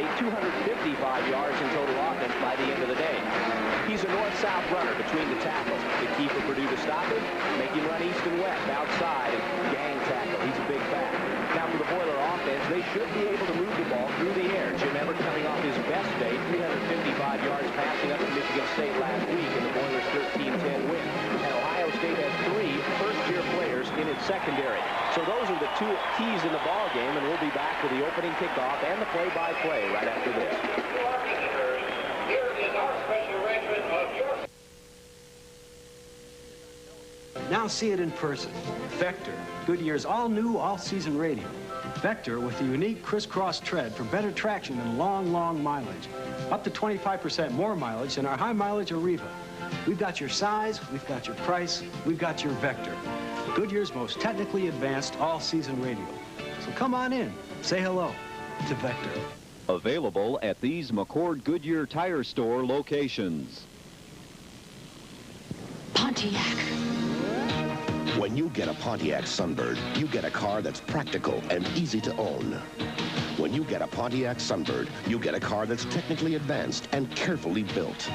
State 255 yards in total offense by the end of the day. He's a north-south runner between the tackles. The key for Purdue to stop him, make him run east and west, outside, and gang tackle. He's a big back. Now for the Boiler offense, they should be able to move the ball through the air. Jim Everett coming off his best day, 355 yards passing up to Michigan State last week in the Boilers' 13-10 win. And Ohio State has 3 first-year players in its secondary. So those are the 2 keys in the ball game, and we'll be back with the opening kickoff and the play-by-play right after this. Here is our special arrangement of your... Now see it in person. Vector, Goodyear's all-new, all-season radio. Vector with the unique crisscross tread for better traction and long, long mileage. Up to 25% more mileage than our high-mileage Arriva. We've got your size, we've got your price, we've got your Vector. Goodyear's most technically advanced all-season radio. So come on in, say hello to Vector. Available at these McCord Goodyear Tire Store locations. Pontiac. When you get a Pontiac Sunbird, you get a car that's practical and easy to own. When you get a Pontiac Sunbird, you get a car that's technically advanced and carefully built.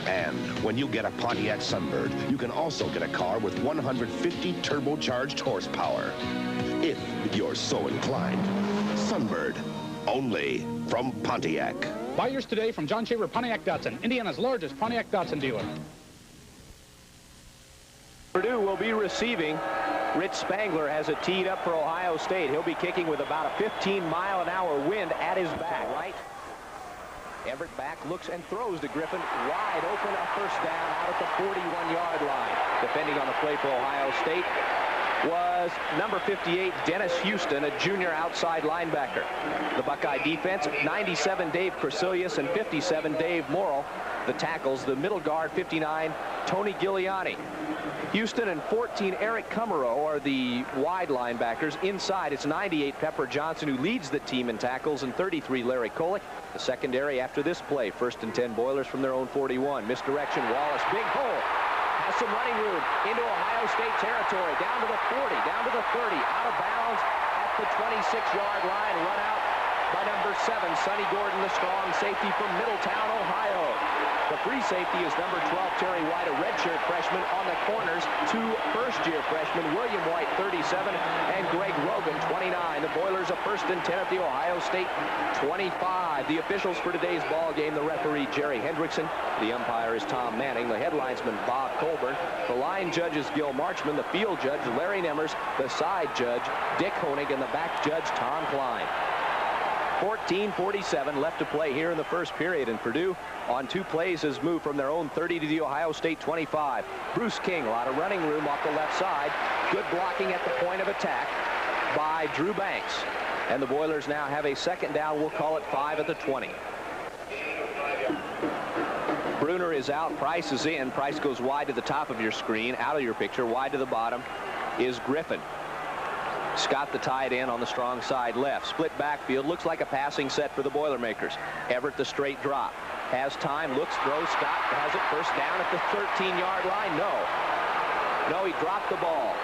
And when you get a Pontiac Sunbird, you can also get a car with 150 turbocharged horsepower. If you're so inclined. Sunbird, only from Pontiac. Buy yours today from John Shaver Pontiac Datsun, Indiana's largest Pontiac Datsun dealer. Purdue will be receiving. Rich Spangler has it teed up for Ohio State. He'll be kicking with about a 15-mile-an-hour wind at his back. Right. Everett back, looks and throws to Griffin. Wide open, a first down out at the 41-yard line. Defending on the play for Ohio State was number 58, Dennis Houston, a junior outside linebacker. The Buckeye defense, 97, Dave Cresilius, and 57, Dave Morrill. The tackles, the middle guard, 59, Tony Giuliani. Houston and 14, Eric Cumero are the wide linebackers. Inside, it's 98, Pepper Johnson, who leads the team in tackles, and 33, Larry Kolick. The secondary after this play, 1st and 10 Boilers from their own 41. Misdirection, Wallace, big hole. Has some running room into Ohio State territory. Down to the 40, down to the 30, out of bounds at the 26-yard line. Run out by number 7, Sonny Gordon, the strong safety from Middletown, Ohio. The free safety is number 12, Terry White, a redshirt freshman. On the corners, 2 first-year freshmen, William White, 37, and Greg Rogan, 29. The Boilers a 1st and 10 at the Ohio State 25. The officials for today's ball game, the referee, Jerry Hendrickson. The umpire is Tom Manning. The headlinesman, Bob Colburn. The line judge is Gil Marchman. The field judge, Larry Nemmers. The side judge, Dick Honig. And the back judge, Tom Klein. 14:47 left to play here in the first period, and Purdue on 2 plays has moved from their own 30 to the Ohio State 25. Bruce King, a lot of running room off the left side. Good blocking at the point of attack by Drew Banks. And the Boilers now have a 2nd down. We'll call it 5 at the 20. Bruner is out. Price is in. Price goes wide to the top of your screen, out of your picture. Wide to the bottom is Griffin. Scott, the tight end, on the strong side left. Split backfield. Looks like a passing set for the Boilermakers. Everett, the straight drop. Has time. Looks, throws. Scott has it. First down at the 13-yard line. No, he dropped the ball.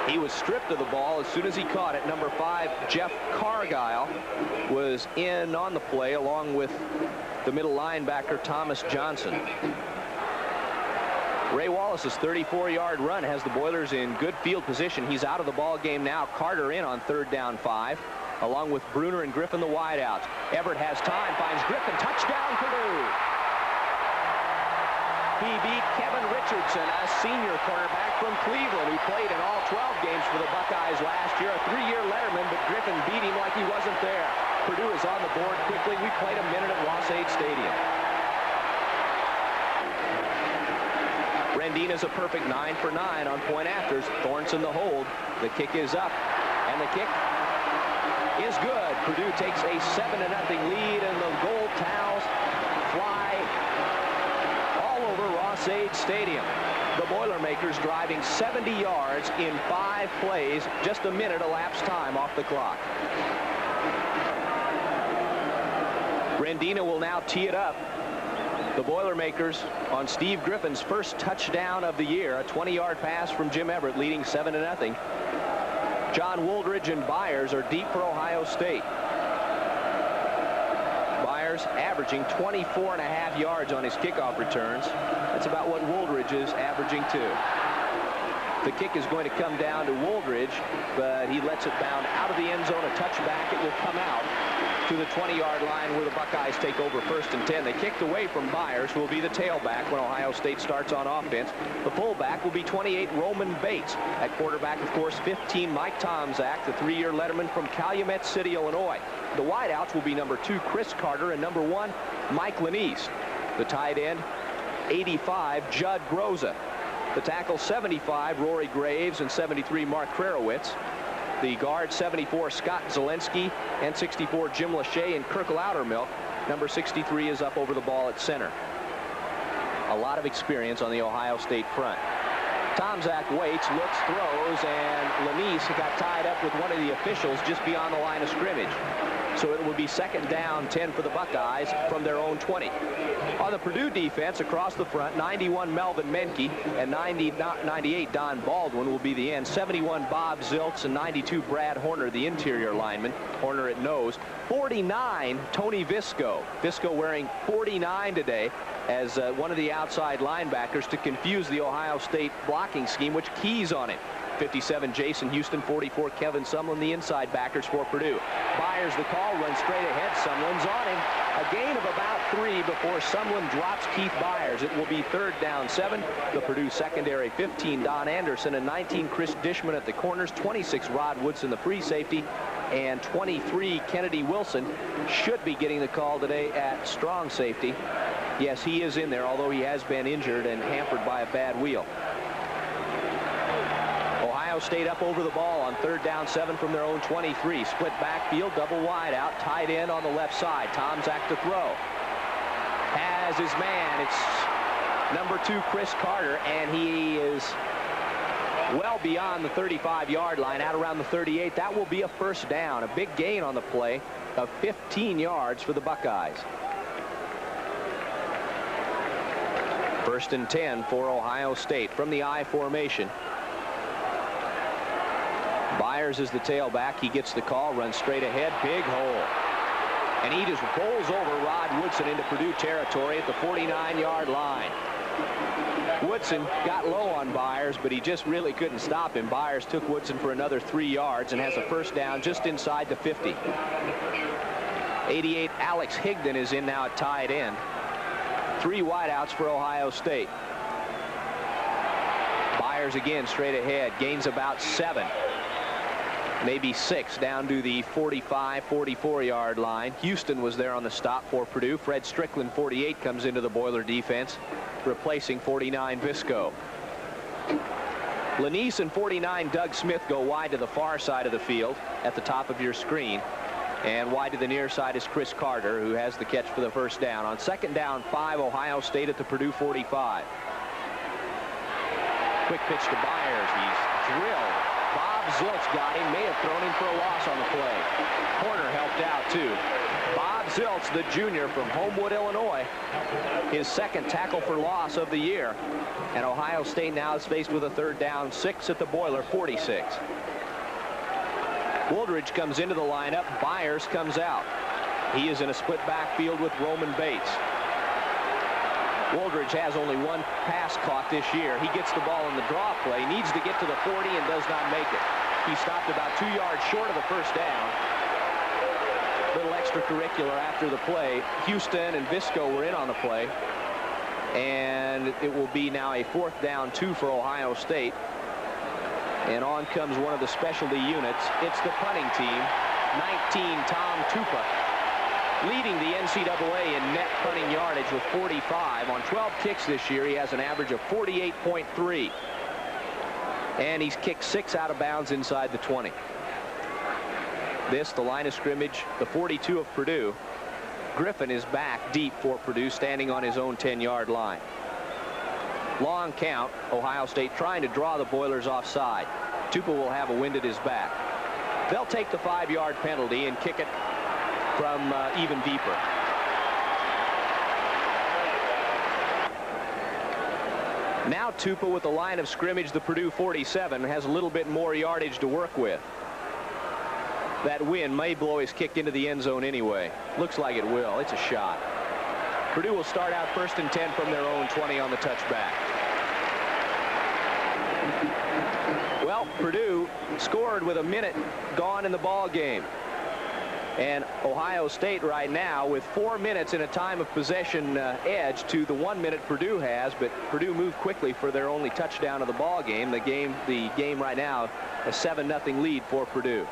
He was stripped of the ball as soon as he caught it. Number 5, Jeff Cargile, was in on the play along with the middle linebacker, Thomas Johnson. Ray Wallace's 34-yard run has the Boilers in good field position. He's out of the ball game now. Carter in on 3rd down 5, along with Bruner and Griffin, the wideouts. Everett has time, finds Griffin. Touchdown, Purdue. He beat Kevin Richardson, a senior cornerback from Cleveland, who played in all 12 games for the Buckeyes last year. A 3-year letterman, but Griffin beat him like he wasn't there. Purdue is on the board quickly. We played a minute at Ross-Ade Stadium. Rendina's a perfect 9 for 9 on point afters. Thornton the hold. The kick is up, and the kick is good. Purdue takes a 7-0 lead, and the gold towels fly all over Ross-Ade Stadium. The Boilermakers driving 70 yards in 5 plays, just a minute elapsed time off the clock. Rendina will now tee it up. The Boilermakers on Steve Griffin's first touchdown of the year, a 20-yard pass from Jim Everett, leading 7-0. John Wooldridge and Byers are deep for Ohio State. Byers averaging 24.5 yards on his kickoff returns. That's about what Wooldridge is averaging too. The kick is going to come down to Wooldridge, but he lets it bound out of the end zone. A touchback. It will come out to the 20-yard line where the Buckeyes take over 1st and 10. They kicked away from Byers, who will be the tailback when Ohio State starts on offense. The fullback will be 28, Roman Bates. At quarterback, of course, 15, Mike Tomczak, the 3-year letterman from Calumet City, Illinois. The wideouts will be number 2, Chris Carter, and number 1, Mike Lanise. The tight end, 85, Judd Groza. The tackle, 75, Rory Graves, and 73, Mark Krarowitz. The guard, 74, Scott Zelensky, and 64, Jim Lachey and Kirk Loudermilk. Number 63 is up over the ball at center. A lot of experience on the Ohio State front. Tomczak waits, looks, throws, and Lanise got tied up with one of the officials just beyond the line of scrimmage. So it will be 2nd down 10 for the Buckeyes from their own 20. On the Purdue defense, across the front, 91 Melvin Menke and 98 Don Baldwin will be the end. 71 Bob Ziltz and 92 Brad Horner, the interior lineman. Horner at nose. 49 Tony Visco. Visco wearing 49 today as one of the outside linebackers to confuse the Ohio State blocking scheme, which keys on it. 57 Jason Houston, 44 Kevin Sumlin, the inside backers for Purdue. Byers the call, runs straight ahead. Sumlin's on him. A gain of about 3 before Sumlin drops Keith Byers. It will be 3rd down 7. The Purdue secondary, 15 Don Anderson and 19 Chris Dishman at the corners, 26 Rod Woodson, the free safety, and 23 Kennedy Wilson should be getting the call today at strong safety. Yes, he is in there, although he has been injured and hampered by a bad wheel. Ohio State up over the ball on 3rd down 7 from their own 23. Split backfield, double wide out, tight end on the left side. Tomczak to throw. Has his man. It's number 2, Chris Carter, and he is well beyond the 35-yard line, out around the 38. That will be a 1st down. A big gain on the play of 15 yards for the Buckeyes. 1st and 10 for Ohio State from the I formation. Byers is the tailback. He gets the call, runs straight ahead, big hole. And he just rolls over Rod Woodson into Purdue territory at the 49-yard line. Woodson got low on Byers, but he just really couldn't stop him. Byers took Woodson for another 3 yards and has a 1st down just inside the 50. 88 Alex Higdon is in now at tight end. 3 wideouts for Ohio State. Byers again straight ahead, gains about 7. Maybe 6 down to the 45, 44-yard line. Houston was there on the stop for Purdue. Fred Strickland, 48, comes into the Boiler defense, replacing 49 Visco. Lanise and 49 Doug Smith go wide to the far side of the field at the top of your screen. And wide to the near side is Chris Carter, who has the catch for the 1st down. On 2nd down 5, Ohio State at the Purdue 45. Quick pitch to Byers. He's drilled. Bob Ziltz got him, may have thrown him for a loss on the play. Horner helped out too. Bob Ziltz, the junior from Homewood, Illinois, his 2nd tackle for loss of the year. And Ohio State now is faced with a 3rd down 6 at the Boiler 46. Wooldridge comes into the lineup. Byers comes out. He is in a split backfield with Roman Bates. Wooldridge has only 1 pass caught this year. He gets the ball in the draw play, needs to get to the 40 and does not make it. He stopped about 2 yards short of the 1st down. Little extracurricular after the play. Houston and Visco were in on the play. And it will be now a 4th down 2 for Ohio State. And on comes one of the specialty units. It's the punting team. 19, Tom Tupa, leading the NCAA in net punting yardage with 45. On 12 kicks this year, he has an average of 48.3. And he's kicked 6 out of bounds inside the 20. This, the line of scrimmage, the 42 of Purdue. Griffin is back deep for Purdue, standing on his own 10-yard line. Long count. Ohio State trying to draw the Boilers offside. Tupa will have a wind at his back. They'll take the 5-yard penalty and kick it from even deeper. Now Tupa with the line of scrimmage, the Purdue 47, has a little bit more yardage to work with. That wind may blow his kick into the end zone anyway. Looks like it will. It's a shot. Purdue will start out 1st and 10 from their own 20 on the touchback. Well, Purdue scored with a minute gone in the ball game. And Ohio State right now with 4 minutes in a time of possession edge to the 1 minute Purdue has, but Purdue moved quickly for their only touchdown of the ball game. The game right now a 7-0 lead for Purdue.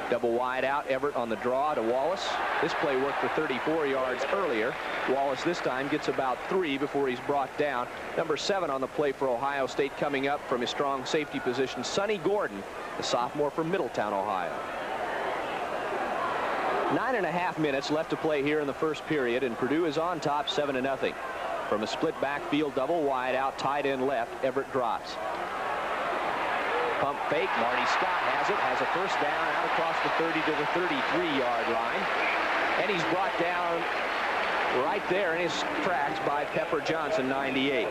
Double wide out, Everett on the draw to Wallace. This play worked for 34 yards earlier. Wallace this time gets about 3 before he's brought down. Number 7 on the play for Ohio State coming up from his strong safety position, Sonny Gordon, the sophomore from Middletown, Ohio. 9.5 minutes left to play here in the first period, and Purdue is on top 7-0. From a split backfield double wide out, tight end left, Everett drops. Pump fake, Marty Scott has a first down out across the 30 to the 33-yard line. And he's brought down right there in his tracks by Pepper Johnson, 98.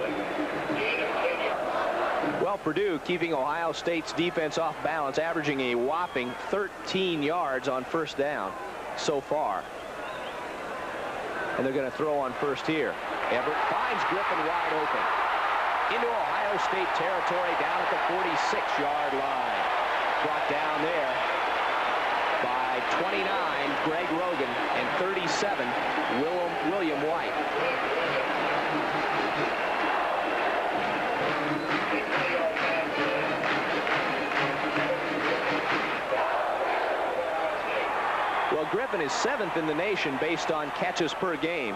Well, Purdue keeping Ohio State's defense off balance, averaging a whopping 13 yards on first down so far. And they're going to throw on first here. Everett finds Griffin wide open. Into Ohio State territory down at the 46-yard line. Brought down there by 29, Greg Rogan, and 37, William White. Well, Griffin is 7th in the nation based on catches per game.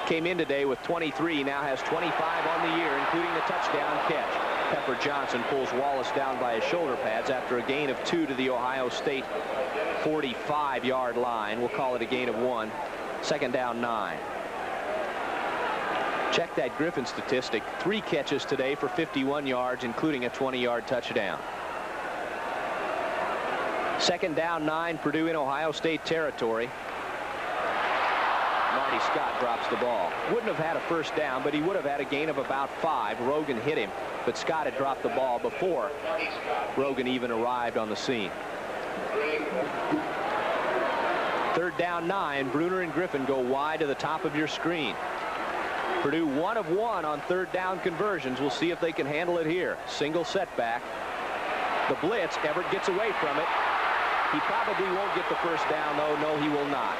Came in today with 23, now has 25 on the year, including the touchdown catch. Pepper Johnson pulls Wallace down by his shoulder pads after a gain of 2 to the Ohio State 45-yard line. We'll call it a gain of 1. 2nd down 9. Check that Griffin statistic. 3 catches today for 51 yards, including a 20-yard touchdown. 2nd down 9, Purdue in Ohio State territory. Marty Scott drops the ball. Wouldn't have had a first down, but he would have had a gain of about 5. Rogan hit him, but Scott had dropped the ball before Rogan even arrived on the scene. 3rd down 9. Bruner and Griffin go wide to the top of your screen. Purdue 1 of 1 on 3rd down conversions. We'll see if they can handle it here. Single setback. The blitz. Everett gets away from it. He probably won't get the first down, though. No, he will not.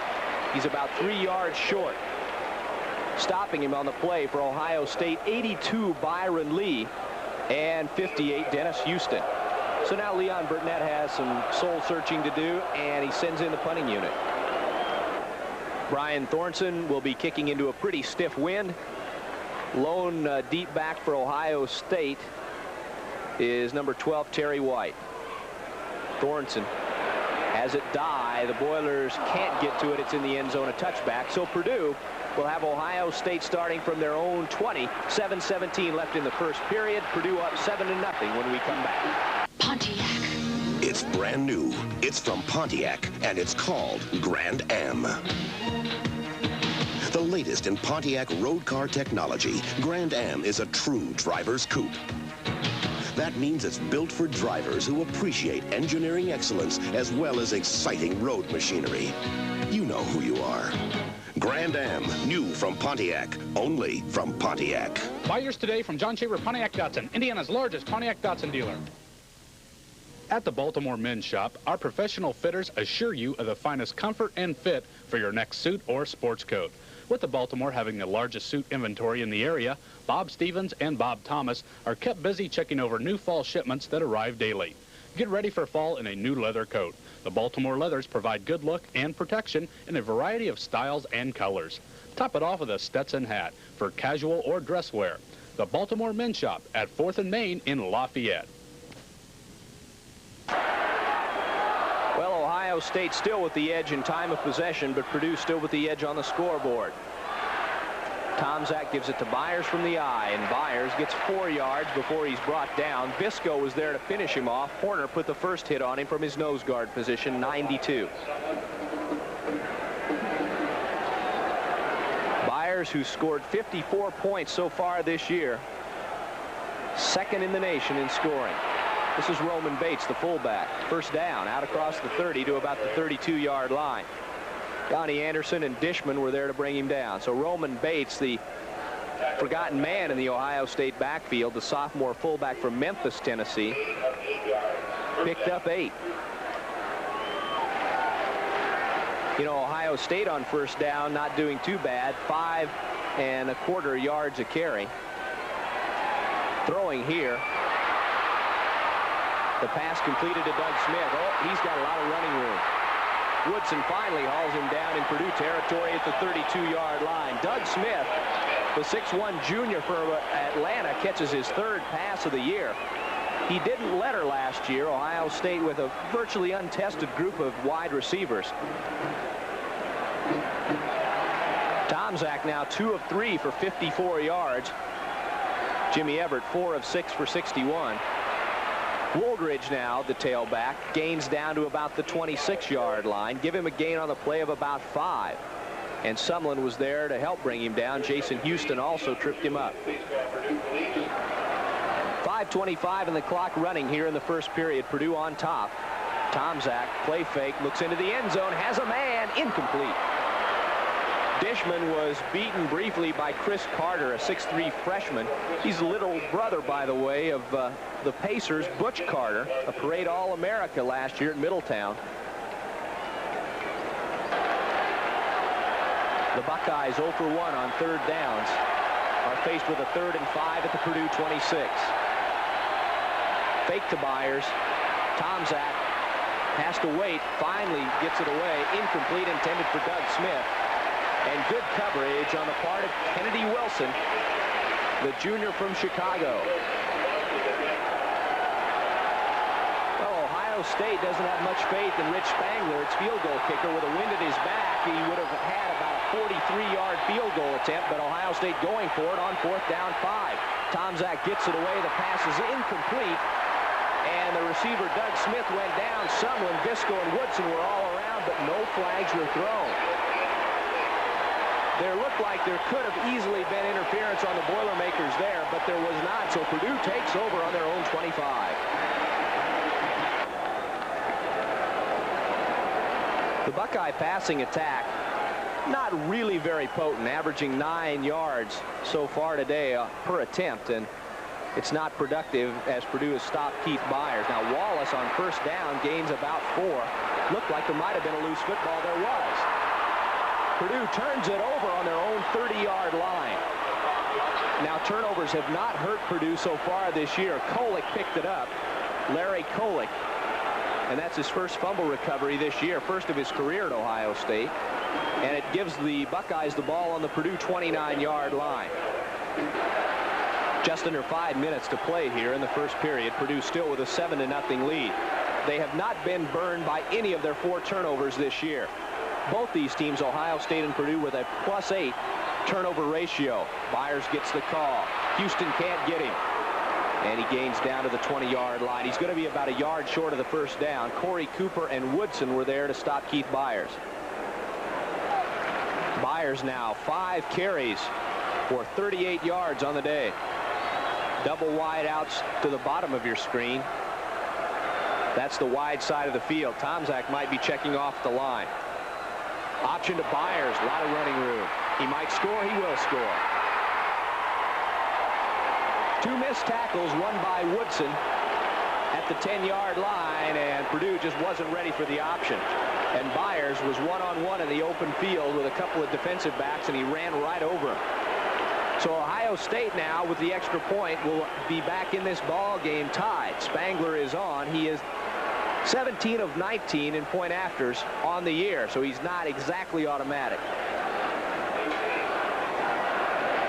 He's about 3 yards short. Stopping him on the play for Ohio State, 82 Byron Lee and 58 Dennis Houston. So now Leon Burnett has some soul searching to do, and he sends in the punting unit. Brian Thornton will be kicking into a pretty stiff wind. Lone deep back for Ohio State is number 12 Terry White. Thornton has it die. The Boilers can't get to it. It's in the end zone, a touchback. So Purdue will have Ohio State starting from their own 20. 7:17 left in the first period. Purdue up 7-0 when we come back. Pontiac. It's brand new. It's from Pontiac, and it's called Grand Am. The latest in Pontiac road car technology, Grand Am is a true driver's coupe. That means it's built for drivers who appreciate engineering excellence as well as exciting road machinery. You know who you are. Grand Am, new from Pontiac, only from Pontiac. Buy yours today from John Shaver Pontiac Datsun, Indiana's largest Pontiac Datsun dealer. At the Baltimore Men's Shop, our professional fitters assure you of the finest comfort and fit for your next suit or sports coat. With the Baltimore having the largest suit inventory in the area, Bob Stevens and Bob Thomas are kept busy checking over new fall shipments that arrive daily. Get ready for fall in a new leather coat. The Baltimore leathers provide good look and protection in a variety of styles and colors. Top it off with a Stetson hat for casual or dress wear. The Baltimore Men's Shop at 4th and Main in Lafayette. Well, Ohio State still with the edge in time of possession, but Purdue still with the edge on the scoreboard. Tomczak gives it to Byers from the eye, and Byers gets 4 yards before he's brought down. Visco was there to finish him off. Horner put the first hit on him from his nose guard position, 92. Byers, who scored 54 points so far this year, 2nd in the nation in scoring. This is Roman Bates, the fullback. First down, out across the 30 to about the 32-yard line. Donnie Anderson and Dishman were there to bring him down. So Roman Bates, the forgotten man in the Ohio State backfield, the sophomore fullback from Memphis, Tennessee, picked up 8. You know, Ohio State on first down not doing too bad. 5 1/4 yards a carry. Throwing here. The pass completed to Doug Smith. Oh, he's got a lot of running room. Woodson finally hauls him down in Purdue territory at the 32-yard line. Doug Smith, the 6'1" junior for Atlanta, catches his 3rd pass of the year. He didn't letter last year, Ohio State, with a virtually untested group of wide receivers. Tomczak now 2 of 3 for 54 yards. Jimmy Everett 4 of 6 for 61. Woldridge now, the tailback, gains down to about the 26-yard line. Give him a gain on the play of about 5. And Sumlin was there to help bring him down. Jason Houston also tripped him up. 5:25 in the clock running here in the first period. Purdue on top. Tomczak, play fake, looks into the end zone, has a man, incomplete. Dishman was beaten briefly by Chris Carter, a 6'3" freshman. He's the little brother, by the way, of the Pacers' Butch Carter, a parade All-America last year at Middletown. The Buckeyes 0 for 1 on 3rd downs are faced with a 3rd and 5 at the Purdue 26. Fake to Byers. Tomczak has to wait, finally gets it away, incomplete, intended for Doug Smith. And good coverage on the part of Kennedy Wilson, the junior from Chicago. Well, Ohio State doesn't have much faith in Rich Spangler, its field goal kicker. With a wind at his back, he would have had about a 43-yard field goal attempt, but Ohio State going for it on 4th down 5. Tomczak gets it away. The pass is incomplete, and the receiver Doug Smith went down. Sumlin, Visco, and Woodson were all around, but no flags were thrown. There looked like there could have easily been interference on the Boilermakers there, but there was not, so Purdue takes over on their own 25. The Buckeye passing attack, not really very potent, averaging 9 yards so far today per attempt, and it's not productive as Purdue has stopped Keith Byers. Now Wallace on first down gains about 4. Looked like there might have been a loose football. There was. Purdue turns it over on their own 30-yard line. Now turnovers have not hurt Purdue so far this year. Kolick picked it up. Larry Kolick. And that's his first fumble recovery this year, first of his career at Ohio State. And it gives the Buckeyes the ball on the Purdue 29-yard line. Just under 5 minutes to play here in the first period. Purdue still with a 7-0 lead. They have not been burned by any of their 4 turnovers this year. Both these teams, Ohio State and Purdue, with a +8 turnover ratio. Byers gets the call. Houston can't get him. And he gains down to the 20-yard line. He's going to be about a yard short of the first down. Corey Cooper and Woodson were there to stop Keith Byers. Byers now 5 carries for 38 yards on the day. Double wide outs to the bottom of your screen. That's the wide side of the field. Tomczak might be checking off the line. Option to Byers, a lot of running room. He might score, he will score. 2 missed tackles, one by Woodson at the 10-yard line, and Purdue just wasn't ready for the option. And Byers was one-on-one in the open field with a couple of defensive backs, and he ran right over him. So Ohio State now, with the extra point, will be back in this ball game tied. Spangler is on. He is 17 of 19 in point afters on the year, so he's not exactly automatic.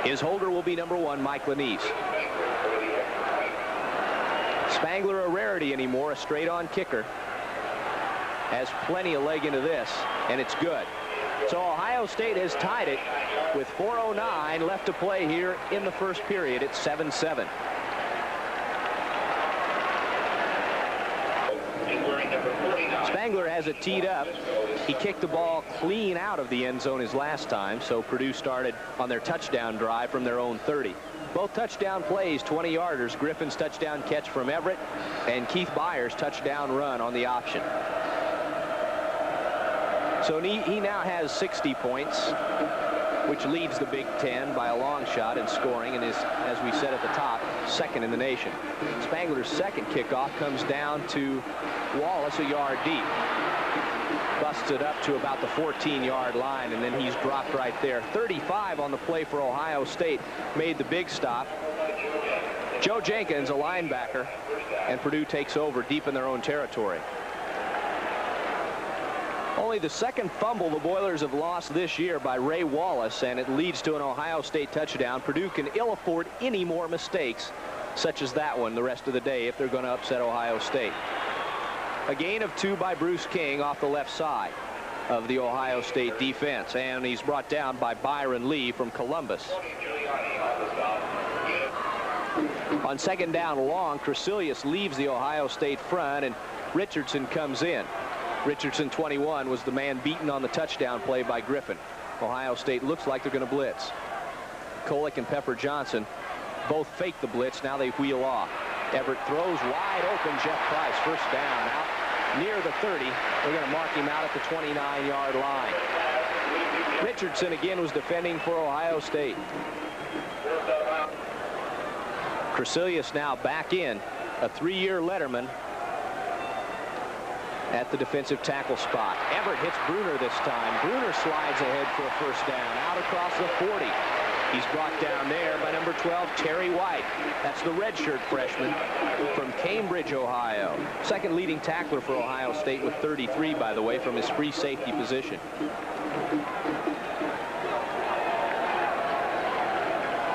His holder will be number 1, Mike Lanise. Spangler a rarity anymore, a straight-on kicker. Has plenty of leg into this, and it's good. So Ohio State has tied it with 4:09 left to play here in the first period. It's 7-7. Spangler has it teed up. He kicked the ball clean out of the end zone his last time, so Purdue started on their touchdown drive from their own 30. Both touchdown plays, 20-yarders. Griffin's touchdown catch from Everett and Keith Byers' touchdown run on the option. So he now has 60 points, which leads the Big Ten by a long shot in scoring and is, as we said at the top, second in the nation. Spangler's second kickoff comes down to Wallace a yard deep. Busts it up to about the 14-yard line, and then he's dropped right there. 35 on the play for Ohio State made the big stop. Joe Jenkins, a linebacker, and Purdue takes over deep in their own territory. Only the second fumble the Boilers have lost this year by Ray Wallace, and it leads to an Ohio State touchdown. Purdue can ill afford any more mistakes such as that one the rest of the day if they're going to upset Ohio State. A gain of 2 by Bruce King off the left side of the Ohio State defense, and he's brought down by Byron Lee from Columbus. On second down long, Crecilius leaves the Ohio State front, and Richardson comes in. Richardson, 21, was the man beaten on the touchdown play by Griffin. Ohio State looks like they're going to blitz. Kolick and Pepper Johnson both fake the blitz. Now they wheel off. Everett throws wide open. Jeff Price, first down, out near the 30. They're going to mark him out at the 29-yard line. Richardson again was defending for Ohio State. Crecilius now back in, a 3-year letterman at the defensive tackle spot. Everett hits Bruner this time. Bruner slides ahead for a first down, out across the 40. He's brought down there by number 12, Terry White. That's the redshirt freshman from Cambridge, Ohio. Second leading tackler for Ohio State with 33, by the way, from his free safety position.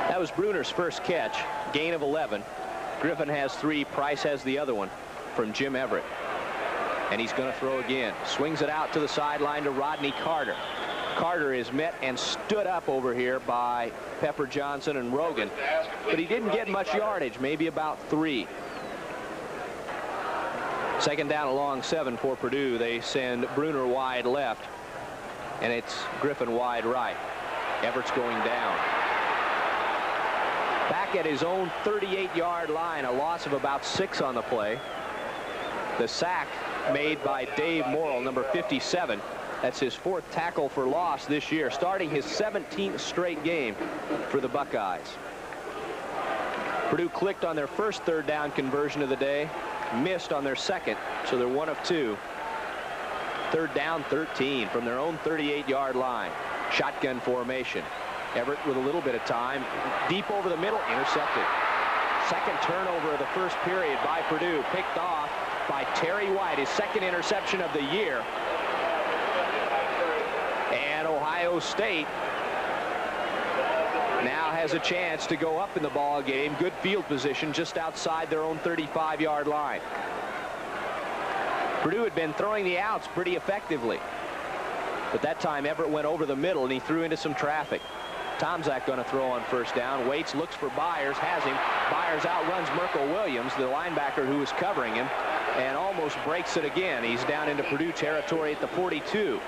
That was Bruner's first catch, gain of 11. Griffin has 3, Price has the other one from Jim Everett. And he's going to throw again. Swings it out to the sideline to Rodney Carter. Carter is met and stood up over here by Pepper Johnson and Rogan, but he didn't get much yardage, maybe about 3. Second down along 7 for Purdue. They send Bruner wide left, and it's Griffin wide right. Everett's going down. Back at his own 38-yard line, a loss of about 6 on the play. The sack made by Dave Morrill, number 57. That's his 4th tackle for loss this year, starting his 17th straight game for the Buckeyes. Purdue clicked on their first third down conversion of the day, missed on their second, so they're 1 of 2. Third down 13 from their own 38-yard line. Shotgun formation. Everett with a little bit of time, deep over the middle, intercepted. Second turnover of the first period by Purdue, picked off by Terry White, his second interception of the year. And Ohio State now has a chance to go up in the ball game. Good field position just outside their own 35-yard line. Purdue had been throwing the outs pretty effectively, but that time Everett went over the middle and he threw into some traffic. Tomczak going to throw on first down. Waits, looks for Byers, has him. Byers outruns Merkel Williams, the linebacker who was covering him, and almost breaks it again. He's down into Purdue territory at the 42.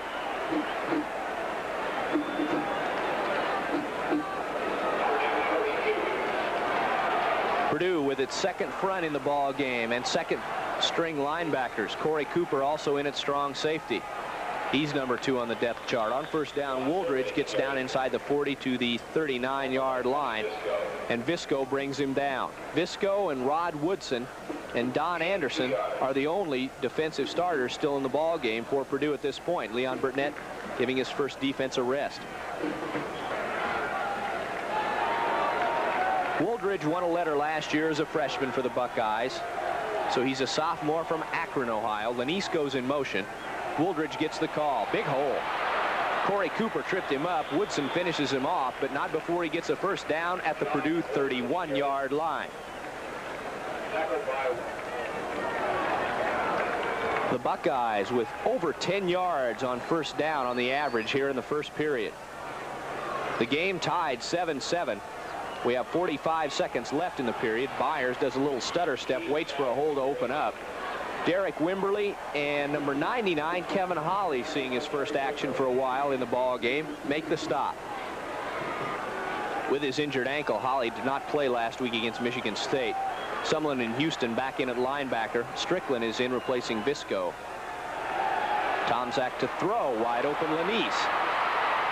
Purdue with its second front in the ball game and second string linebackers. Corey Cooper also in at strong safety. He's number 2 on the depth chart. On first down, Wooldridge gets down inside the 40 to the 39-yard line, and Visco brings him down. Visco and Rod Woodson and Don Anderson are the only defensive starters still in the ball game for Purdue at this point. Leon Burnett giving his first defensive rest. Wooldridge won a letter last year as a freshman for the Buckeyes, so he's a sophomore from Akron, Ohio. Lanise goes in motion. Wooldridge gets the call. Big hole. Corey Cooper tripped him up. Woodson finishes him off, but not before he gets a first down at the Purdue 31-yard line. The Buckeyes with over 10 yards on first down on the average here in the first period. The game tied 7-7. We have 45 seconds left in the period. Byers does a little stutter step, waits for a hole to open up. Derek Wimberly and number 99, Kevin Holly, seeing his first action for a while in the ball game, make the stop. With his injured ankle, Holly did not play last week against Michigan State. Sumlin and Houston back in at linebacker. Strickland is in replacing Visco. Tomczak to throw, wide open Lanise.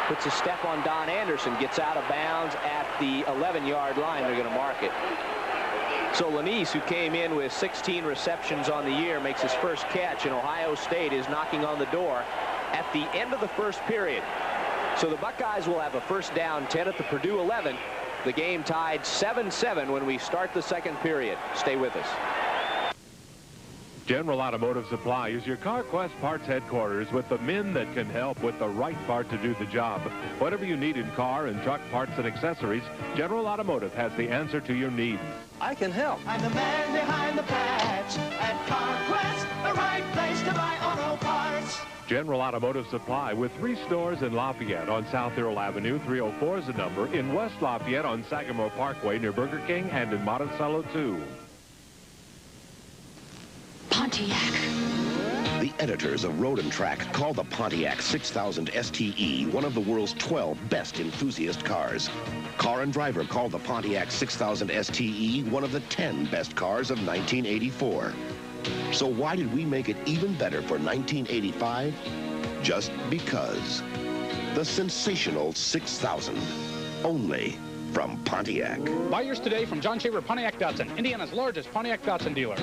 Puts a step on Don Anderson, gets out of bounds at the 11-yard line. They're going to mark it. So Lanise, who came in with 16 receptions on the year, makes his first catch, and Ohio State is knocking on the door at the end of the first period. So the Buckeyes will have a first down 10 at the Purdue 11. The game tied 7-7 when we start the second period. Stay with us. General Automotive Supply is your CarQuest parts headquarters with the men that can help with the right part to do the job. Whatever you need in car and truck parts and accessories, General Automotive has the answer to your needs. I can help. I'm the man behind the patch at CarQuest, the right place to buy auto parts. General Automotive Supply with 3 stores in Lafayette on South Earl Avenue, 304 is the number, in West Lafayette on Sagamore Parkway near Burger King, and in Monticello, too. Pontiac. The editors of Road and Track call the Pontiac 6000 STE one of the world's 12 best enthusiast cars. Car and Driver called the Pontiac 6000 STE one of the 10 best cars of 1984. So why did we make it even better for 1985? Just because. The sensational 6000. Only from Pontiac. Buy yours today from John Shaver Pontiac Datsun, Indiana's largest Pontiac Datsun dealer.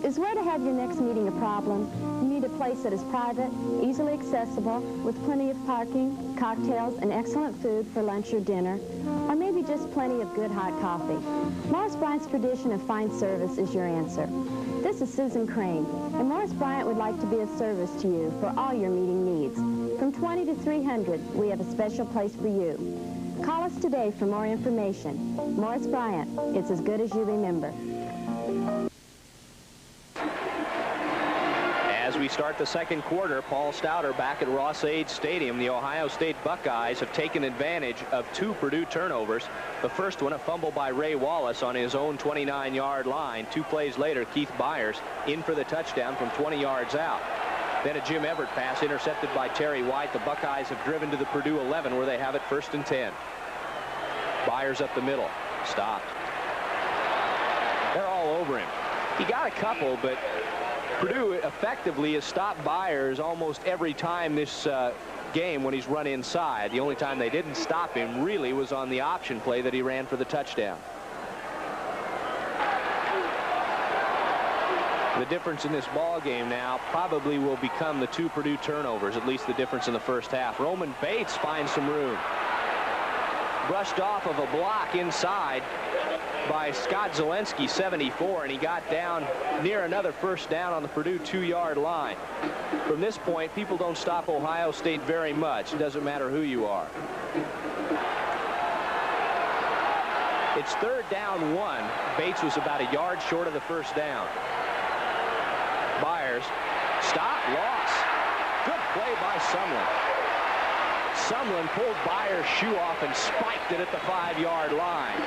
Is where to have your next meeting a problem? You need a place that is private, easily accessible, with plenty of parking, cocktails, and excellent food for lunch or dinner, or maybe just plenty of good hot coffee. Morris Bryant's tradition of fine service is your answer. This is Susan Crane, and Morris Bryant would like to be of service to you for all your meeting needs. From 20 to 300, we have a special place for you. Call us today for more information. Morris Bryant, it's as good as you remember. As we start the second quarter, Paul Stouter back at Ross-Ade Stadium. The Ohio State Buckeyes have taken advantage of 2 Purdue turnovers. The first one, a fumble by Ray Wallace on his own 29-yard line. 2 plays later, Keith Byers in for the touchdown from 20 yards out. Then a Jim Everett pass intercepted by Terry White. The Buckeyes have driven to the Purdue 11 where they have it 1st and 10. Byers up the middle. Stopped. They're all over him. He got a couple, but Purdue effectively has stopped Byers almost every time this game when he's run inside. The only time they didn't stop him really was on the option play that he ran for the touchdown. The difference in this ball game now probably will become the 2 Purdue turnovers, at least the difference in the first half. Roman Bates finds some room. Brushed off of a block inside by Scott Zelensky, 74, and he got down near another first down on the Purdue 2-yard line. From this point, people don't stop Ohio State very much. It doesn't matter who you are. It's 3rd down 1. Bates was about a yard short of the first down. Byers, stop, loss. Good play by Sumlin. Sumlin pulled Byers' shoe off and spiked it at the 5-yard line.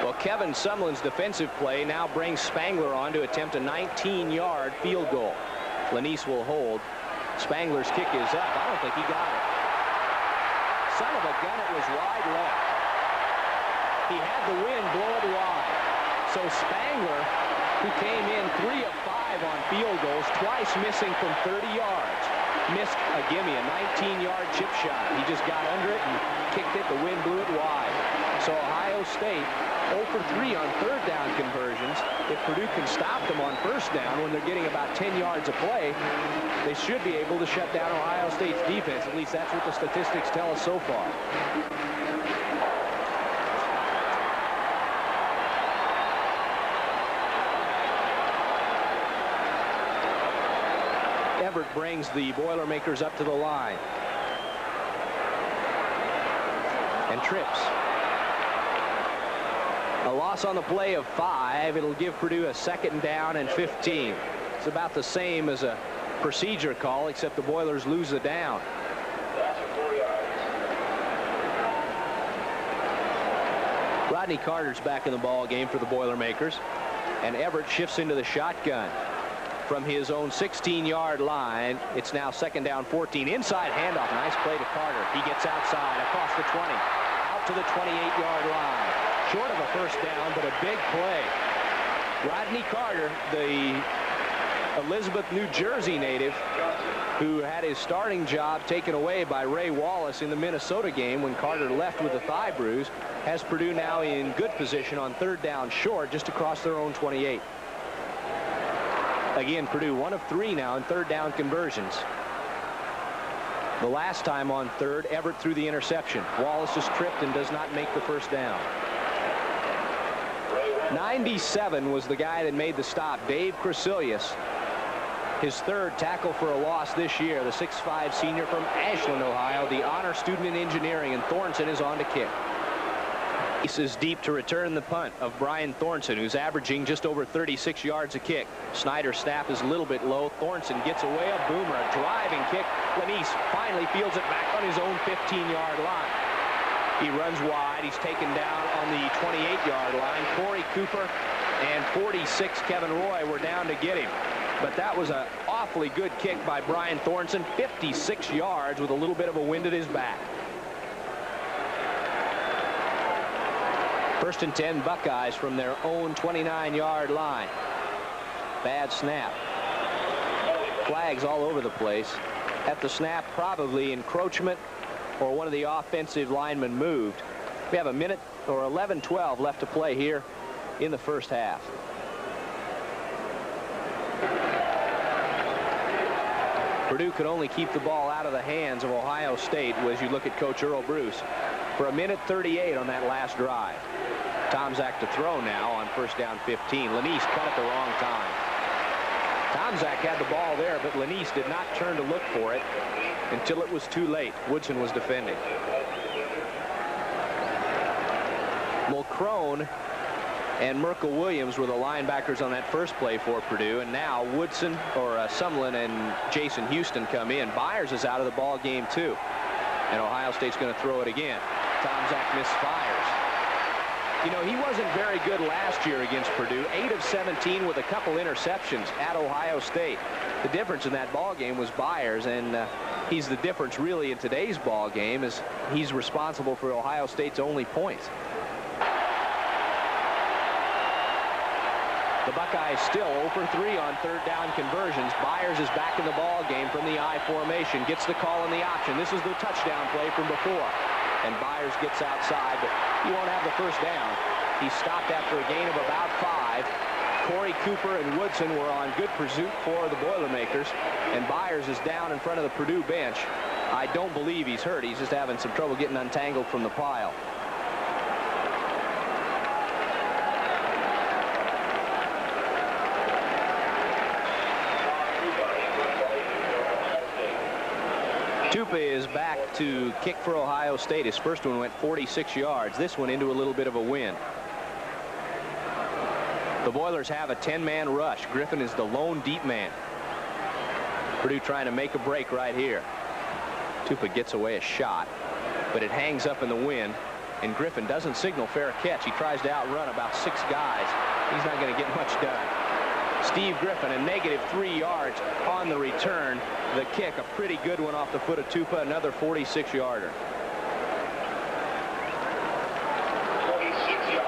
Well, Kevin Sumlin's defensive play now brings Spangler on to attempt a 19-yard field goal. Lanise will hold. Spangler's kick is up. I don't think he got it. Son of a gun, it was wide left. He had the wind blow it wide. So Spangler, who came in 3 of 5 on field goals, twice missing from 30 yards, missed a gimme, a 19-yard chip shot. He just got under it and kicked it. The wind blew it wide. So Ohio State 0 for 3 on 3rd down conversions. If Purdue can stop them on 1st down when they're getting about 10 yards of play, they should be able to shut down Ohio State's defense. At least that's what the statistics tell us so far. Everett brings the Boilermakers up to the line. And trips. A loss on the play of 5. It'll give Purdue a 2nd down and 15. It's about the same as a procedure call, except the Boilers lose the down. Rodney Carter's back in the ball game for the Boilermakers. And Everett shifts into the shotgun. From his own 16-yard line, it's now 2nd down 14. Inside handoff. Nice play to Carter. He gets outside, across the 20, out to the 28-yard line. Short of a first down, but a big play. Rodney Carter, the Elizabeth, New Jersey native, who had his starting job taken away by Ray Wallace in the Minnesota game when Carter left with a thigh bruise, has Purdue now in good position on 3rd down short, just across their own 28. Again, Purdue 1 of 3 now in 3rd down conversions. The last time on 3rd, Everett threw the interception. Wallace is tripped and does not make the first down. 97 was the guy that made the stop, Dave Crecilius. His 3rd tackle for a loss this year, the 6'5" senior from Ashland, Ohio, the honor student in engineering, and Thornton is on to kick. This is deep to return the punt of Brian Thornton, who's averaging just over 36 yards a kick. Snyder's snap is a little bit low. Thornton gets away, a boomer, a driving kick. Lanise finally fields it back on his own 15-yard line. He runs wide. He's taken down on the 28-yard line. Corey Cooper and 46 Kevin Roy were down to get him. But that was an awfully good kick by Brian Thornton, 56 yards with a little bit of a wind at his back. 1st and 10 Buckeyes from their own 29-yard line. Bad snap. Flags all over the place. At the snap, probably encroachment or one of the offensive linemen moved. We have a minute or 11-12 left to play here in the first half. Purdue could only keep the ball out of the hands of Ohio State as you look at Coach Earl Bruce for a minute 38 on that last drive. Tomczak to throw now on 1st down 15. Lanise cut at the wrong time. Tomczak had the ball there, but Lanise did not turn to look for it until it was too late. Woodson was defending. Mulcrone and Merkel Williams were the linebackers on that first play for Purdue, and now Woodson or Sumlin and Jason Houston come in. Byers is out of the ball game too, and Ohio State's going to throw it again. Tomczak misfires. You know, he wasn't very good last year against Purdue. 8 of 17 with a couple interceptions at Ohio State. The difference in that ball game was Byers, and he's the difference really in today's ball game, as he's responsible for Ohio State's only points. The Buckeyes still 0 for 3 on 3rd down conversions. Byers is back in the ball game from the I formation. Gets the call in the option. This is the touchdown play from before. And Byers gets outside, but he won't have the first down. He stopped after a gain of about 5. Corey Cooper and Woodson were on good pursuit for the Boilermakers, and Byers is down in front of the Purdue bench. I don't believe he's hurt. He's just having some trouble getting untangled from the pile. Tupa is back to kick for Ohio State. His first one went 46 yards. This one into a little bit of a wind. The Boilers have a 10-man rush. Griffin is the lone deep man. Purdue trying to make a break right here. Tupa gets away a shot, but it hangs up in the wind, and Griffin doesn't signal fair catch. He tries to outrun about 6 guys. He's not going to get much done. Steve Griffin, a -3 yards on the return. The kick, a pretty good one off the foot of Tupa, another 46-yarder.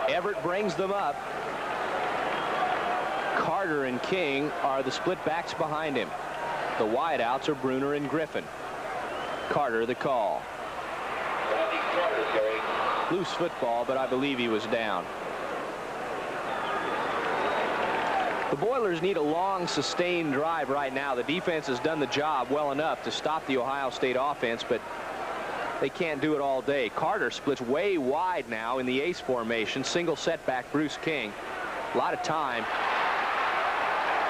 Everett brings them up. Carter and King are the split backs behind him. The wideouts are Bruner and Griffin. Carter the call. Loose football, but I believe he was down. The Boilers need a long, sustained drive right now. The defense has done the job well enough to stop the Ohio State offense, but they can't do it all day. Carter splits way wide now in the ace formation. Single setback, Bruce King. A lot of time.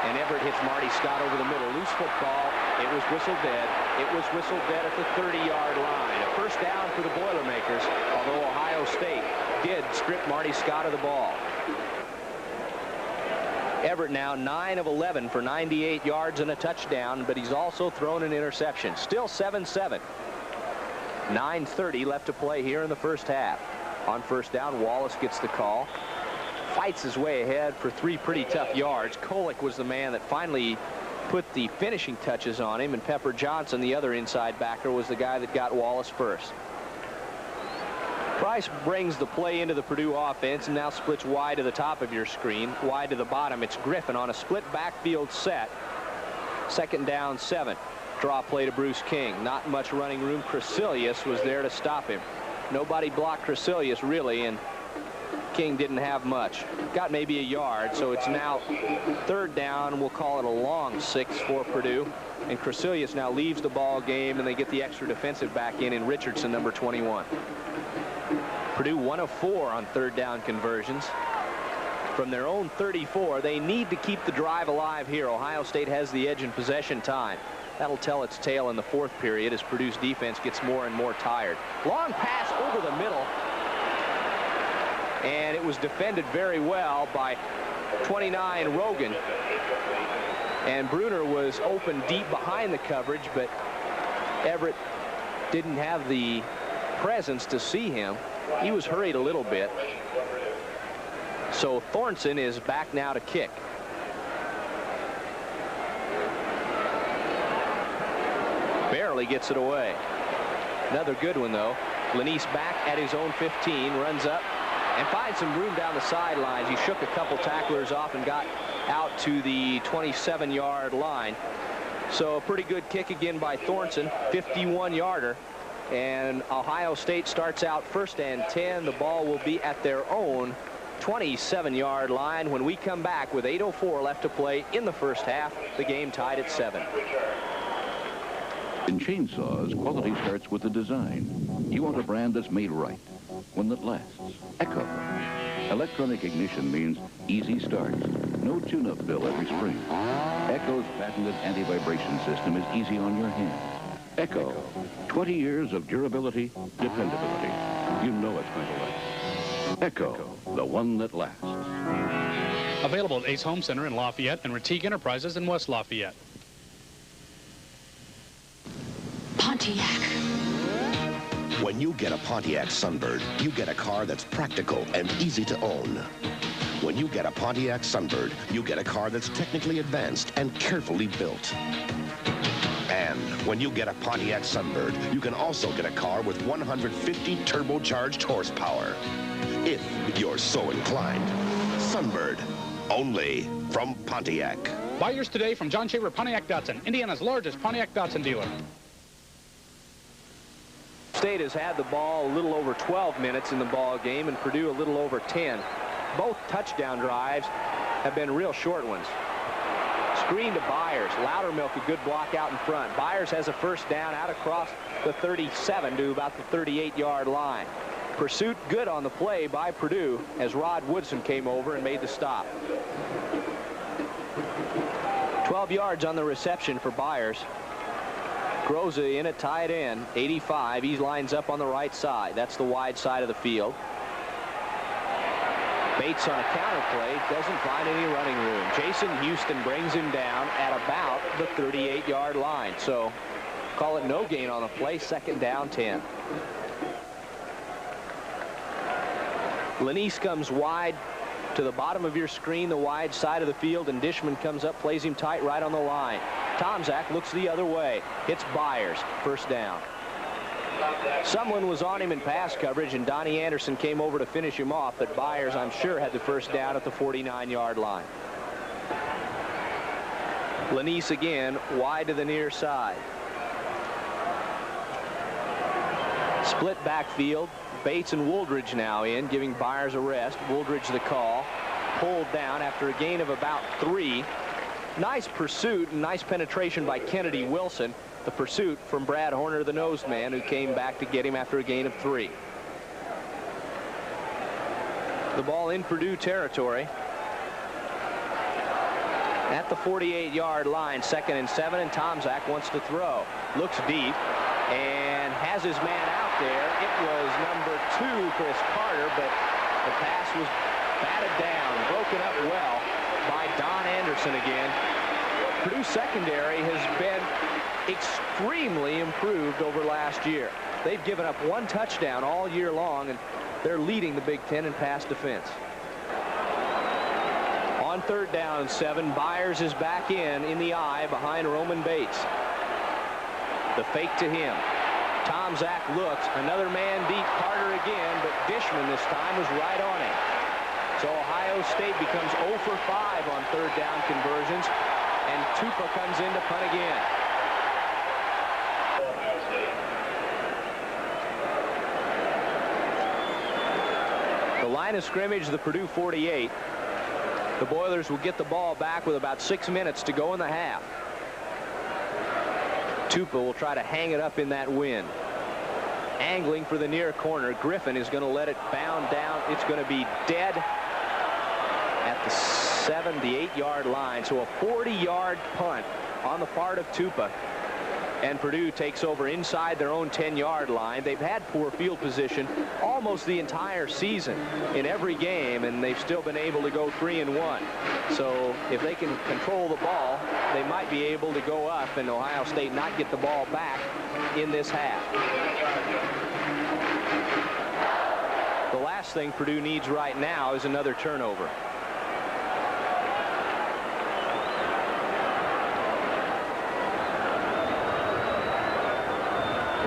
And Everett hits Marty Scott over the middle. Loose football. It was whistled dead. It was whistled dead at the 30-yard line. A first down for the Boilermakers, although Ohio State did strip Marty Scott of the ball. Everett now 9 of 11 for 98 yards and a touchdown, but he's also thrown an interception. Still 7-7. 9:30 left to play here in the first half. On first down, Wallace gets the call. fights his way ahead for 3 pretty tough yards. Kolick was the man that finally put the finishing touches on him, and Pepper Johnson, the other inside backer, was the guy that got Wallace first. Price brings the play into the Purdue offense and now splits wide to the top of your screen. Wide to the bottom, it's Griffin on a split backfield set. 2nd down 7. Draw play to Bruce King. Not much running room. Crecilius was there to stop him. Nobody blocked Crecilius really, and King didn't have much. Got maybe a yard, so it's now 3rd down. We'll call it a long 6 for Purdue. And Crecilius now leaves the ball game, and they get the extra defensive back in Richardson, number 21. Purdue 1 of 4 on 3rd down conversions. From their own 34, they need to keep the drive alive here. Ohio State has the edge in possession time. That'll tell its tale in the 4th period as Purdue's defense gets more and more tired. Long pass over the middle. And it was defended very well by 29 Rogan. And Bruner was open deep behind the coverage, but Everett didn't have the presence to see him. He was hurried a little bit. So Thornton is back now to kick. Barely gets it away. Another good one, though. Lanise back at his own 15, runs up and finds some room down the sidelines. He shook a couple tacklers off and got out to the 27-yard line. So a pretty good kick again by Thornton, 51-yarder. And Ohio State starts out 1st and 10. The ball will be at their own 27-yard line when we come back with 8:04 left to play in the 1st half. The game tied at 7. In chainsaws, quality starts with the design. You want a brand that's made right, one that lasts. Echo. Electronic ignition means easy starts, no tune-up bill every spring. Echo's patented anti-vibration system is easy on your hands. Echo, 20 years of durability, dependability. You know it's going to last. Echo, the one that lasts. Available at Ace Home Center in Lafayette and Retique Enterprises in West Lafayette. Pontiac. When you get a Pontiac Sunbird, you get a car that's practical and easy to own. When you get a Pontiac Sunbird, you get a car that's technically advanced and carefully built. And when you get a Pontiac Sunbird, you can also get a car with 150 turbocharged horsepower. If you're so inclined. Sunbird, only from Pontiac. Buy yours today from John Shaver Pontiac Datsun, Indiana's largest Pontiac Datsun dealer. State has had the ball a little over 12 minutes in the ball game, and Purdue a little over 10. Both touchdown drives have been real short ones. Screen to Byers. Loudermilk, a good block out in front. Byers has a 1st down out across the 37 to about the 38-yard line. Pursuit good on the play by Purdue as Rod Woodson came over and made the stop. 12 yards on the reception for Byers. Groza in at tight end, 85. He lines up on the right side. That's the wide side of the field. Bates on a counter play, doesn't find any running room. Jason Houston brings him down at about the 38-yard line. So call it no gain on the play, 2nd down 10. Lanise comes wide to the bottom of your screen, the wide side of the field, and Dishman comes up, plays him tight right on the line. Tomczak looks the other way, hits Byers, 1st down. Someone was on him in pass coverage, and Donnie Anderson came over to finish him off, but Byers, I'm sure, had the 1st down at the 49-yard line. Lanise again, wide to the near side. Split backfield. Bates and Wooldridge now in, giving Byers a rest. Wooldridge the call. Pulled down after a gain of about 3. Nice pursuit and nice penetration by Kennedy Wilson. The pursuit from Brad Horner, the nose man, who came back to get him after a gain of 3. The ball in Purdue territory. At the 48-yard line, 2nd and 7, and Tomczak wants to throw. Looks deep and has his man out there. It was number 2, Chris Carter, but the pass was batted down, broken up well by Don Anderson again. Purdue secondary has been extremely improved over last year. They've given up 1 touchdown all year long, and they're leading the Big Ten in pass defense. 3rd down and 7. Byers is back in the eye behind Roman Bates. The fake to him. Tomczak looks. Another man deep. Carter again, but Dishman this time was right on him. So Ohio State becomes 0 for 5 on 3rd down conversions, and Tupa comes in to punt again. The line of scrimmage, the Purdue 48. The Boilers will get the ball back with about 6 minutes to go in the half. Tupa will try to hang it up in that wind. Angling for the near corner. Griffin is going to let it bound down. It's going to be dead at the 78-yard line. So a 40-yard punt on the part of Tupa. And Purdue takes over inside their own 10-yard line. They've had poor field position almost the entire season in every game, and they've still been able to go 3-1. So if they can control the ball, they might be able to go up and Ohio State not get the ball back in this half. The last thing Purdue needs right now is another turnover.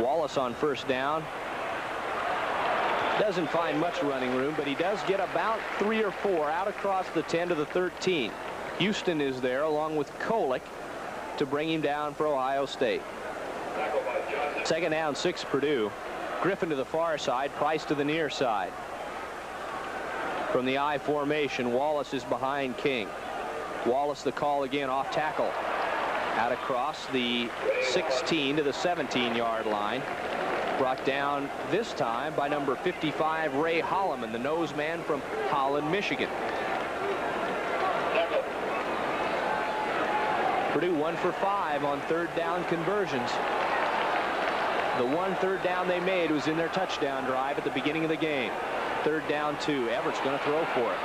Wallace on 1st down. Doesn't find much running room, but he does get about 3 or 4 out across the 10 to the 13. Houston is there along with Kolick to bring him down for Ohio State. 2nd down, 6 Purdue. Griffin to the far side, Price to the near side. From the I formation, Wallace is behind King. Wallace the call again off tackle. Out across the 16 to the 17-yard line. Brought down this time by number 55, Ray Holloman, the nose man from Holland, Michigan. Purdue 1 for 5 on 3rd down conversions. The one 3rd down they made was in their touchdown drive at the beginning of the game. 3rd down 2. Everett's going to throw for it.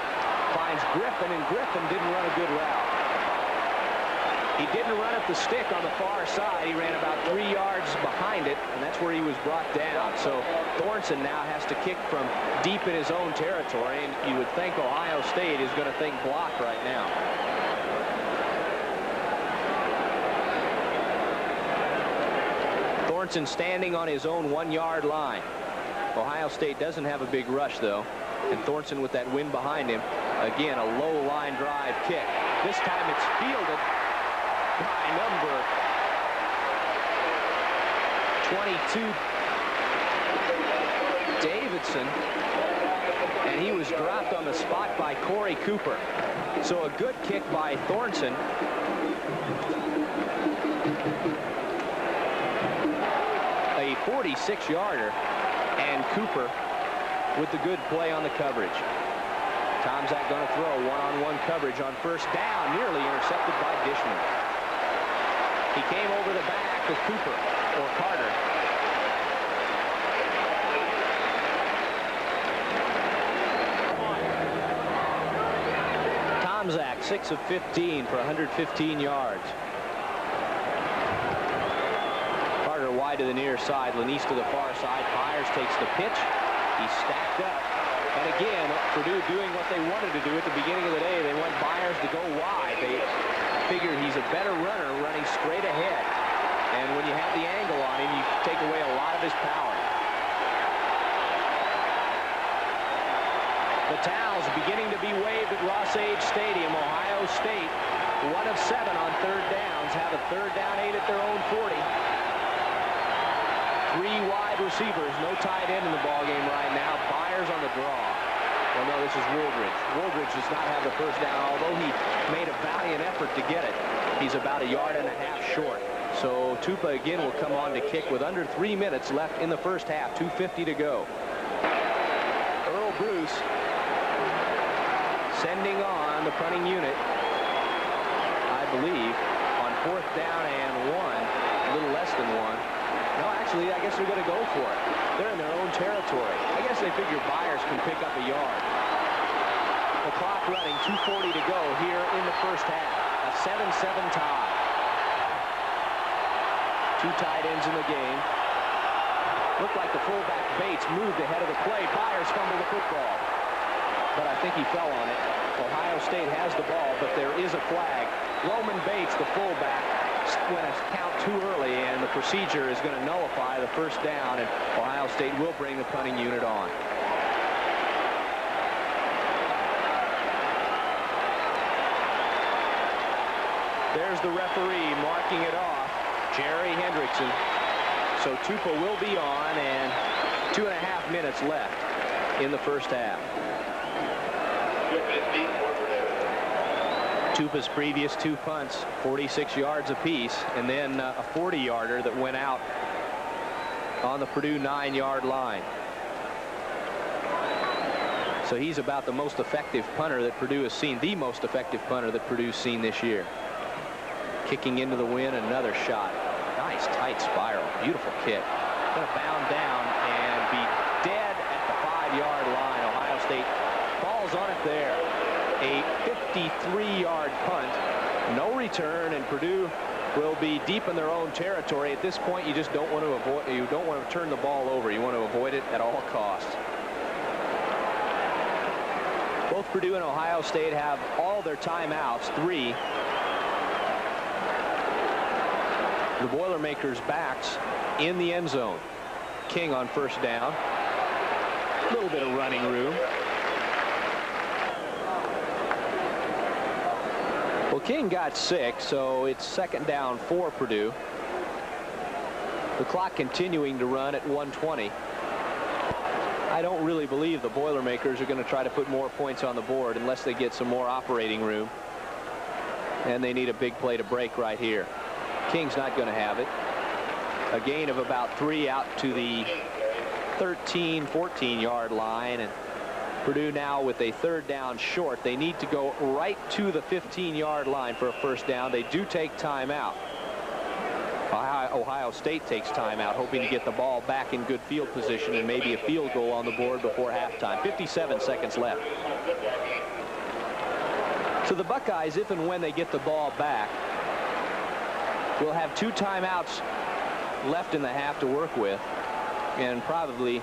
Finds Griffin, and Griffin didn't run a good route. He didn't run up the stick on the far side. He ran about 3 yards behind it, and that's where he was brought down. So Thornton now has to kick from deep in his own territory, and you would think Ohio State is going to think block right now. Thornton standing on his own 1-yard line. Ohio State doesn't have a big rush, though, and Thornton with that wind behind him. Again, a low line drive kick. This time it's fielded by number 22, Davidson, and he was dropped on the spot by Corey Cooper. So a good kick by Thornton. A 46-yarder, and Cooper with the good play on the coverage. Tomczak going to throw one-on-one coverage on 1st down, nearly intercepted by Dishman. He came over the back of Cooper, or Carter. Tomczak, 6 of 15 for 115 yards. Carter wide to the near side, Lanise to the far side. Byers takes the pitch. He's stacked up. And again, Purdue doing what they wanted to do at the beginning of the day. They want Byers to go wide. They figure he's a better runner running straight ahead. And when you have the angle on him, you take away a lot of his power. The towels beginning to be waved at Ross-Age Stadium. Ohio State, 1 of 7 on 3rd downs, have a 3rd down 8 at their own 40. 3 wide receivers, no tight end in the ballgame right now. Byers on the draw. Well, no, this is Woolridge. Woolridge does not have the 1st down, although he made a valiant effort to get it. He's about 1.5 yards short. So Tupa again will come on to kick with under 3 minutes left in the 1st half. 2:50 to go. Earl Bruce sending on the punting unit, I believe, on 4th down and 1, a little less than 1. No, actually, I guess they're going to go for it. They're in their own territory. I guess they figure Byers can pick up a yard. The clock running, 2:40 to go here in the 1st half. A 7-7 tie. 2 tight ends in the game. Looked like the fullback Bates moved ahead of the play. Byers fumbled the football, but I think he fell on it. Ohio Ohio State has the ball, but there is a flag. Roman Bates, the fullback, went a count too early, and the procedure is going to nullify the first down, and Ohio State will bring the punting unit on. There's the referee marking it off, Jerry Hendrickson. So Tupa will be on, and 2.5 minutes left in the first half. Tupa's previous 2 punts, 46 yards apiece, and then a 40-yarder that went out on the Purdue 9-yard line. So he's about the most effective punter that Purdue has seen, the most effective punter that Purdue's seen this year. Kicking into the wind, another shot. Nice tight spiral, beautiful kick. Going to bound down and be dead at the 5-yard line. Ohio State falls on it there. A 53-yard punt, no return, and Purdue will be deep in their own territory. At this point, you just don't want to avoid. You don't want to turn the ball over. You want to avoid it at all costs. Both Purdue and Ohio State have all their timeouts, 3. The Boilermakers' backs in the end zone. King on first down. A little bit of running room. Well, King got 6, so it's 2nd down for Purdue. The clock continuing to run at 1:20. I don't really believe the Boilermakers are going to try to put more points on the board unless they get some more operating room. And they need a big play to break right here. King's not going to have it. A gain of about 3 out to the 13, 14-yard line, and Purdue now with a 3rd down short. They need to go right to the 15-yard line for a first down. They do take timeout. Ohio State takes timeout, hoping to get the ball back in good field position and maybe a field goal on the board before halftime. 57 seconds left. So the Buckeyes, if and when they get the ball back, will have 2 timeouts left in the half to work with, and probably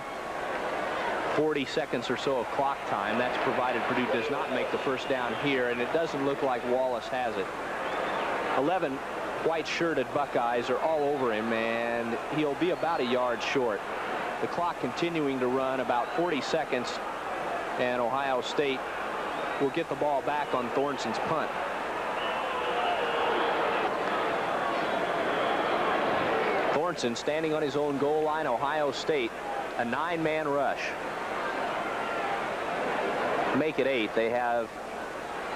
40 seconds or so of clock time. That's provided Purdue does not make the first down here, and it doesn't look like Wallace has it. 11 white-shirted Buckeyes are all over him, and he'll be about a yard short. The clock continuing to run, about 40 seconds, and Ohio State will get the ball back on Thornson's punt. Thornton standing on his own goal line. Ohio State, a 9-man rush. Make it 8. They have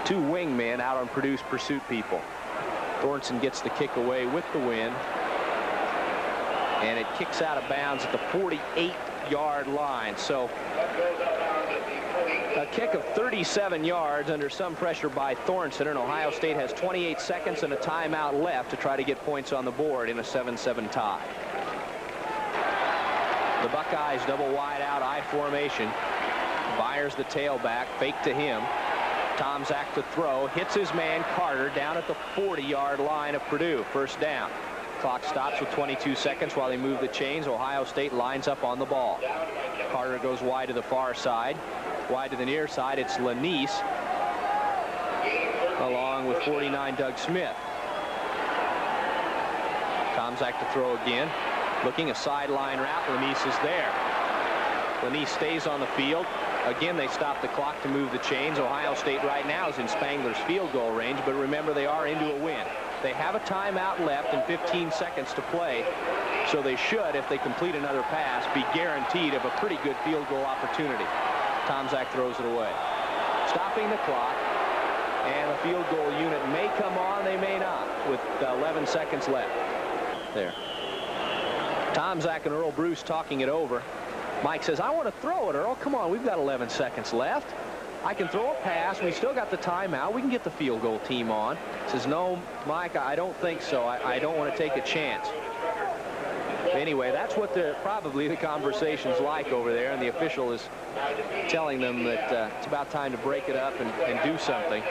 2 wingmen out on Purdue's pursuit people. Thornton gets the kick away with the win, and it kicks out of bounds at the 48-yard line. So a kick of 37 yards under some pressure by Thornton, and Ohio State has 28 seconds and a timeout left to try to get points on the board in a 7-7 tie. The Buckeyes double wide out I formation. Byers the tailback, fake to him. Tomczak to throw, hits his man Carter down at the 40-yard line of Purdue. First down. Clock stops with 22 seconds while they move the chains. Ohio State lines up on the ball. Carter goes wide to the far side. Wide to the near side, it's Lanise along with 49 Doug Smith. Tomczak to throw again. Looking a sideline route. Lanise is there. Lanise stays on the field. Again, they stop the clock to move the chains. Ohio State right now is in Spangler's field goal range, but remember, they are into a win. They have a timeout left and 15 seconds to play, so they should, if they complete another pass, be guaranteed of a pretty good field goal opportunity. Tomczak throws it away. Stopping the clock, and the field goal unit may come on, they may not, with 11 seconds left. There. Tomczak and Earl Bruce talking it over. Mike says, I want to throw it, Earl. Come on, we've got 11 seconds left. I can throw a pass. We still got the timeout. We can get the field goal team on. Says, no, Mike, I don't think so. I don't want to take a chance. Anyway, that's what probably the conversation's like over there, and the official is telling them that it's about time to break it up and do something.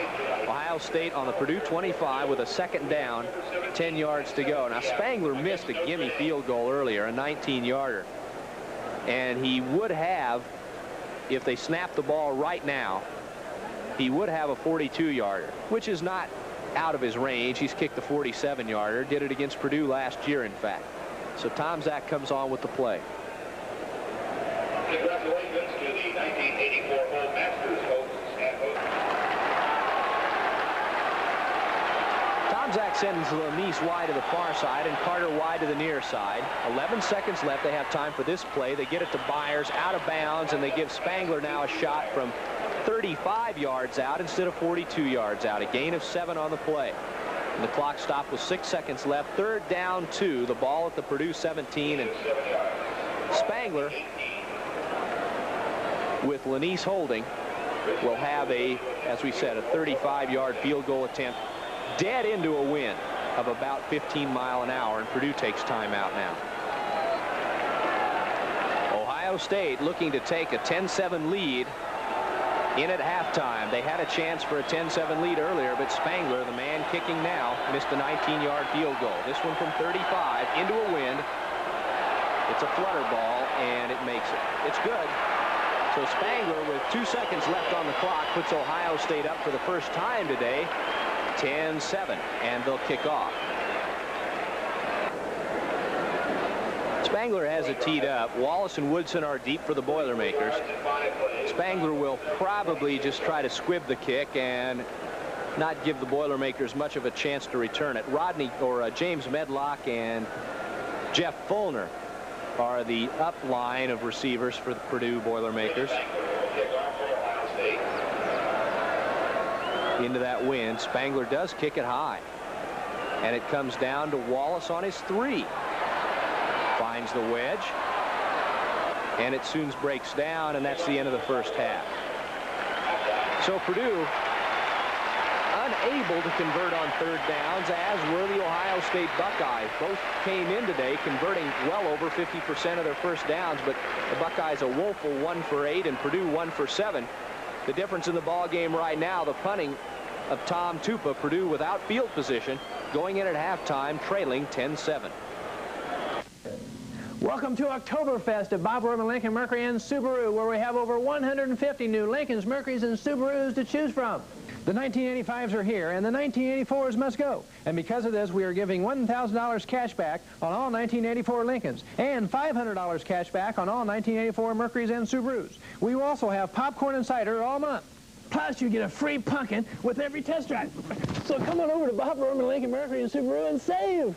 Ohio State on the Purdue 25 with a 2nd down, 10 yards to go. Now, Spangler missed a gimme field goal earlier, a 19-yarder. And he would have, if they snapped the ball right now, he would have a 42-yarder, which is not out of his range. He's kicked the 47-yarder, did it against Purdue last year, in fact. So Tomczak comes on with the play. Congratulations to the 1984 Old Masters hosts and hosts. Tomczak sends Lanise wide to the far side and Carter wide to the near side. 11 seconds left. They have time for this play. They get it to Byers out of bounds, and they give Spangler now a shot from 35 yards out instead of 42 yards out. A gain of 7 on the play. And the clock stopped with 6 seconds left. 3rd down 2. The ball at the Purdue 17, and Spangler, with Lanise holding, will have a, as we said, a 35-yard field goal attempt dead into a wind of about 15 miles an hour, and Purdue takes timeout now. Ohio State looking to take a 10-7 lead in at halftime. They had a chance for a 10-7 lead earlier, but Spangler, the man kicking now, missed a 19-yard field goal. This one from 35 into a wind. It's a flutter ball, and it makes it. It's good. So Spangler, with 2 seconds left on the clock, puts Ohio State up for the first time today, 10-7, and they'll kick off. Spangler has it teed up. Wallace and Woodson are deep for the Boilermakers. Spangler will probably just try to squib the kick and not give the Boilermakers much of a chance to return it. James Medlock and Jeff Fulner are the up line of receivers for the Purdue Boilermakers. Into that wind, Spangler does kick it high, and it comes down to Wallace on his 3. Finds the wedge, and it soon breaks down, and that's the end of the first half. So Purdue unable to convert on 3rd downs, as were the Ohio State Buckeyes. Both came in today converting well over 50% of their first downs, but the Buckeyes a woeful 1 for 8 and Purdue 1 for 7. The difference in the ball game right now, the punting of Tom Tupa, Purdue without field position, going in at halftime, trailing 10-7. Welcome to Oktoberfest at Bob Roman Lincoln Mercury and Subaru, where we have over 150 new Lincolns, Mercurys, and Subarus to choose from. The 1985s are here, and the 1984s must go. And because of this, we are giving $1,000 cash back on all 1984 Lincolns and $500 cash back on all 1984 Mercurys and Subarus. We will also have popcorn and cider all month. Plus, you get a free pumpkin with every test drive. So come on over to Bob Roman Lincoln Mercury and Subaru and save.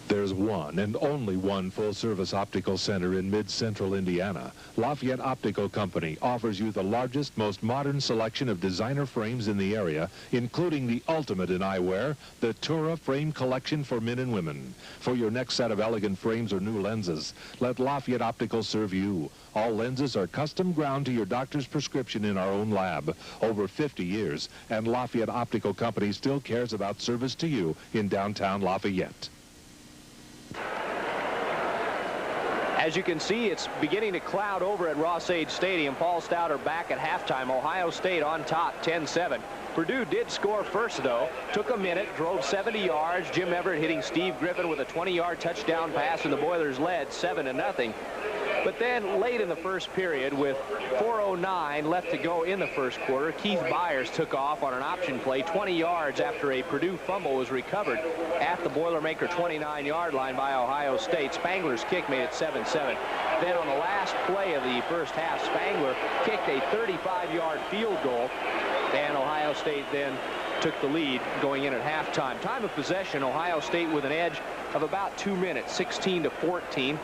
There's one and only one full-service optical center in mid-central Indiana. Lafayette Optical Company offers you the largest, most modern selection of designer frames in the area, including the ultimate in eyewear, the Tura Frame Collection for men and women. For your next set of elegant frames or new lenses, let Lafayette Optical serve you. All lenses are custom ground to your doctor's prescription in our own lab. Over 50 years, and Lafayette Optical Company still cares about service to you in downtown Lafayette. As you can see, it's beginning to cloud over at Ross-Ade Stadium. Paul Stouter back at halftime. Ohio State on top, 10-7. Purdue did score first, though. Took a minute, drove 70 yards. Jim Everett hitting Steve Griffin with a 20-yard touchdown pass, and the Boilers led 7-0. But then late in the first period, with 4:09 left to go in the first quarter, Keith Byers took off on an option play 20 yards after a Purdue fumble was recovered at the Boilermaker 29-yard line by Ohio State. Spangler's kick made it 7-7. Then on the last play of the first half, Spangler kicked a 35-yard field goal, and Ohio State then took the lead going in at halftime. Time of possession, Ohio State with an edge of about 2 minutes, 16-14.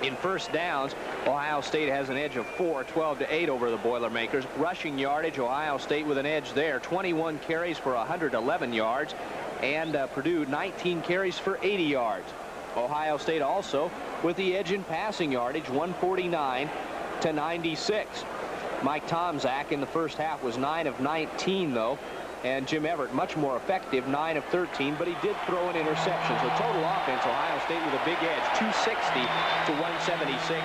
In first downs, Ohio State has an edge of 4, 12-8 over the Boilermakers. Rushing yardage, Ohio State with an edge there, 21 carries for 111 yards, and Purdue 19 carries for 80 yards. Ohio State also with the edge in passing yardage, 149-96. Mike Tomczak in the first half was 9 of 19, though, and Jim Everett much more effective, 9 of 13, but he did throw an interception. So total offense, Ohio State with a big edge, 260-176.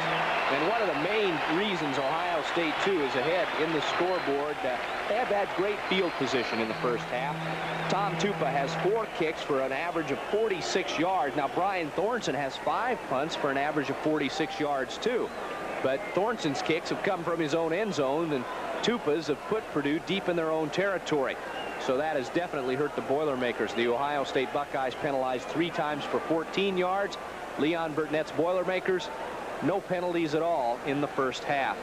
And one of the main reasons Ohio State, too, is ahead in the scoreboard, they have had great field position in the first half. Tom Tupa has 4 kicks for an average of 46 yards. Now, Brian Thornton has 5 punts for an average of 46 yards, too. But Thornton's kicks have come from his own end zone, and Tupas have put Purdue deep in their own territory. So that has definitely hurt the Boilermakers. The Ohio State Buckeyes penalized 3 times for 14 yards. Leon Burnett's Boilermakers, no penalties at all in the first half.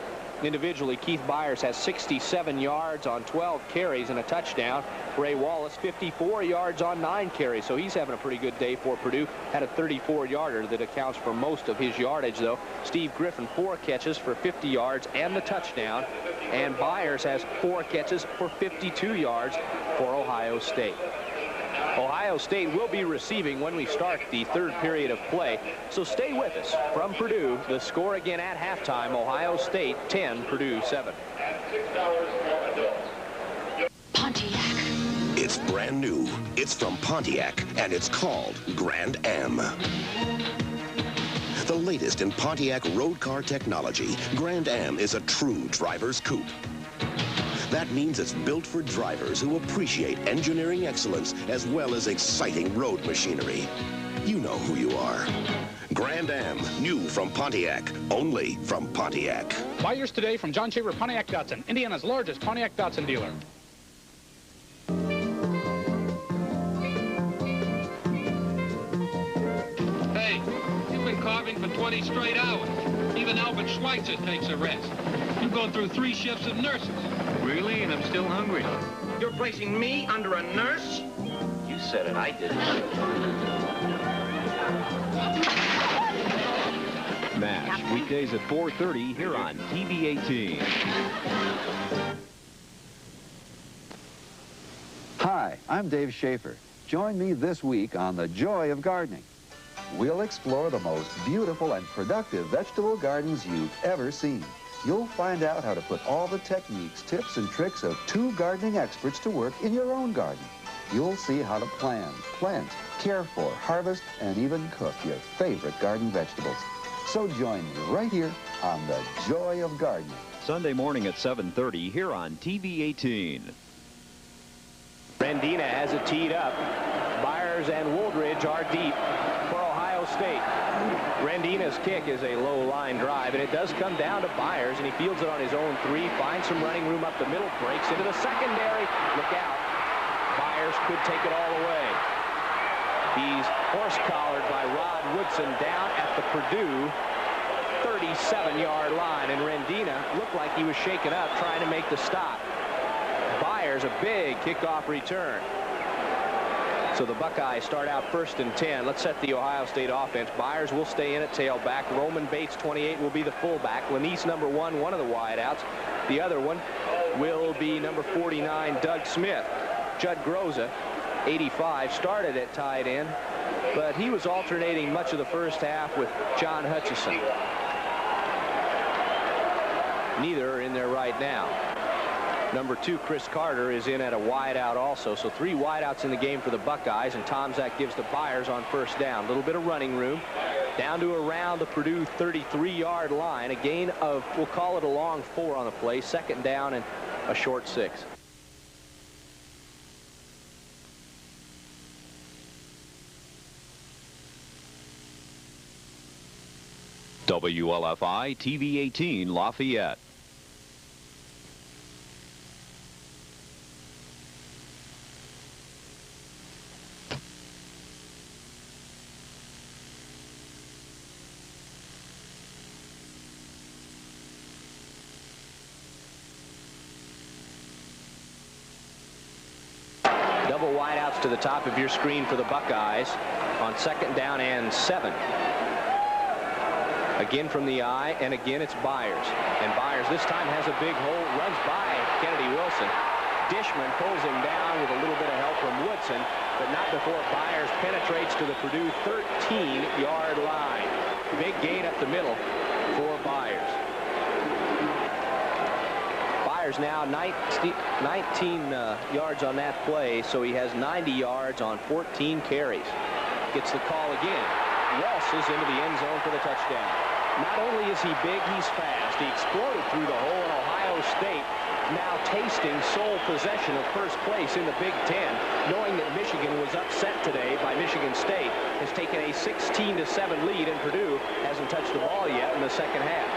Individually, Keith Byers has 67 yards on 12 carries and a touchdown. Ray Wallace, 54 yards on 9 carries, so he's having a pretty good day for Purdue. Had a 34-yarder that accounts for most of his yardage, though. Steve Griffin, 4 catches for 50 yards and the touchdown. And Byers has 4 catches for 52 yards for Ohio State. Ohio State will be receiving when we start the 3rd period of play, so stay with us. From Purdue, the score again at halftime, Ohio State 10, Purdue 7. Pontiac. It's brand new. It's from Pontiac, and it's called Grand Am. The latest in Pontiac road car technology, Grand Am is a true driver's coupe. That means it's built for drivers who appreciate engineering excellence as well as exciting road machinery. You know who you are. Grand Am, new from Pontiac, only from Pontiac. Buy yours today from John Shaver Pontiac Datsun, Indiana's largest Pontiac Datsun dealer. Hey, you've been carving for 20 straight hours. Even Albert Schweitzer takes a rest. You go through 3 shifts of nurses. Really? And I'm still hungry. You're placing me under a nurse? You said it, I didn't. MASH, weekdays at 4:30 here on TV 18. Hi, I'm Dave Schaefer. Join me this week on The Joy of Gardening. We'll explore the most beautiful and productive vegetable gardens you've ever seen. You'll find out how to put all the techniques, tips, and tricks of 2 gardening experts to work in your own garden. You'll see how to plan, plant, care for, harvest, and even cook your favorite garden vegetables. So join me right here on The Joy of Gardening. Sunday morning at 7:30 here on TV 18. Rendina has it teed up. Byers and Wooldridge are deep for Ohio State. Rendina's kick is a low line drive, and it does come down to Byers, and he fields it on his own 3, finds some running room up the middle, breaks into the secondary. Look out. Byers could take it all away. He's horse-collared by Rod Woodson down at the Purdue 37-yard line, and Rendina looked like he was shaken up trying to make the stop. Byers, a big kickoff return. So the Buckeyes start out 1st and 10. Let's set the Ohio State offense. Byers will stay in at tailback. Roman Bates, 28, will be the fullback. Lanise, number 1, one of the wideouts. The other one will be number 49, Doug Smith. Judd Groza, 85, started at tight end, but he was alternating much of the first half with John Hutchison. Neither are in there right now. Number 2, Chris Carter, is in at a wideout also. So 3 wideouts in the game for the Buckeyes, and Tomczak gives to Byers on 1st down. A little bit of running room. Down to around the Purdue 33-yard line. A gain of, we'll call it a long 4 on the play. 2nd down and a short 6. WLFI TV 18 Lafayette. Double wideouts to the top of your screen for the Buckeyes on 2nd down and 7. Again from the eye, and again it's Byers. And Byers this time has a big hole, runs by Kennedy Wilson. Dishman pulls him down with a little bit of help from Woodson, but not before Byers penetrates to the Purdue 13-yard line. Big gain up the middle for Byers. Byers now 19 yards on that play, so he has 90 yards on 14 carries. Gets the call again. Waltzes into the end zone for the touchdown. Not only is he big, he's fast. He exploded through the hole, in Ohio State now tasting sole possession of 1st place in the Big Ten, knowing that Michigan was upset today by Michigan State, has taken a 16-7 lead, and Purdue hasn't touched the ball yet in the 2nd half.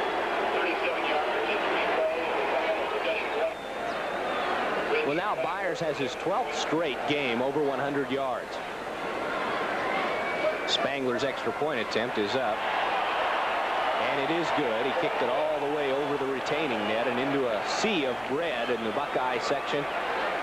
Well, now Byers has his 12th straight game over 100 yards. Spangler's extra point attempt is up. And it is good. He kicked it all the way over the retaining net and into a sea of red in the Buckeye section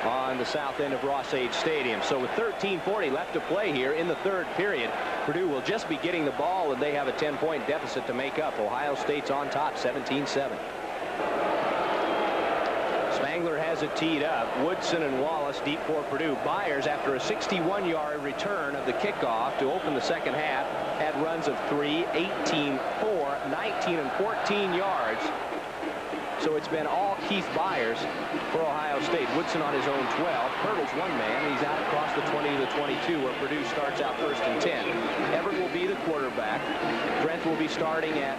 on the south end of Ross-Age Stadium. So with 13:40 left to play here in the third period, Purdue will just be getting the ball, and they have a 10-point deficit to make up. Ohio State's on top, 17-7. Spangler has it teed up. Woodson and Wallace deep for Purdue. Byers, after a 61-yard return of the kickoff to open the second half, had runs of 3, 18, 4, 19, and 14 yards. So it's been all Keith Byers for Ohio State. Woodson on his own 12. Hurdle's one man. He's out across the 20 to the 22, where Purdue starts out first and 10. Everett will be the quarterback. Brent will be starting at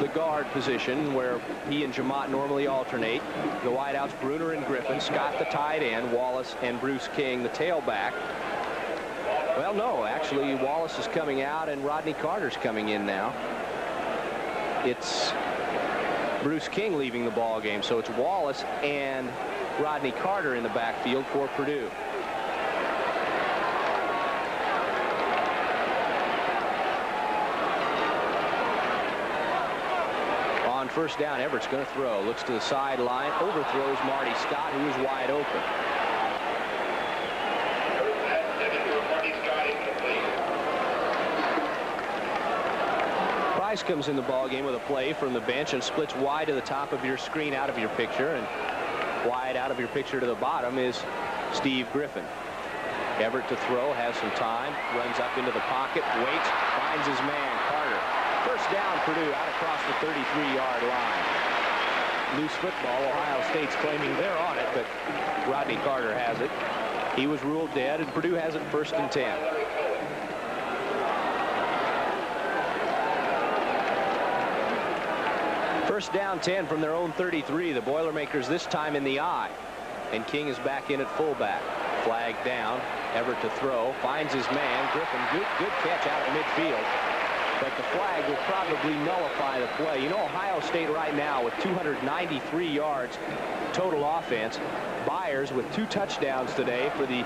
the guard position, where he and Jamont normally alternate. The wideouts, Bruner and Griffin. Scott, the tight end. Wallace and Bruce King, the tailback. Well, no, actually, Wallace is coming out, and Rodney Carter's coming in now. It's Bruce King leaving the ball game, so it's Wallace and Rodney Carter in the backfield for Purdue. On first down, Everett's going to throw. Looks to the sideline, overthrows Marty Scott, who is wide open. Price comes in the ball game with a play from the bench and splits wide to the top of your screen out of your picture, and wide out of your picture to the bottom is Steve Griffin. Everett to throw, has some time, runs up into the pocket, waits, finds his man, Carter. First down, Purdue out across the 33-yard line. Loose football. Ohio State's claiming they're on it, but Rodney Carter has it. He was ruled dead, and Purdue has it first and 10. First down 10 from their own 33. The Boilermakers this time in the eye. And King is back in at fullback. Flag down. Everett to throw. Finds his man. Griffin, good catch out at midfield. But the flag will probably nullify the play. You know, Ohio State right now with 293 yards total offense. Byers with 2 touchdowns today for the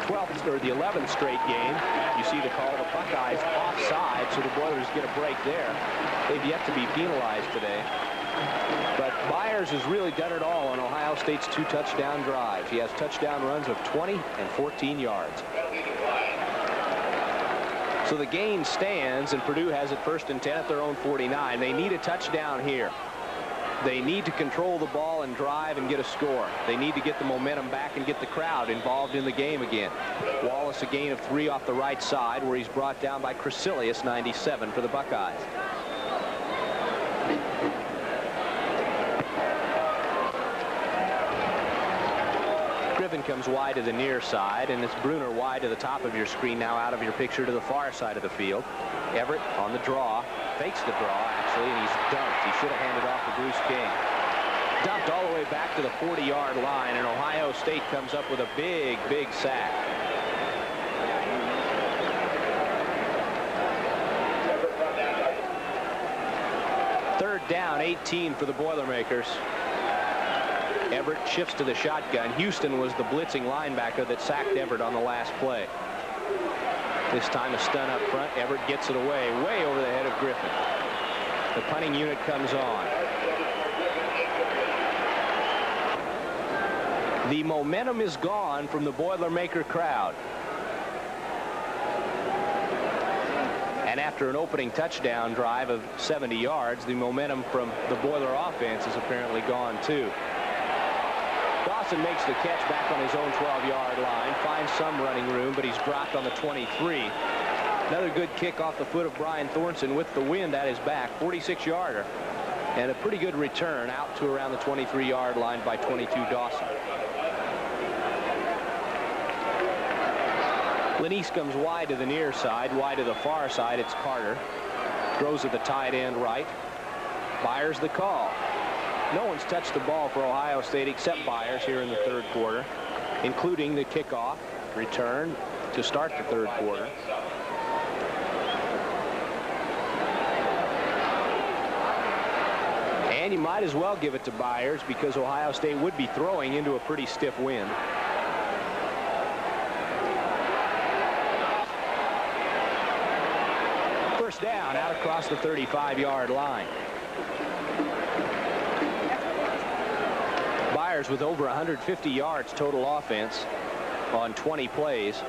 12th or the 11th straight game. You see the call, the Buckeyes offside, so the Boilers get a break there. They've yet to be penalized today. But Byers has really done it all on Ohio State's 2 touchdown drives. He has touchdown runs of 20 and 14 yards. So the gain stands, and Purdue has it first and 10 at their own 49. They need a touchdown here. They need to control the ball and drive and get a score. They need to get the momentum back and get the crowd involved in the game again. Wallace a gain of 3 off the right side, where he's brought down by Crecilius, 97 for the Buckeyes. Griffin comes wide to the near side, and it's Bruner wide to the top of your screen, now out of your picture to the far side of the field. Everett on the draw, fakes the draw actually, and he's dumped. He should have handed off to Bruce King. Dumped all the way back to the 40-yard line, and Ohio State comes up with a big sack. Third down, 18 for the Boilermakers. Everett shifts to the shotgun. Houston was the blitzing linebacker that sacked Everett on the last play. This time a stun up front. Everett gets it away, way over the head of Griffin. The punting unit comes on. The momentum is gone from the Boilermaker crowd. And after an opening touchdown drive of 70 yards, the momentum from the Boiler offense is apparently gone too. Dawson makes the catch back on his own 12-yard line, finds some running room, but he's dropped on the 23. Another good kick off the foot of Brian Thornton with the wind at his back, 46-yarder. And a pretty good return out to around the 23-yard line by 22 Dawson. Lenise comes wide to the near side, wide to the far side. It's Carter. Throws at the tight end right. Byers the call. No one's touched the ball for Ohio State except Byers here in the third quarter, including the kickoff return to start the third quarter. And you might as well give it to Byers because Ohio State would be throwing into a pretty stiff wind. First down out across the 35-yard line. Byers with over 150 yards total offense on 20 plays.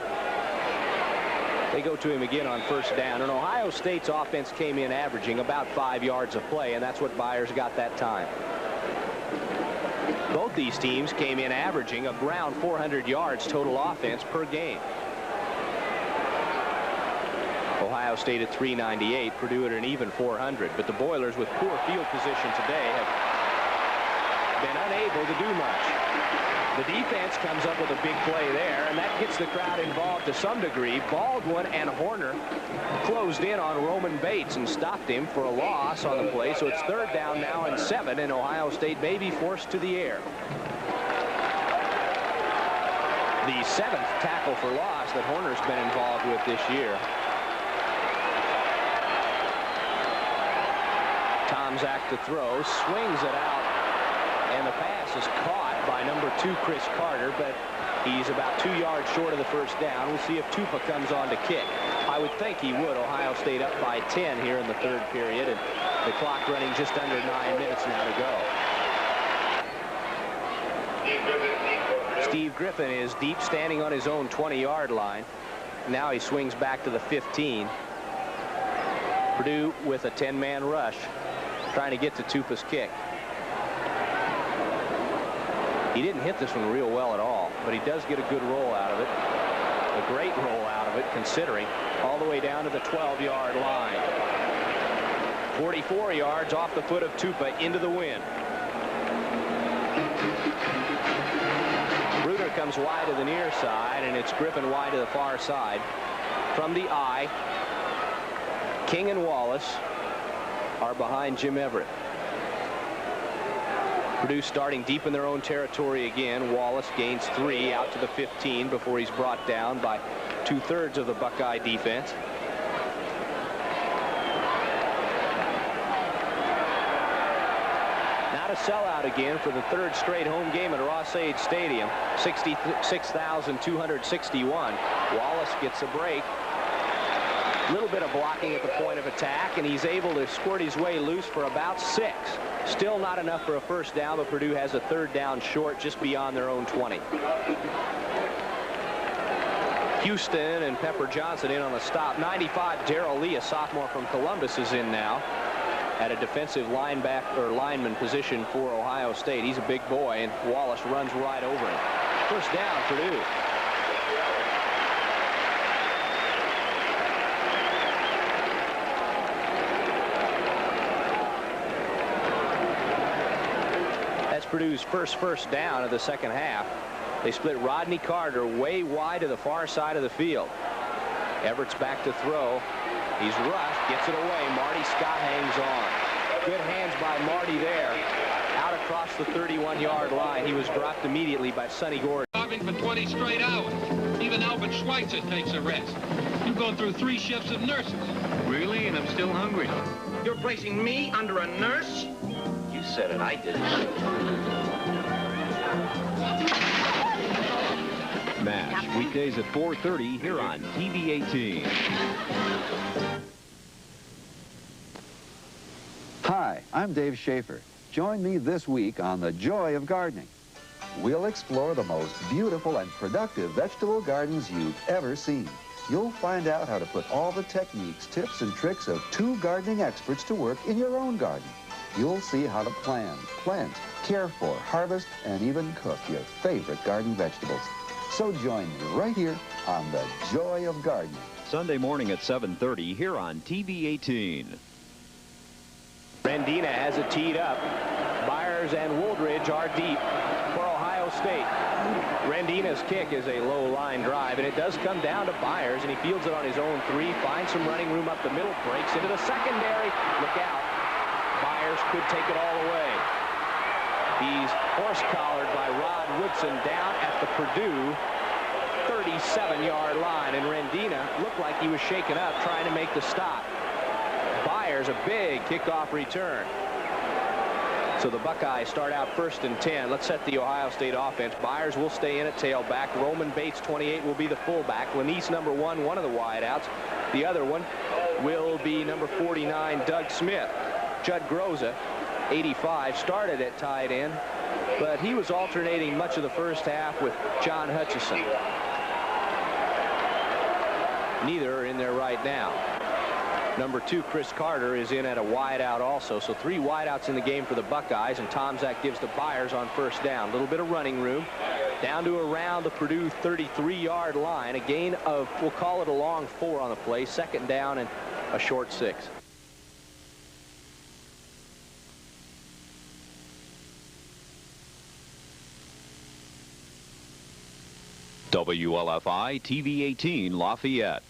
They go to him again on first down, and Ohio State's offense came in averaging about 5 yards a play, and that's what Byers got that time. Both these teams came in averaging around 400 yards total offense per game. Ohio State at 398, Purdue at an even 400, but the Boilers with poor field position today have been unable to do much. The defense comes up with a big play there, and that gets the crowd involved to some degree. Baldwin and Horner closed in on Roman Bates and stopped him for a loss on the play, so it's third down now and 7, and Ohio State may be forced to the air. The 7th tackle for loss that Horner's been involved with this year. Tomzak to throw, swings it out, and the pass is caught by number 2 Chris Carter, but he's about 2 yards short of the first down. We'll see if Tupa comes on to kick. I would think he would. Ohio State up by 10 here in the third period, and the clock running just under 9 minutes now to go. Steve Griffin is deep, standing on his own 20-yard line. Now he swings back to the 15. Purdue with a 10-man rush, trying to get to Tupa's kick. He didn't hit this one real well at all, but he does get a good roll out of it. A great roll out of it, considering, all the way down to the 12-yard line. 44 yards off the foot of Tupa into the wind. Bruder comes wide to the near side, and it's Griffin wide to the far side. From the I, King and Wallace are behind Jim Everett. Purdue starting deep in their own territory again. Wallace gains 3 out to the 15 before he's brought down by 2/3 of the Buckeye defense. Now to sell out again for the 3rd straight home game at Ross-Ade Stadium. 66,261. Wallace gets a break. A little bit of blocking at the point of attack, and he's able to squirt his way loose for about 6. Still not enough for a first down, but Purdue has a 3rd down short just beyond their own 20. Houston and Pepper Johnson in on the stop. 95, Darrell Lee, a sophomore from Columbus, is in now at a defensive linebacker or lineman position for Ohio State. He's a big boy, and Wallace runs right over him. First down, Purdue. Purdue's first down of the second half. They split Rodney Carter way wide to the far side of the field. Everett's back to throw. He's rushed, gets it away. Marty Scott hangs on. Good hands by Marty there. Out across the 31-yard line. He was dropped immediately by Sonny Gordon. For 20 straight hours. Even Albert Schweitzer takes a rest. You've gone through 3 shifts of nurses. Really? And I'm still hungry. You're placing me under a nurse? You said it, I didn't. MASH, weekdays at 4:30 here on TV 18. Hi, I'm Dave Schaefer. Join me this week on The Joy of Gardening. We'll explore the most beautiful and productive vegetable gardens you've ever seen. You'll find out how to put all the techniques, tips, and tricks of 2 gardening experts to work in your own garden. You'll see how to plan, plant, care for, harvest, and even cook your favorite garden vegetables. So join me right here on The Joy of Gardening. Sunday morning at 7:30 here on TV 18. Rendina has it teed up. Byers and Wooldridge are deep for Ohio State. Rendina's kick is a low line drive, and it does come down to Byers, and he fields it on his own 3, finds some running room up the middle, breaks into the secondary. Look out. Byers could take it all away. He's horse-collared by Rod Woodson down at the Purdue 37-yard line, and Rendina looked like he was shaken up trying to make the stop. Byers, a big kickoff return. So the Buckeyes start out 1st and 10. Let's set the Ohio State offense. Byers will stay in at tailback. Roman Bates, 28, will be the fullback. Lanise, number 1, one of the wideouts. The other one will be number 49, Doug Smith. Judd Groza, 85, started at tight end, but he was alternating much of the first half with John Hutchison. Neither are in there right now. Number 2, Chris Carter, is in at a wideout also. So 3 wideouts in the game for the Buckeyes, and Tomczak gives to Byers on 1st down. A little bit of running room. Down to around the Purdue 33-yard line. A gain of, we'll call it a long 4 on the play. 2nd down and a short 6. WLFI TV 18 Lafayette.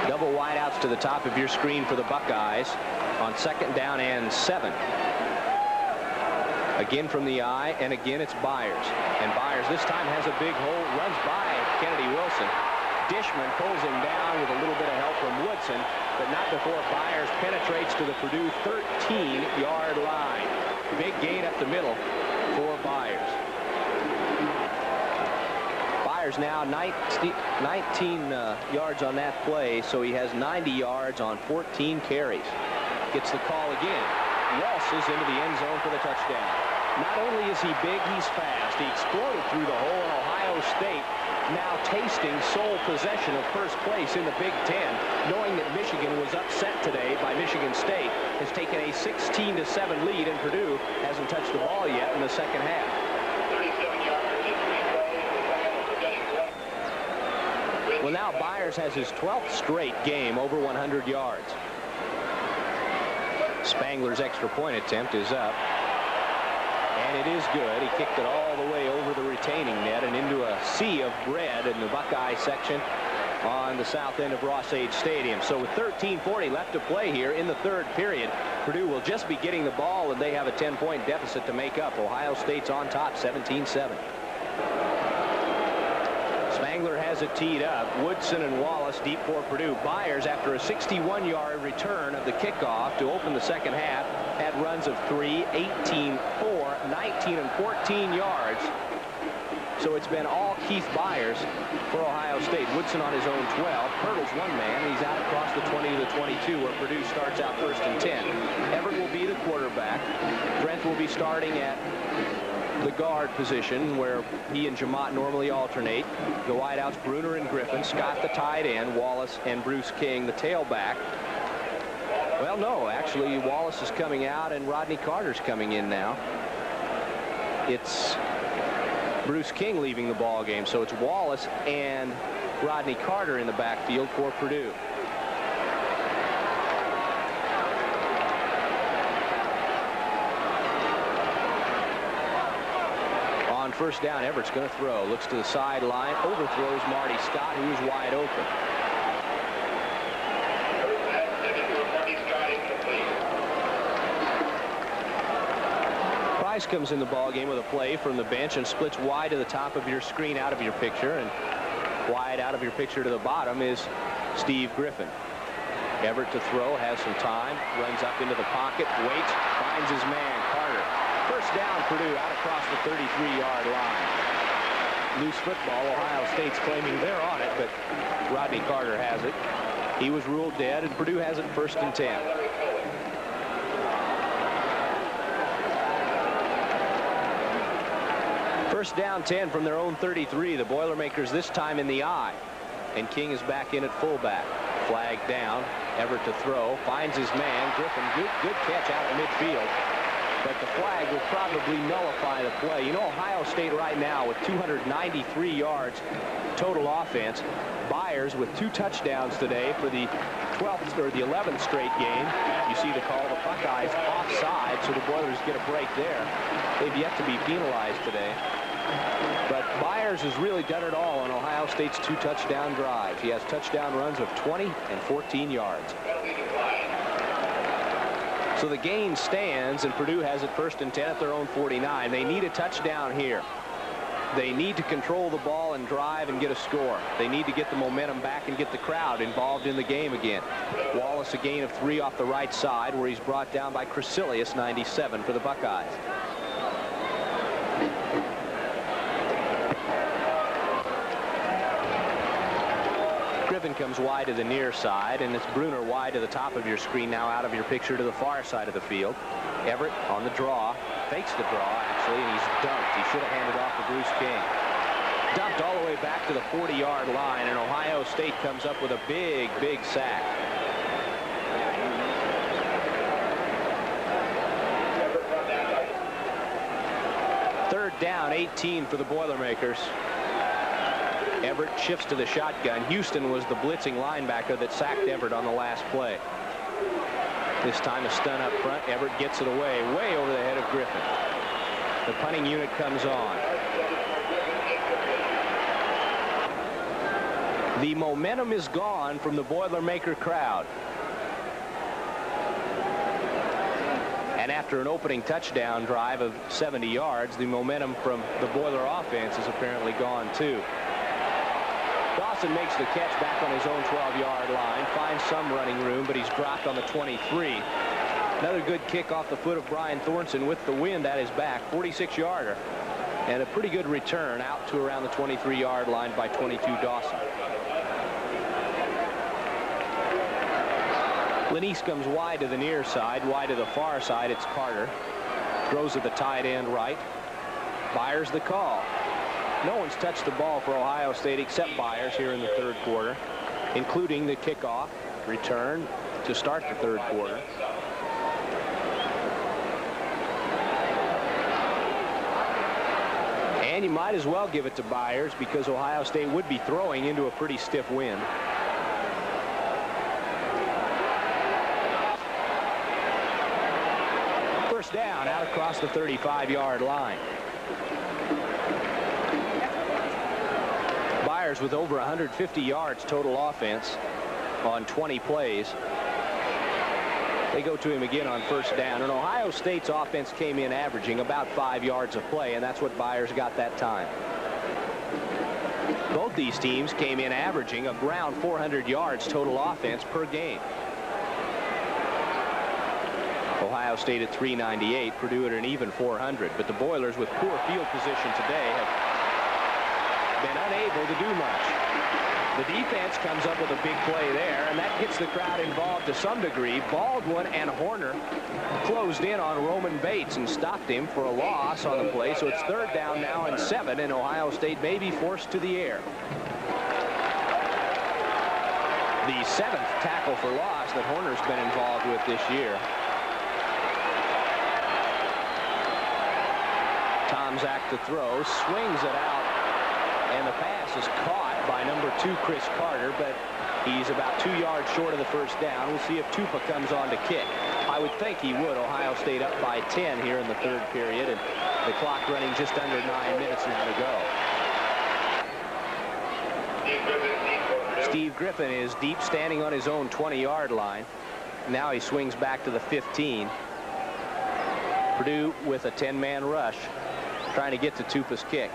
Double wideouts to the top of your screen for the Buckeyes on 2nd down and 7. Again from the eye, and again it's Byers. And Byers this time has a big hole, runs by Kennedy Wilson. Dishman pulls him down with a little bit of help from Woodson, but not before Byers penetrates to the Purdue 13-yard line. Big gain up the middle for Byers. Byers now 19 yards on that play, so he has 90 yards on 14 carries. Gets the call again. Waltzes into the end zone for the touchdown. Not only is he big, he's fast. He exploded through the hole in Ohio State, now tasting sole possession of first place in the Big Ten, knowing that Michigan was upset today by Michigan State, has taken a 16-7 lead, and Purdue hasn't touched the ball yet in the second half. Well, now Byers has his 12th straight game over 100 yards. Spangler's extra point attempt is up, and it is good. He kicked it all the way over the retaining net and into a sea of bread in the Buckeye section on the south end of Ross-Age Stadium. So with 13:40 left to play here in the 3rd period, Purdue will just be getting the ball, and they have a 10-point deficit to make up. Ohio State's on top 17-7. Spangler has it teed up. Woodson and Wallace deep for Purdue. Byers, after a 61-yard return of the kickoff to open the second half, had runs of 3, 18, 4, 19, and 14 yards. So it's been all Keith Byers for Ohio State. Woodson on his own 12. Hurdles one man. He's out across the 20 to the 22, where Purdue starts out 1st and 10. Everett will be the quarterback. Brent will be starting at the guard position, where he and Jamont normally alternate. The wideouts, Bruner and Griffin. Scott, the tight end. Wallace and Bruce King, the tailback. Well, no, actually, Wallace is coming out, and Rodney Carter's coming in now. It's Bruce King leaving the ball game, so it's Wallace and Rodney Carter in the backfield for Purdue. On 1st down, Everett's going to throw. Looks to the sideline, overthrows Marty Scott, who is wide open. Price comes in the ball game with a play from the bench and splits wide to the top of your screen out of your picture, and wide out of your picture to the bottom is Steve Griffin. Everett to throw, has some time, runs up into the pocket, waits, finds his man, Carter. 1st down, Purdue out across the 33-yard line. Loose football. Ohio State's claiming they're on it, but Rodney Carter has it. He was ruled dead, and Purdue has it 1st and 10. First down 10 from their own 33. The Boilermakers this time in the eye, and King is back in at fullback. Flag down. Everett to throw, finds his man. Griffin, good catch out of midfield. But the flag will probably nullify the play. You know, Ohio State right now with 293 yards total offense. Byers with 2 touchdowns today for the 12th or the 11th straight game. You see the call, the Buckeyes offside, so the Boilers get a break there. They've yet to be penalized today. But Byers has really done it all on Ohio State's 2 touchdown drives. He has touchdown runs of 20 and 14 yards. So the gain stands, and Purdue has it 1st and 10 at their own 49. They need a touchdown here. They need to control the ball and drive and get a score. They need to get the momentum back and get the crowd involved in the game again. Wallace a gain of 3 off the right side, where he's brought down by Crecilius, 97 for the Buckeyes. Griffin comes wide to the near side, and it's Bruner wide to the top of your screen, now out of your picture to the far side of the field. Everett on the draw, fakes the draw actually, and he's dumped. He should have handed off to Bruce King. Dumped all the way back to the 40-yard line, and Ohio State comes up with a big, big sack. Third down, 18 for the Boilermakers. Everett shifts to the shotgun. Houston was the blitzing linebacker that sacked Everett on the last play. This time a stun up front. Everett gets it away, way over the head of Griffin. The punting unit comes on. The momentum is gone from the Boilermaker crowd. And after an opening touchdown drive of 70 yards, the momentum from the Boiler offense is apparently gone too. Dawson makes the catch back on his own 12-yard line, finds some running room, but he's dropped on the 23. Another good kick off the foot of Brian Thornton with the wind at his back, 46-yarder. And a pretty good return out to around the 23-yard line by 22 Dawson. Lenise comes wide to the near side, wide to the far side. It's Carter. Throws at the tight end right. Byers the call. No one's touched the ball for Ohio State except Byers here in the third quarter, including the kickoff return to start the third quarter. And you might as well give it to Byers because Ohio State would be throwing into a pretty stiff wind. First down out across the 35-yard line. Byers with over 150 yards total offense on 20 plays. They go to him again on first down, and Ohio State's offense came in averaging about 5 yards a play, and that's what Byers got that time. Both these teams came in averaging around 400 yards total offense per game. Ohio State at 398, Purdue at an even 400, but the Boilers with poor field position today have been unable to do much. The defense comes up with a big play there, and that gets the crowd involved to some degree. Baldwin and Horner closed in on Roman Bates and stopped him for a loss on the play, so it's third down now and 7, and Ohio State may be forced to the air. The 7th tackle for loss that Horner's been involved with this year. Tomczak to throw, swings it out, and the pass is caught by number 2 Chris Carter, but he's about 2 yards short of the first down. We'll see if Tupa comes on to kick. I would think he would. Ohio State up by 10 here in the third period, and the clock running just under 9 minutes now to go. Steve Griffin is deep, standing on his own 20-yard line. Now he swings back to the 15. Purdue with a 10-man rush, trying to get to Tupa's kick.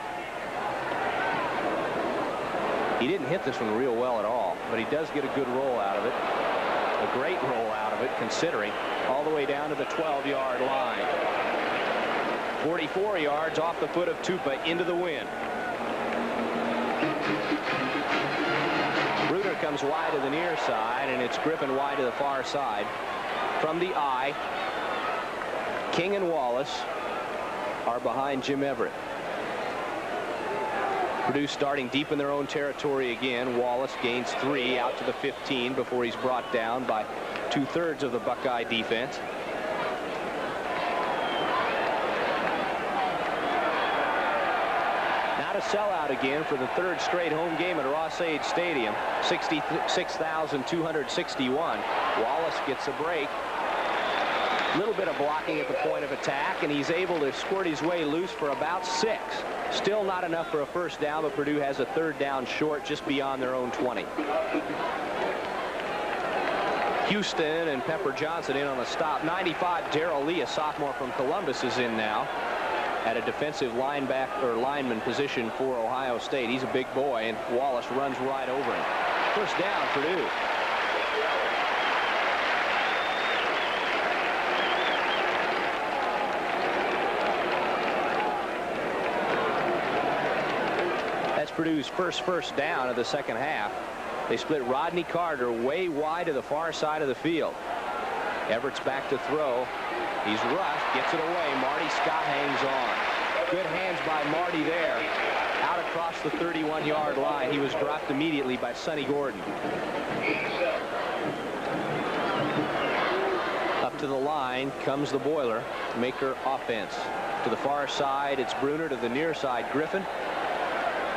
He didn't hit this one real well at all, but he does get a good roll out of it. A great roll out of it, considering, all the way down to the 12-yard line. 44 yards off the foot of Tupa into the wind. Bruner comes wide to the near side, and it's Griffin wide to the far side. From the I, King and Wallace are behind Jim Everett. Purdue starting deep in their own territory again. Wallace gains 3 out to the 15 before he's brought down by 2/3 of the Buckeye defense. Now to sellout again for the 3rd straight home game at Ross-Ade Stadium. 66,261. Wallace gets a break. A little bit of blocking at the point of attack, and he's able to squirt his way loose for about 6. Still not enough for a first down, but Purdue has a third down short just beyond their own 20. Houston and Pepper Johnson in on the stop. 95, Darrell Lee, a sophomore from Columbus, is in now at a defensive linebacker or lineman position for Ohio State. He's a big boy, and Wallace runs right over him. First down, Purdue. That's Purdue's first down of the second half. They split Rodney Carter way wide to the far side of the field. Everett's back to throw. He's rushed, gets it away. Marty Scott hangs on. Good hands by Marty there. Out across the 31-yard line. He was dropped immediately by Sonny Gordon. Up to the line comes the Boiler Maker offense. To the far side, it's Bruner. To the near side, Griffin.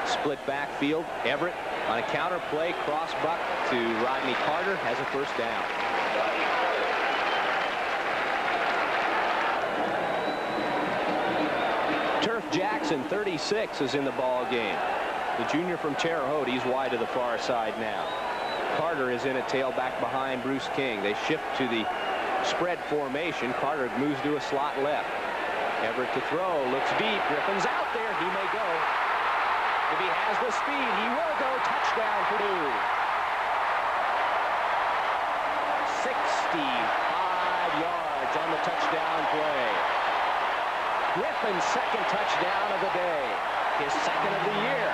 Split backfield. Everett on a counter play, cross buck to Rodney Carter, has a first down. Turf Jackson, 36, is in the ball game. The junior from Terre Haute, he's wide to the far side now. Carter is in a tailback behind Bruce King. They shift to the spread formation. Carter moves to a slot left. Everett to throw, looks deep. Griffin's out there. He may go. If he has the speed, he will go. Touchdown, Purdue. 65 yards on the touchdown play. Griffin's second touchdown of the day. His second of the year.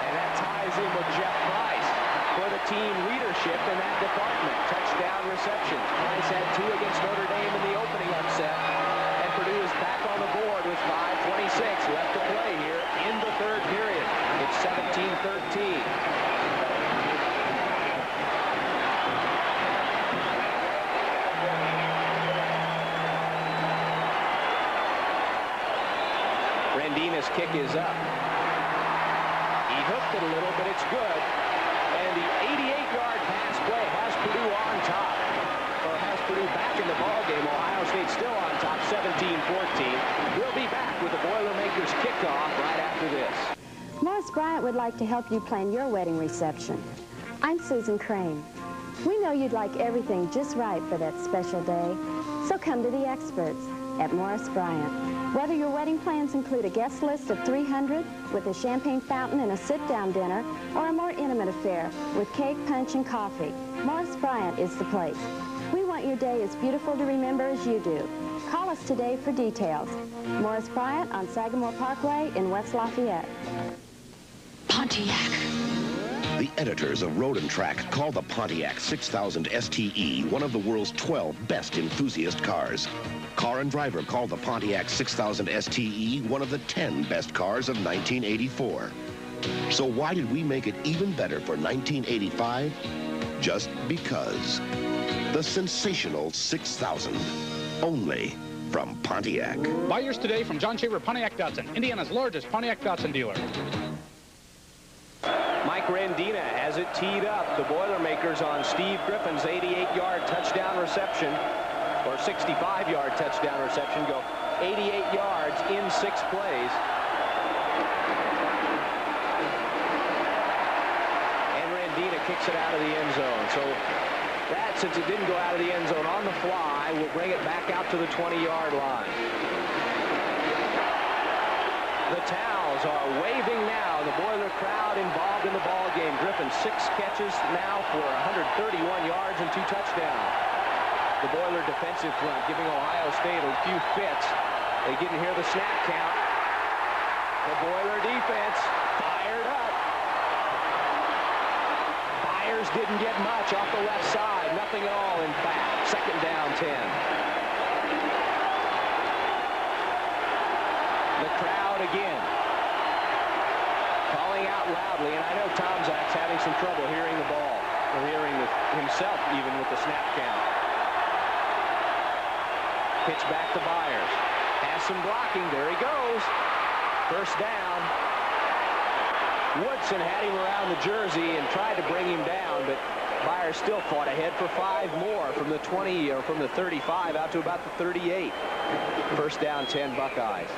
And that ties in with Jeff Price for the team leadership in that department. Touchdown receptions. Price had 2 against Notre Dame in the opening upset. And Purdue is back on the board with 5:26 left to play here in the third period. It's 17-13. Rendina's kick is up. He hooked it a little, but it's good. And the 88-yard pass play has Purdue on top. Or has Purdue back in the ballgame. Ohio State still on top, 17-14. We'll be back with the Boilermakers kickoff right after this. Morris Bryant would like to help you plan your wedding reception. I'm Susan Crane. We know you'd like everything just right for that special day, so come to the experts at Morris Bryant. Whether your wedding plans include a guest list of 300 with a champagne fountain and a sit-down dinner, or a more intimate affair with cake, punch, and coffee, Morris Bryant is the place. We want your day as beautiful to remember as you do. Call us today for details. Morris Bryant on Sagamore Parkway in West Lafayette. Pontiac. The editors of Road and Track call the Pontiac 6000 STE one of the world's 12 best enthusiast cars. Car and Driver called the Pontiac 6000 STE one of the 10 best cars of 1984. So why did we make it even better for 1985? Just because. The sensational 6000. Only from Pontiac. Buy yours today from John Shaver Pontiac Datsun, Indiana's largest Pontiac Datsun dealer. Mike Rendina has it teed up. The Boilermakers on Steve Griffin's 88-yard touchdown reception, or 65-yard touchdown reception, go 88 yards in 6 plays. And Rendina kicks it out of the end zone. So that, since it didn't go out of the end zone on the fly, will bring it back out to the 20-yard line. The towels are waving now. The Boiler crowd involved in the ball game. Griffin 6 catches now for 131 yards and 2 touchdowns. The Boiler defensive front giving Ohio State a few fits. They didn't hear the snap count. The Boiler defense fired up. Byers didn't get much off the left side. Nothing at all, in fact. Second down 10. The crowd again calling out loudly, and I know Tom Zach's having some trouble hearing the ball, or hearing himself even with the snap count. Pitch back to Byers. Has some blocking. There he goes. First down. Woodson had him around the jersey and tried to bring him down, but Byers still fought ahead for 5 more from the 20 or from the 35 out to about the 38. First down 10 Buckeyes.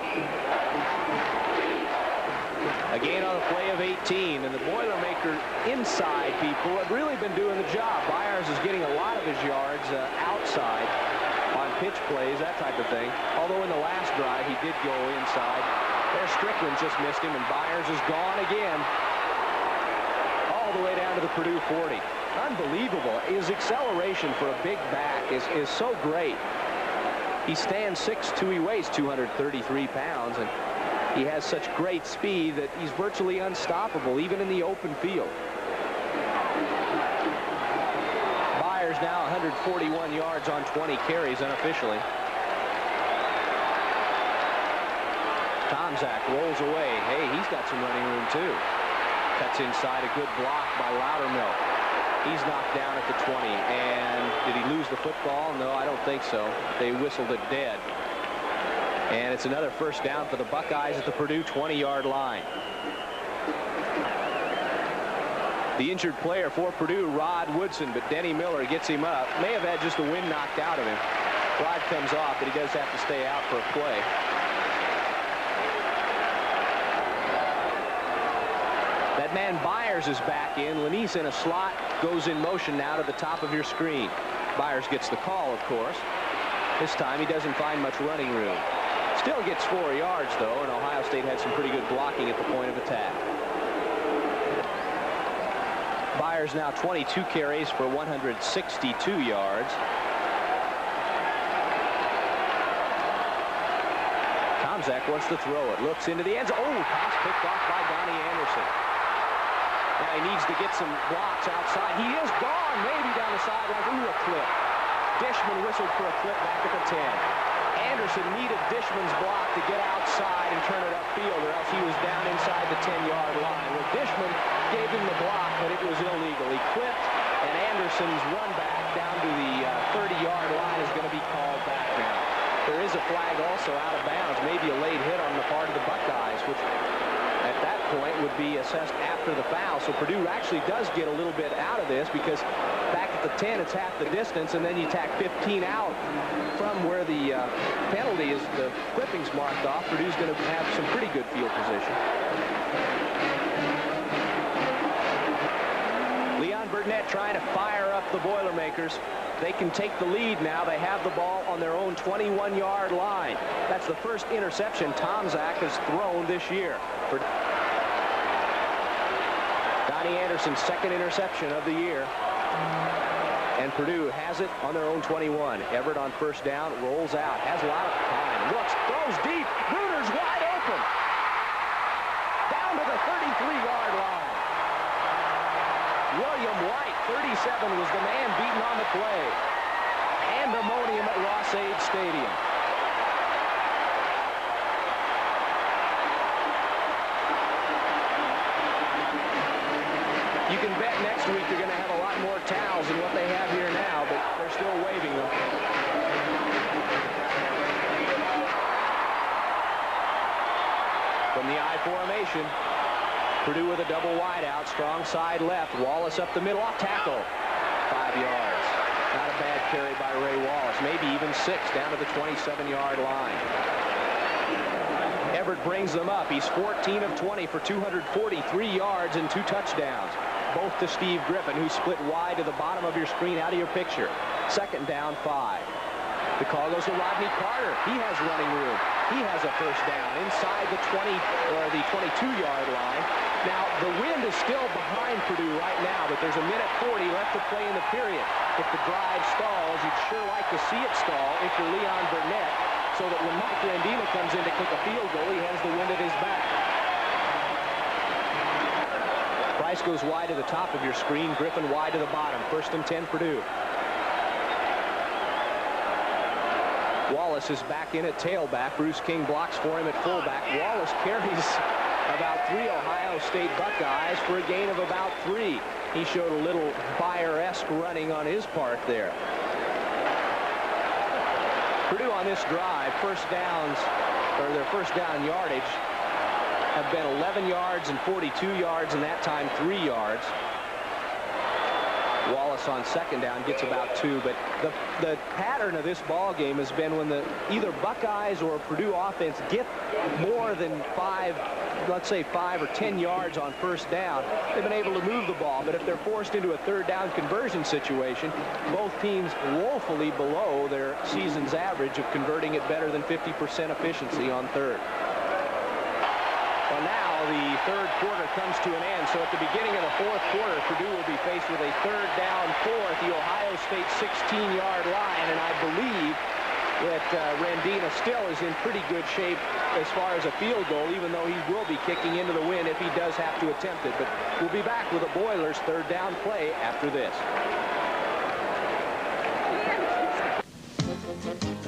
A gain on a play of 18, and the Boilermaker inside people have really been doing the job. Byers is getting a lot of his yards outside on pitch plays, that type of thing. Although in the last drive, he did go inside. There, Strickland just missed him, and Byers is gone again. All the way down to the Purdue 40. Unbelievable. His acceleration for a big back is so great. He stands 6'2", he weighs 233 pounds, and he has such great speed that he's virtually unstoppable, even in the open field. Byers now 141 yards on 20 carries unofficially. Tomczak rolls away. Hey, he's got some running room too. Cuts inside, a good block by Loudermilk. He's knocked down at the 20. And did he lose the football? No, I don't think so. They whistled it dead. And it's another first down for the Buckeyes at the Purdue 20-yard line. The injured player for Purdue, Rod Woodson, but Denny Miller gets him up. May have had just the wind knocked out of him. Rod comes off, but he does have to stay out for a play. That man Byers is back in. Lanise in a slot, goes in motion now to the top of your screen. Byers gets the call, of course. This time he doesn't find much running room. Still gets 4 yards, though, and Ohio State had some pretty good blocking at the point of attack. Byers now 22 carries for 162 yards. Tomczak wants to throw it. Looks into the end zone. Oh, pass picked off by Donnie Anderson. Now he needs to get some blocks outside. He is gone, maybe down the sidelines. Ooh, a clip. Dishman whistled for a clip back at the 10. Anderson needed Dishman's block to get outside and turn it upfield, or else he was down inside the 10-yard line. Well, Dishman gave him the block, but it was illegal. He clipped, and Anderson's run back down to the 30-yard line is going to be called back now. There is a flag also out of bounds, maybe a late hit on the part of the Buckeyes, which at that point would be assessed after the foul. So Purdue actually does get a little bit out of this, because back at the 10 it's half the distance, and then you tack 15 out from where the penalty is, the clippings marked off. Purdue's going to have some pretty good field position. Leon Burnett trying to fire up the Boilermakers. They can take the lead now. They have the ball on their own 21-yard line. That's the first interception Tomczak has thrown this year. For Donnie Anderson's second interception of the year. And Purdue has it on their own 21. Everett on first down, rolls out, has a lot of time. Looks, throws deep. Bruner's wide open. Down to the 33-yard line. William White, 37, was the man beaten on the play. Pandemonium at Ross-Ade Stadium. You can bet next week they're going to have a lot more towels than what they have here now, but they're still waving them. From the I formation, Purdue with a double wide out, strong side left. Wallace up the middle, off tackle. 5 yards. Not a bad carry by Ray Wallace. Maybe even 6 down to the 27-yard line. Everett brings them up. He's 14 of 20 for 243 yards and 2 touchdowns. Both to Steve Griffin, who split wide to the bottom of your screen out of your picture. Second down, 5. The call goes to Rodney Carter. He has running room. He has a first down inside the 20 or the 22-yard line. Now, the wind is still behind Purdue right now, but there's a minute 40 left to play in the period. If the drive stalls, you'd sure like to see it stall if you're Leon Burnett, so that when Mike Grandina comes in to kick a field goal, he has the wind at his back. Price goes wide to the top of your screen. Griffin wide to the bottom. First and 10, Purdue. Wallace is back in at tailback. Bruce King blocks for him at fullback. Wallace carries about 3 Ohio State Buckeyes for a gain of about 3. He showed a little Bayer-esque running on his part there. Purdue on this drive, first downs, or their first down yardage, have been 11 yards and 42 yards, and that time 3 yards. Wallace on second down gets about 2, but the pattern of this ball game has been when the either Buckeyes or Purdue offense get more than 5, let's say 5 or 10 yards on first down, they've been able to move the ball. But if they're forced into a third down conversion situation, both teams woefully below their season's average of converting it better than 50% efficiency on third. Well, now the third quarter comes to an end. So at the beginning of the fourth quarter, Purdue will be faced with a third down 4 at the Ohio State 16-yard line. And I believe that Rendina still is in pretty good shape as far as a field goal, even though he will be kicking into the wind if he does have to attempt it. But we'll be back with a Boilers third down play after this.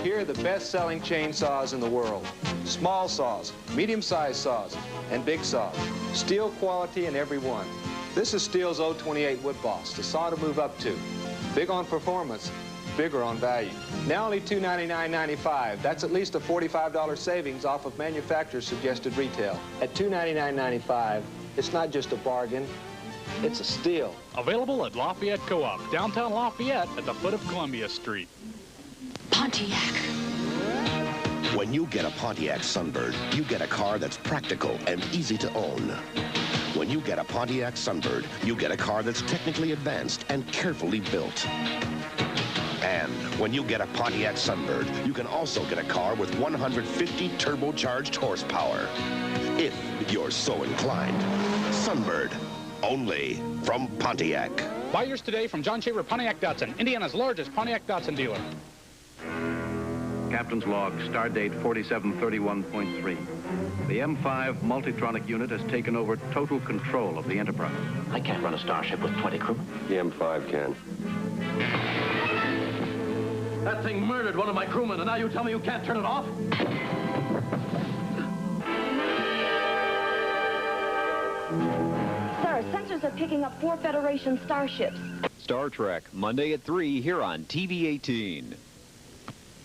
Here are the best-selling chainsaws in the world. Small saws, medium-sized saws, and big saws. Steel quality in every one. This is Steel's 028 Wood Boss, the saw to move up to. Big on performance, bigger on value. Now only $299.95. That's at least a $45 savings off of manufacturer's suggested retail. At $299.95, it's not just a bargain, it's a steal. Available at Lafayette Co-op, downtown Lafayette at the foot of Columbia Street. Pontiac. When you get a Pontiac Sunbird, you get a car that's practical and easy to own. When you get a Pontiac Sunbird, you get a car that's technically advanced and carefully built. And when you get a Pontiac Sunbird, you can also get a car with 150 turbocharged horsepower. If you're so inclined. Sunbird, only from Pontiac. Buy yours today from John Shaver Pontiac Datsun, Indiana's largest Pontiac Datsun dealer. Captain's log, star date 4731.3. The M5 Multitronic unit has taken over total control of the Enterprise. I can't run a starship with 20 crew. The M5 can. That thing murdered one of my crewmen, and now you tell me you can't turn it off? Sir, sensors are picking up 4 Federation starships. Star Trek, Monday at 3 here on TV 18.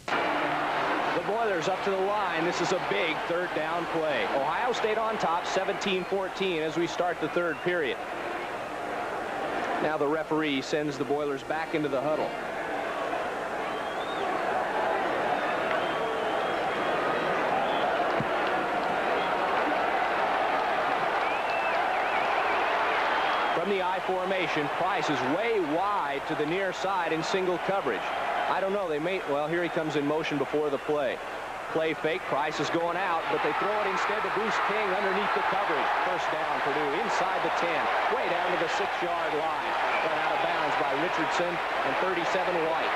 The Boilers up to the line. This is a big third down play. Ohio State on top, 17-14 as we start the third period. Now the referee sends the Boilers back into the huddle. From the I formation, Price is way wide to the near side in single coverage. I don't know, they may, well, here he comes in motion before the play. Play fake, Price is going out, but they throw it instead to Bruce King underneath the coverage. First down, Purdue, inside the 10, way down to the 6-yard line. Run out of bounds by Richardson and 37 White.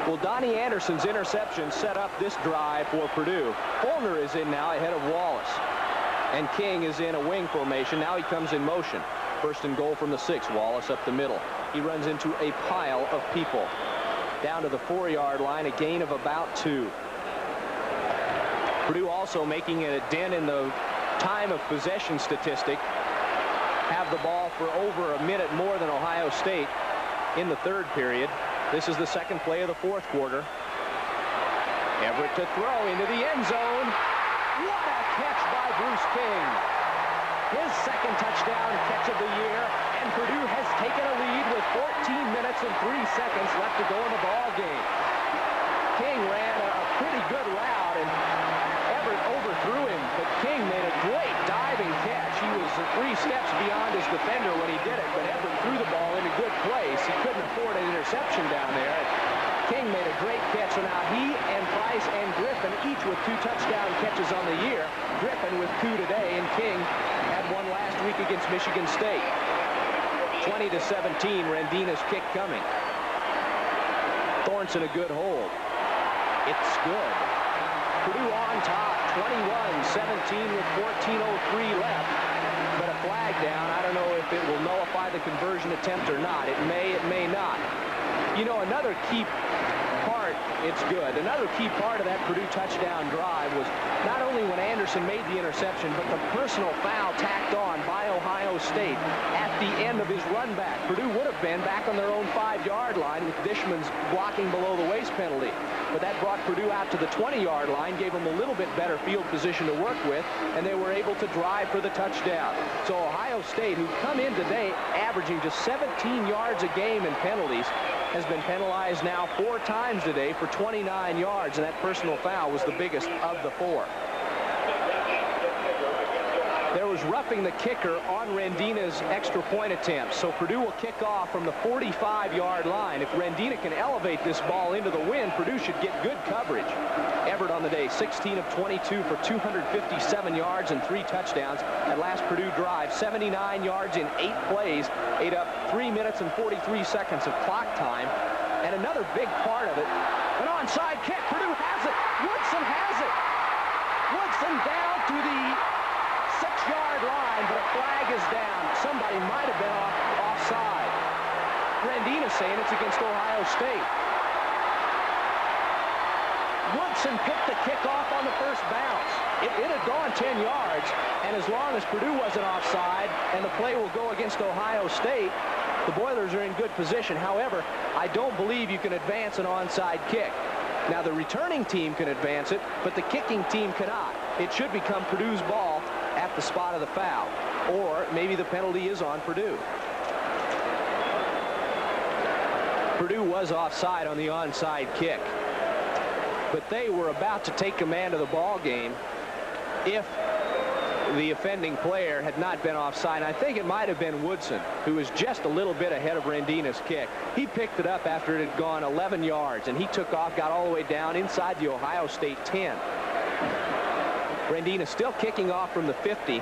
Well, Donnie Anderson's interception set up this drive for Purdue. Fulner is in now ahead of Wallace. And King is in a wing formation. Now he comes in motion. First and goal from the 6. Wallace up the middle. He runs into a pile of people. Down to the 4-yard line, a gain of about 2. Purdue also making a dent in the time of possession statistic. Have the ball for over a minute more than Ohio State in the third period. This is the second play of the fourth quarter. Everett to throw into the end zone. What a catch by Bruce King. His second touchdown catch of the year, and Purdue has taken a lead with 14 minutes and 3 seconds left to go in the ball game. King ran a pretty good route, and Everett overthrew him, but King made a great diving catch. He was 3 steps beyond his defender when he did it, but Everett threw the ball in a good place. He couldn't afford an interception down there. King made a great catch, so now he and Price and Griffin each with 2 touchdown catches on the year. Griffin with 2 today, and King had 1 last week against Michigan State. 20-17, Rendina's kick coming. Thornton a good hold. It's good. Purdue on top, 21-17 with 14:03 left. But a flag down. I don't know if it will nullify the conversion attempt or not. It may not. You know, another key part, it's good. Another key part of that Purdue touchdown drive was not only when Anderson made the interception, but the personal foul tacked on by Ohio State at the end of his run back. Purdue would have been back on their own 5-yard line with Dishman's blocking below the waist penalty. But that brought Purdue out to the 20-yard line, gave them a little bit better field position to work with, and they were able to drive for the touchdown. So Ohio State, who come in today averaging just 17 yards a game in penalties, has been penalized now 4 times today for 29 yards, and that personal foul was the biggest of the 4. There was roughing the kicker on Rendina's extra point attempt, so Purdue will kick off from the 45-yard line. If Rendina can elevate this ball into the wind, Purdue should get good coverage. Everett on the day, 16 of 22 for 257 yards and 3 touchdowns. That last Purdue drive, 79 yards in 8 plays, ate up 3 minutes and 43 seconds of clock time. And another big part of it, an onside kick. Purdue has it. Woodson has it. Woodson down to the 6-yard line, but a flag is down. Somebody might have been offside. Rendina saying it's against Ohio State. Woodson picked the kickoff on the first bounce. It had gone 10 yards, and as long as Purdue wasn't offside and the play will go against Ohio State, the Boilers are in good position. However, I don't believe you can advance an onside kick. Now, the returning team can advance it, but the kicking team cannot. It should become Purdue's ball at the spot of the foul, or maybe the penalty is on Purdue. Purdue was offside on the onside kick, but they were about to take command of the ball game if the offending player had not been offside. I think it might have been Woodson, who was just a little bit ahead of Rendina's kick. He picked it up after it had gone 11 yards, and he took off, got all the way down inside the Ohio State 10. Rendina still kicking off from the 50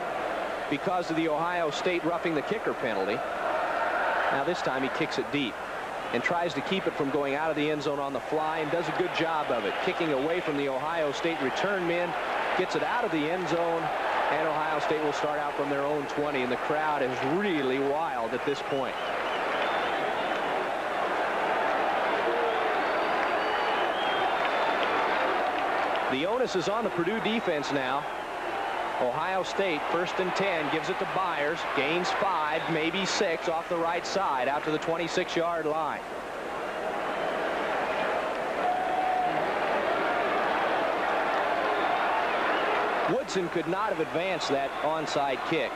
because of the Ohio State roughing the kicker penalty. Now this time he kicks it deep and tries to keep it from going out of the end zone on the fly, and does a good job of it, kicking away from the Ohio State return men, gets it out of the end zone, and Ohio State will start out from their own 20, and the crowd is really wild at this point. The onus is on the Purdue defense now. Ohio State, 1st and 10, gives it to Byers, gains 5, maybe 6 off the right side, out to the 26-yard line. Woodson could not have advanced that onside kick.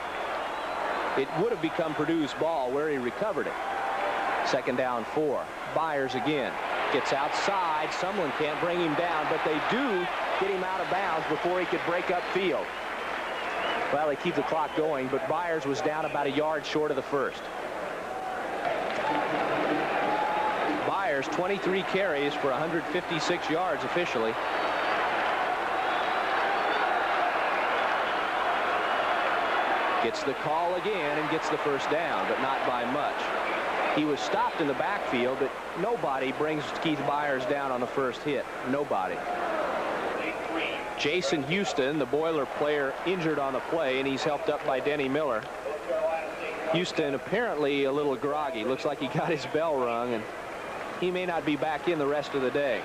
It would have become Purdue's ball where he recovered it. 2nd down 4. Byers again. Gets outside. Someone can't bring him down, but they do get him out of bounds before he could break up field. Well, they keep the clock going, but Byers was down about a yard short of the first. Byers, 23 carries for 156 yards officially. Gets the call again and gets the first down, but not by much. He was stopped in the backfield, but nobody brings Keith Byers down on the first hit. Nobody. Jason Houston, the Boiler player, injured on the play, and he's helped up by Denny Miller. Houston apparently a little groggy. Looks like he got his bell rung, and he may not be back in the rest of the day.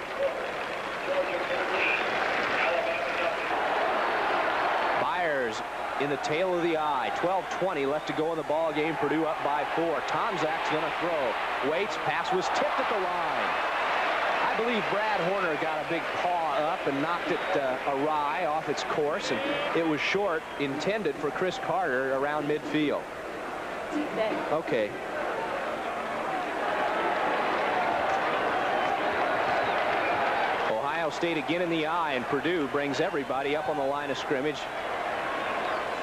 Byers in the tail of the eye. 12:20 left to go in the ball game. Purdue up by 4. Tomczak's going to throw. Waits. Pass was tipped at the line. I believe Brad Horner got a big paw up and knocked it awry off its course, and it was short, intended for Chris Carter around midfield. Okay. Ohio State again in the eye, and Purdue brings everybody up on the line of scrimmage.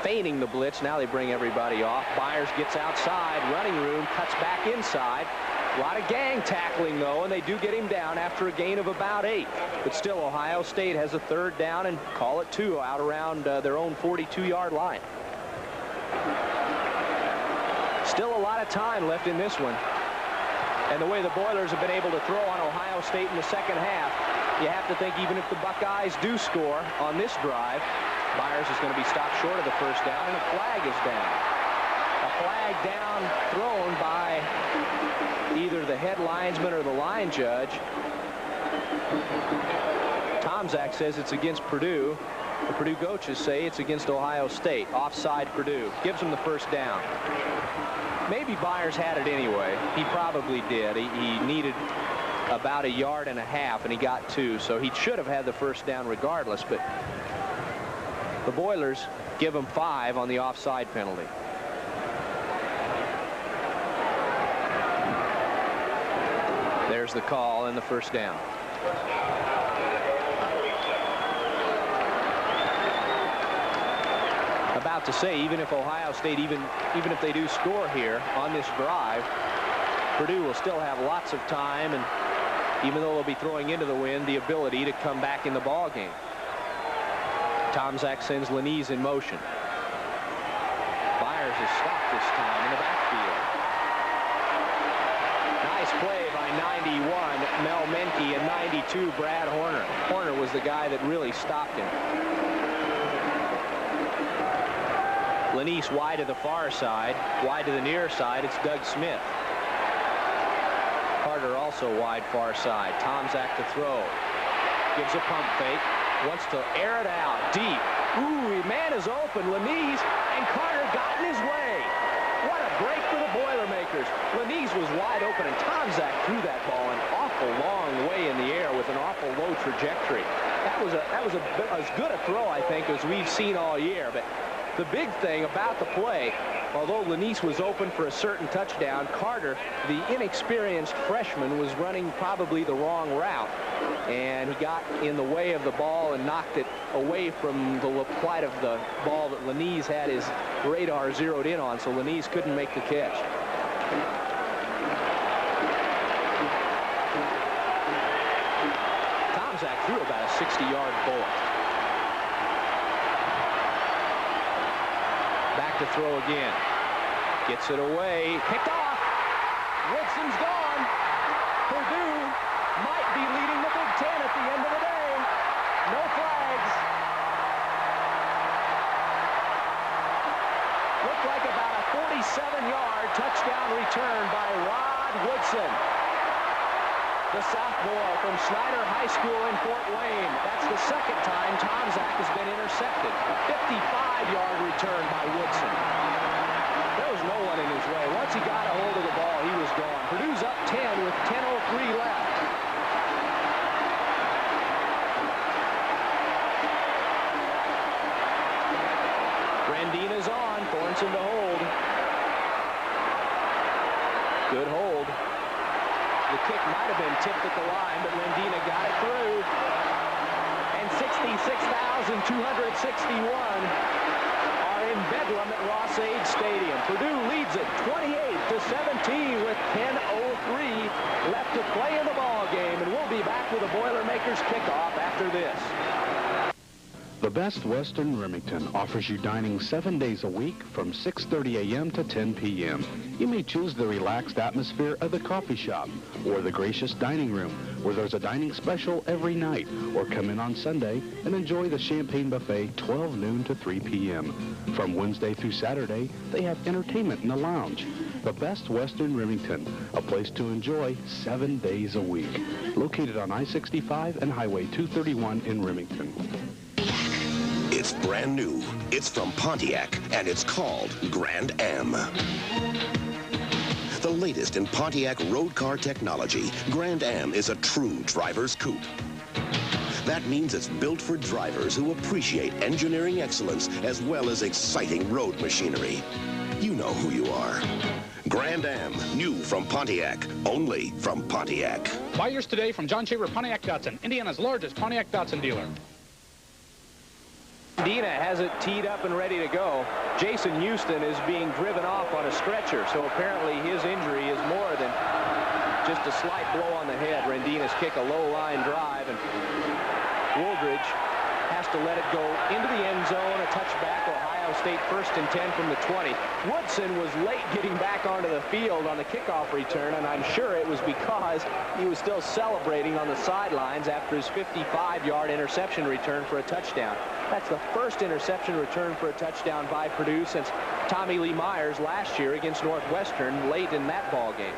Feigning the blitz. Now they bring everybody off. Byers gets outside. Running room. Cuts back inside. A lot of gang tackling, though, and they do get him down after a gain of about 8. But still, Ohio State has a 3rd down and call it 2 out around their own 42-yard line. Still a lot of time left in this one. And the way the Boilers have been able to throw on Ohio State in the second half, you have to think even if the Buckeyes do score on this drive, Byers is going to be stopped short of the first down, and a flag is down. A flag down thrown by either the head linesman or the line judge. Tomczak says it's against Purdue. The Purdue coaches say it's against Ohio State. Offside Purdue. Gives him the first down. Maybe Byers had it anyway. He probably did. He needed about 1.5 yards, and he got 2, so he should have had the first down regardless, but the Boilers give him 5 on the offside penalty. There's the call and the first down. About to say, even if Ohio State, even if they do score here on this drive, Purdue will still have lots of time, and even though they'll be throwing into the wind, the ability to come back in the ball game. Tomczak sends Lanise in motion. Byers is stopped this time in the backfield. Nice play by 91 Mel Menke and 92 Brad Horner. Horner was the guy that really stopped him. Lanise wide to the far side, wide to the near side. It's Doug Smith. Carter also wide far side. Tomczak to throw. Gives a pump fake. Wants to air it out deep. Ooh, man is open. Lanise, and Carter got in his way. What a break for the Boilermakers. Lanise was wide open, and Tomczak threw that ball an awful long way in the air with an awful low trajectory. That was as good a throw, I think, as we've seen all year. But the big thing about the play, although Lanise was open for a certain touchdown, Carter, the inexperienced freshman, was running probably the wrong route, and he got in the way of the ball and knocked it away from the plight of the ball that Lanise had his radar zeroed in on, so Lanise couldn't make the catch. Tomczak threw about a 60-yard bullet. To throw again. Gets it away. Picked off. Woodson's gone. Purdue might be leading the Big Ten at the end of the day. No flags. Looked like about a 47-yard touchdown return by Rod Woodson, the sophomore from Snyder High School in Fort Wayne. That's the second time Tomczak has been intercepted. A 55-yard return by Woodson. There was no one in his way. Once he got a hold of the ball, he was gone. Purdue's up 10 with 10:03 left. Randina's on. Thornton to hold. Good hold. The kick might have been tipped at the line, but Randina got it through. And 66,261 are in bedlam at Ross-Ade Stadium. Purdue leads it 28-17 with 10:03 left to play in the ball game, and we'll be back with the Boilermakers kickoff after this. The Best Western Remington offers you dining 7 days a week from 6:30 a.m. to 10 p.m. You may choose the relaxed atmosphere of the coffee shop or the gracious dining room, where there's a dining special every night, or come in on Sunday and enjoy the champagne buffet 12 noon to 3 p.m. From Wednesday through Saturday, they have entertainment in the lounge. The Best Western Remington, a place to enjoy 7 days a week. Located on I-65 and Highway 231 in Remington. It's brand new. It's from Pontiac, and it's called Grand Am. The latest in Pontiac road car technology, Grand Am is a true driver's coupe. That means it's built for drivers who appreciate engineering excellence as well as exciting road machinery. You know who you are. Grand Am, new from Pontiac, only from Pontiac. Buy yours today from John Shaver Pontiac Datsun, Indiana's largest Pontiac Datsun dealer. Dina has it teed up and ready to go. Jason Houston is being driven off on a stretcher, so apparently his injury is more than just a slight blow on the head. Randina's kick a low line drive, and Wooldridge has to let it go into the end zone. A touchback. Ohio State 1st and 10 from the 20. Woodson was late getting back onto the field on the kickoff return, and I'm sure it was because he was still celebrating on the sidelines after his 55-yard interception return for a touchdown. That's the first interception return for a touchdown by Purdue since Tommy Lee Myers last year against Northwestern late in that ball game.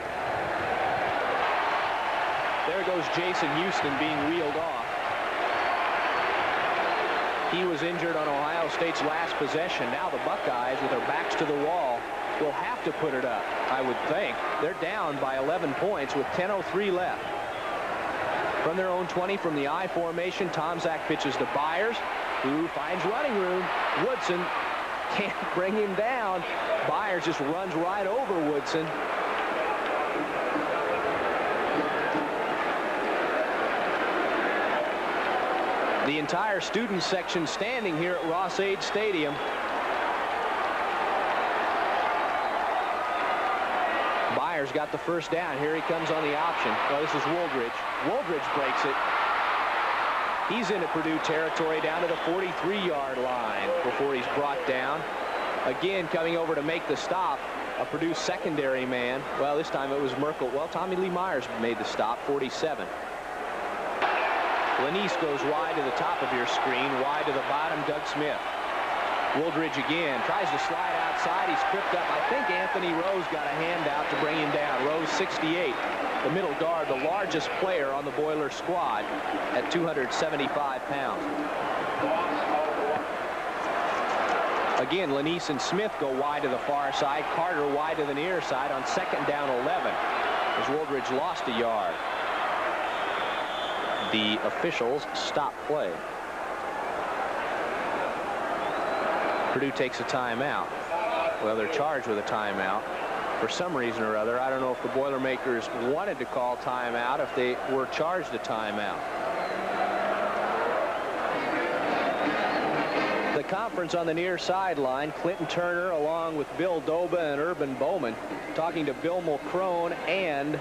There goes Jason Houston being wheeled off. He was injured on Ohio State's last possession. Now the Buckeyes, with their backs to the wall, will have to put it up, I would think. They're down by 11 points with 10:03 left. From their own 20 from the I formation, Tomczak pitches to Byers, who finds running room. Woodson can't bring him down. Byers just runs right over Woodson. The entire student section standing here at Ross-Ade Stadium. Byers got the first down. Here he comes on the option. Well, this is Woldridge. Woldridge breaks it. He's into Purdue territory down to the 43-yard line before he's brought down. Again, coming over to make the stop, a Purdue secondary man. Well, this time it was Merkel. Well, Tommy Lee Myers made the stop, 47. Lanise goes wide to the top of your screen, wide to the bottom, Doug Smith. Woldridge again tries to slide outside. He's tripped up. I think Anthony Rose got a handout to bring him down. Rose, 68, the middle guard, the largest player on the Boiler squad at 275 pounds. Again, Lanise and Smith go wide to the far side. Carter wide to the near side on second down 11 as Woldridge lost a yard. The officials stop play. Purdue takes a timeout. Well, they're charged with a timeout for some reason or other. I don't know if the Boilermakers wanted to call timeout, if they were charged a timeout. The conference on the near sideline, Clinton Turner along with Bill Doba and Urban Bowman talking to Bill Mulcrone and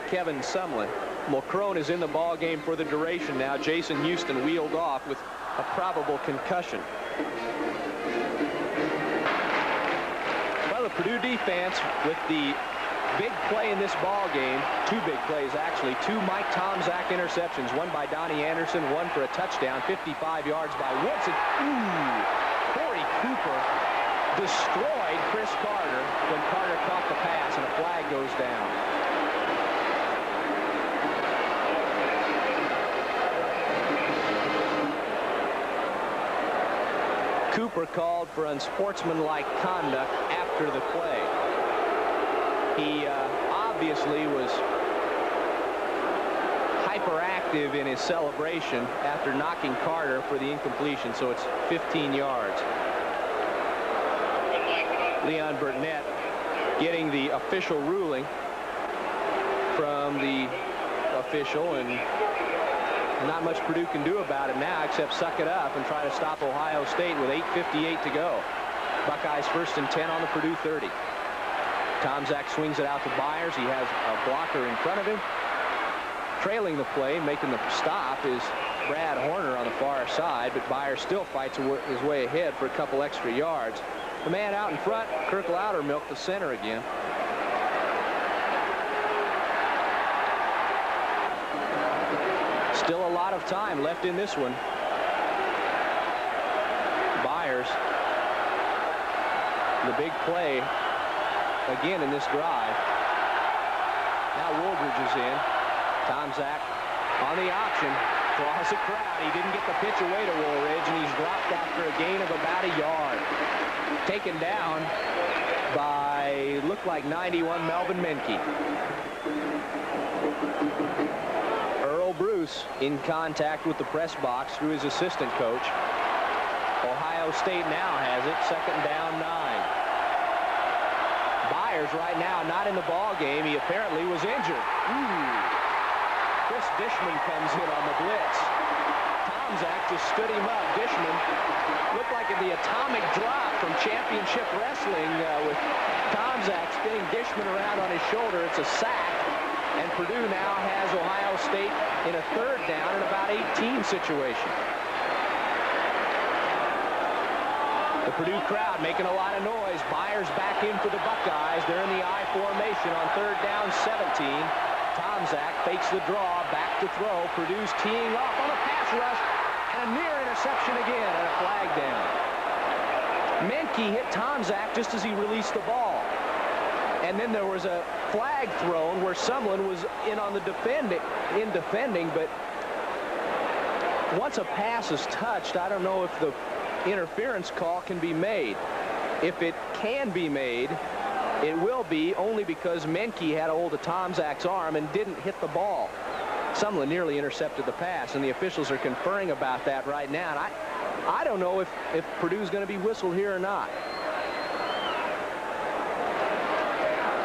Kevin Sumlin. Mulcrone is in the ball game for the duration now. Jason Houston wheeled off with a probable concussion. Well, the Purdue defense with the big play in this ball game, two big plays actually, two Mike Tomczak interceptions, one by Donnie Anderson, one for a touchdown, 55 yards by Woodson. Ooh, Corey Cooper destroyed Chris Carter when Carter caught the pass and a flag goes down. Cooper called for unsportsmanlike conduct after the play. He obviously was hyperactive in his celebration after knocking Carter for the incompletion, so it's 15 yards. Leon Burnett getting the official ruling from the official, and not much Purdue can do about it now except suck it up and try to stop Ohio State with 8:58 to go. Buckeyes 1st and 10 on the Purdue 30. Tomczak swings it out to Byers. He has a blocker in front of him. Trailing the play, making the stop, is Brad Horner on the far side, but Byers still fights his way ahead for a couple extra yards. The man out in front, Kirk Loudermilk, the center again. Still a lot of time left in this one. Byers, the big play again in this drive. Now Woldridge is in. Tomczak on the option, draws a crowd. He didn't get the pitch away to Woolridge, and he's dropped after a gain of about a yard. Taken down by, looked like 91, Melvin Menke. Bruce in contact with the press box through his assistant coach. Ohio State now has it, second down 9. Byers right now not in the ball game. He apparently was injured. Ooh. Chris Dishman comes in on the blitz. Tomczak just stood him up. Dishman looked like the atomic drop from championship wrestling with Tomczak spinning Dishman around on his shoulder. It's a sack. And Purdue now has Ohio State in a third down and about 18 situation. The Purdue crowd making a lot of noise. Byers back in for the Buckeyes. They're in the I formation on third down 17. Tomczak fakes the draw, back to throw. Purdue's teeing off on a pass rush and a near interception again and a flag down. Menke hit Tomczak just as he released the ball. And then there was a flag thrown where Sumlin was in on the defending, but once a pass is touched, I don't know if the interference call can be made. If it can be made, it will be, only because Menke had a hold of Tomczak's arm and didn't hit the ball. Sumlin nearly intercepted the pass, and the officials are conferring about that right now. And I don't know if Purdue's going to be whistled here or not.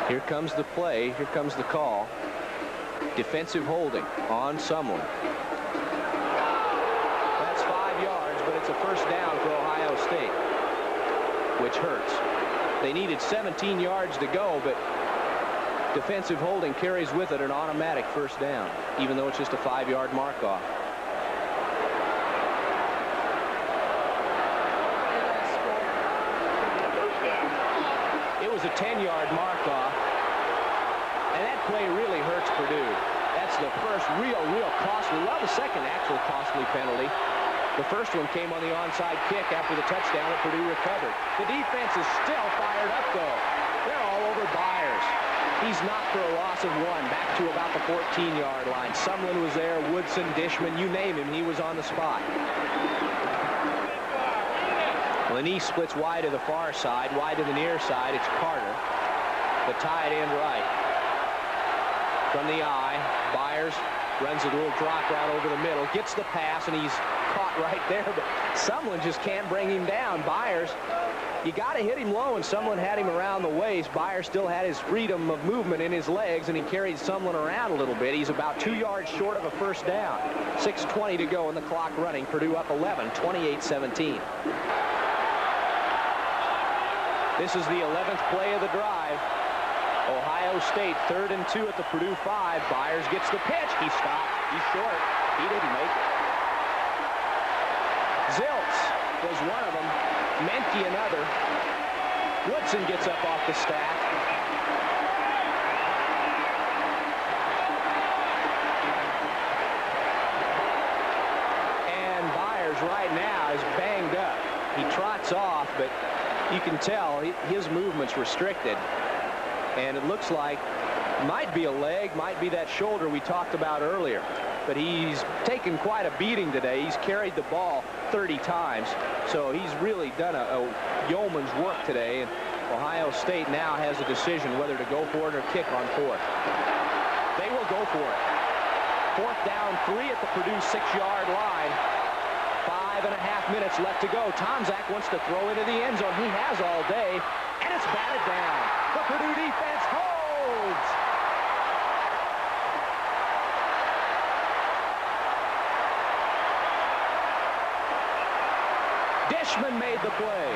Here comes the play. Here comes the call. Defensive holding on Sumlin. That's 5 yards, but it's a first down for Ohio State, which hurts. They needed 17 yards to go, but defensive holding carries with it an automatic first down, even though it's just a 5-yard mark-off. It was a 10-yard mark-off, and that play really hurts Purdue. That's the first real costly, well, the second actual costly penalty. The first one came on the onside kick after the touchdown that Purdue recovered. The defense is still fired up, though. They're all over Byers. He's knocked for a loss of 1, back to about the 14-yard line. Sumlin was there, Woodson, Dishman, you name him, he was on the spot. Laney splits wide to the far side, wide to the near side. It's Carter, the tight end right. From the eye, Byers runs a little drop route over the middle, gets the pass, and he's caught right there, but Sumlin just can't bring him down. Byers, you got to hit him low, and Sumlin had him around the waist. Byers still had his freedom of movement in his legs, and he carried Sumlin around a little bit. He's about 2 yards short of a first down. 6:20 to go, and the clock running. Purdue up 11, 28-17. This is the 11th play of the drive. Ohio State 3rd and 2 at the Purdue 5. Byers gets the pitch. He stopped. He's short. He didn't make it. Ziltz was one of them. Menke another. Woodson gets up off the stack. And Byers right now is banged up. He trots off, but you can tell his movement's restricted. And it looks like might be a leg, might be that shoulder we talked about earlier. But he's taken quite a beating today. He's carried the ball 30 times. So he's really done a yeoman's work today. And Ohio State now has a decision whether to go for it or kick on 4th. They will go for it. 4th down, 3 at the Purdue 6-yard line. 5.5 minutes left to go. Tomczak wants to throw into the end zone. He has all day, and it's batted down. The Purdue defense holds. Dishman made the play.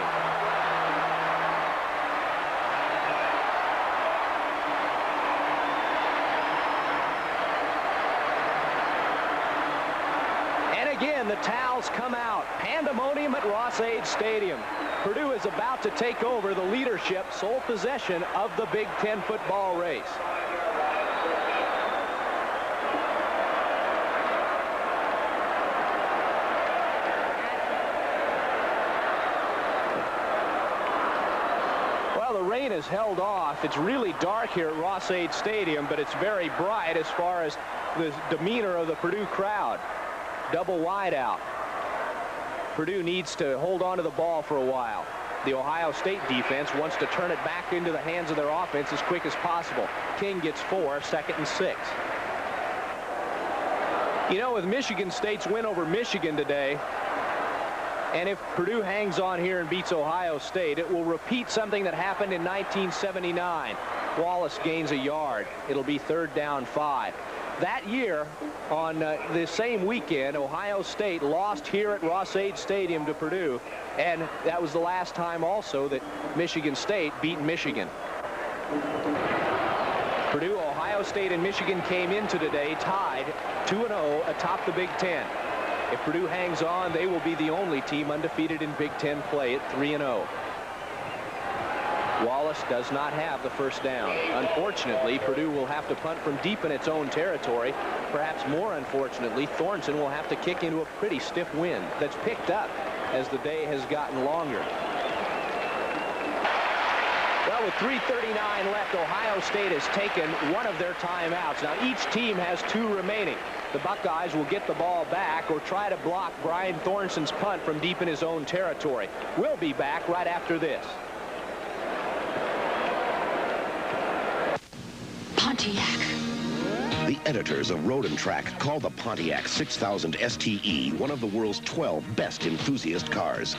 And again, the towels come out. Pandemonium at Ross-Ade Stadium. Purdue is about to take over the leadership, sole possession of the Big Ten football race. Well, the rain has held off. It's really dark here at Ross-Ade Stadium, but it's very bright as far as the demeanor of the Purdue crowd. Double wide out. Purdue needs to hold on to the ball for a while. The Ohio State defense wants to turn it back into the hands of their offense as quick as possible. King gets 4, 2nd and 6. You know, with Michigan State's win over Michigan today, and if Purdue hangs on here and beats Ohio State, it will repeat something that happened in 1979. Wallace gains a yard. It'll be 3rd down 5. That year, on the same weekend, Ohio State lost here at Ross-Ade Stadium to Purdue, and that was the last time also that Michigan State beat Michigan. Purdue, Ohio State, and Michigan came into today tied 2-0 atop the Big Ten. If Purdue hangs on, they will be the only team undefeated in Big Ten play at 3-0. Wallace does not have the first down. Unfortunately, Purdue will have to punt from deep in its own territory. Perhaps more unfortunately, Thornton will have to kick into a pretty stiff wind that's picked up as the day has gotten longer. Well, Well, with 3:39 left, Ohio State has taken one of their timeouts. Now, each team has 2 remaining. The Buckeyes will get the ball back or try to block Brian Thornson's punt from deep in his own territory. We'll be back right after this. Pontiac. The editors of Road and Track call the Pontiac 6000 STE one of the world's 12 best enthusiast cars.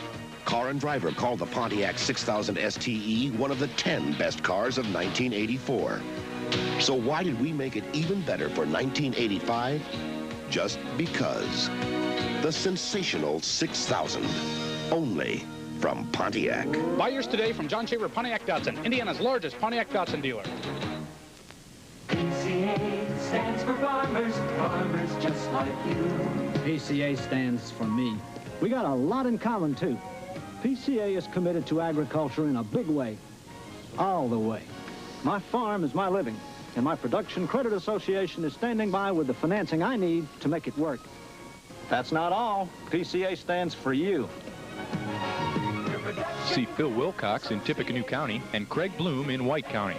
Car and Driver called the Pontiac 6000 STE one of the 10 best cars of 1984. So why did we make it even better for 1985? Just because. The sensational 6000. Only from Pontiac. Buy yours today from John Shaver Pontiac Datsun, Indiana's largest Pontiac Datsun dealer. PCA stands for farmers, farmers just like you. PCA stands for me. We got a lot in common, too. PCA is committed to agriculture in a big way, all the way. My farm is my living, and my Production Credit Association is standing by with the financing I need to make it work. That's not all. PCA stands for you. See Phil Wilcox in Tippecanoe County and Craig Bloom in White County.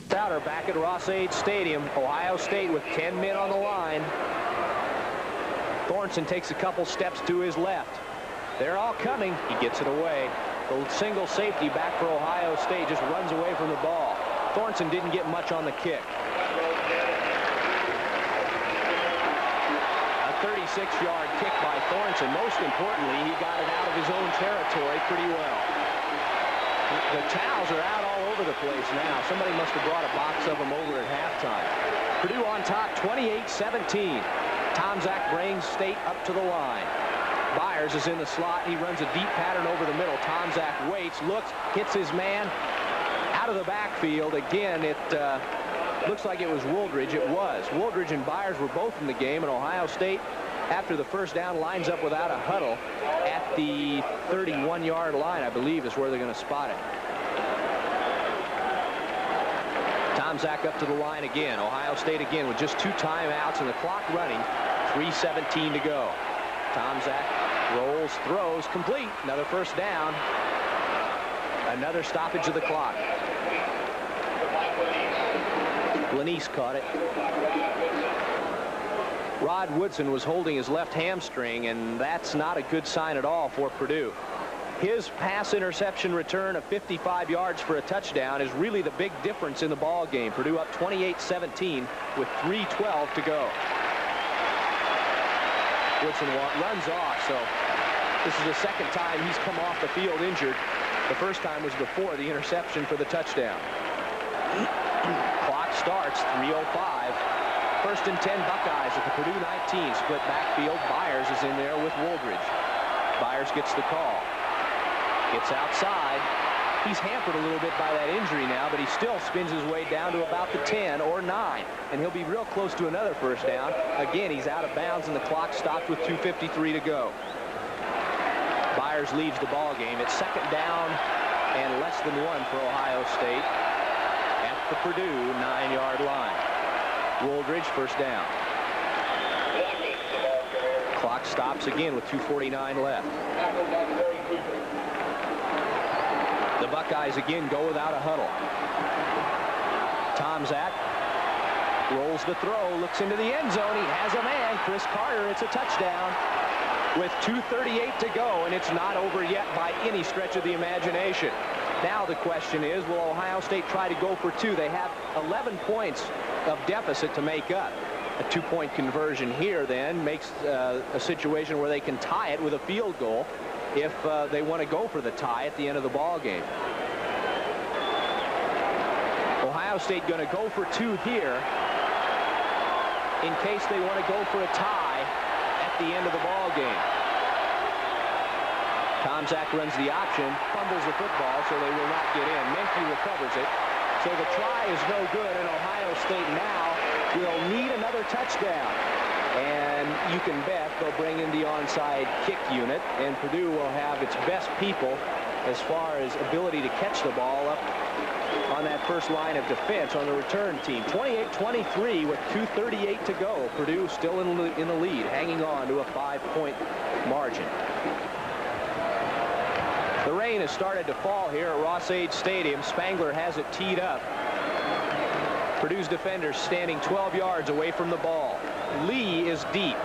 Souter back at Ross-Ade Stadium. Ohio State with 10 men on the line. Thornton takes a couple steps to his left. They're all coming. He gets it away. The single safety back for Ohio State just runs away from the ball. Thornton didn't get much on the kick. A 36-yard kick by Thornton. Most importantly, he got it out of his own territory pretty well. The towels are out all over the place now. Somebody must have brought a box of them over at halftime. Purdue on top, 28-17. Tomczak brings State up to the line. Byers is in the slot. He runs a deep pattern over the middle. Tomczak waits, looks, hits his man out of the backfield. Again, it looks like it was Wooldridge. It was. Wooldridge and Byers were both in the game, and Ohio State, after the first down, lines up without a huddle at the 31-yard line, I believe, is where they're going to spot it. Tomczak up to the line again. Ohio State again with just 2 timeouts and the clock running. 3:17 to go. Tomczak rolls, throws, complete. Another first down. Another stoppage of the clock. Lanise caught it. Rod Woodson was holding his left hamstring, and that's not a good sign at all for Purdue. His pass interception return of 55 yards for a touchdown is really the big difference in the ball game. Purdue up 28-17 with 3:12 to go. Woodson runs off, so this is the second time he's come off the field injured. The first time was before the interception for the touchdown. Clock starts, 3:05. First and 10 Buckeyes at the Purdue 19. Split backfield. Byers is in there with Wooldridge. Byers gets the call. Gets outside. He's hampered a little bit by that injury now, but he still spins his way down to about the 10 or 9. And he'll be real close to another first down. Again, he's out of bounds, and the clock stopped with 2:53 to go. Byers leaves the ball game. It's second down and less than 1 for Ohio State at the Purdue 9-yard line. Wooldridge, first down. Clock stops again with 2:49 left. The Buckeyes again go without a huddle. Tomczak rolls the throw, looks into the end zone. He has a man, Chris Carter. It's a touchdown with 2:38 to go, and it's not over yet by any stretch of the imagination. Now the question is, will Ohio State try to go for 2? They have 11 points of deficit to make up. A 2-point conversion here then makes a situation where they can tie it with a field goal if they want to go for the tie at the end of the ball game. Ohio State going to go for 2 here in case they want to go for a tie at the end of the ball game. Tomczak runs the option, fumbles the football, so they will not get in. Menke recovers it. So the try is no good, and Ohio State now will need another touchdown. And you can bet they'll bring in the onside kick unit, and Purdue will have its best people as far as ability to catch the ball up on that first line of defense on the return team. 28-23 with 2:38 to go. Purdue still in the lead, hanging on to a 5-point margin. The rain has started to fall here at Ross-Age Stadium. Spangler has it teed up. Purdue's defenders standing 12 yards away from the ball. Lee is deep.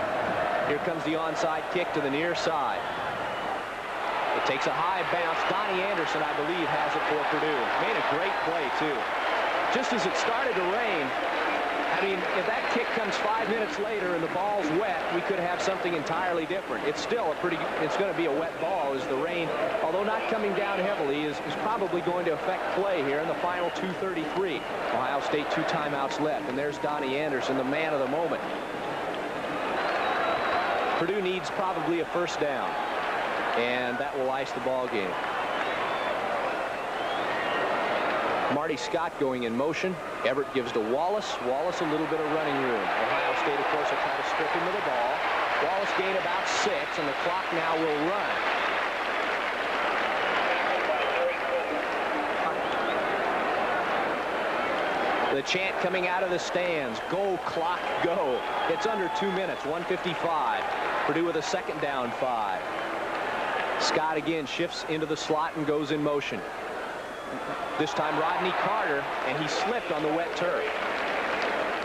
Here comes the onside kick to the near side. It takes a high bounce. Donnie Anderson, I believe, has it for Purdue. Made a great play, too. Just as it started to rain, I mean, if that kick comes 5 minutes later and the ball's wet, we could have something entirely different. It's still it's going to be a wet ball as the rain, although not coming down heavily, is probably going to affect play here in the final 2:33. Ohio State 2 timeouts left, and there's Donnie Anderson, the man of the moment. Purdue needs probably a first down, and that will ice the ball game. Marty Scott going in motion. Everett gives to Wallace. Wallace a little bit of running room. Ohio State, of course, will try to strip him of the ball. Wallace gained about 6, and the clock now will run. The chant coming out of the stands, go clock go. It's under 2 minutes, 1:55. Purdue with a second down 5. Scott again shifts into the slot and goes in motion. This time Rodney Carter, and he slipped on the wet turf.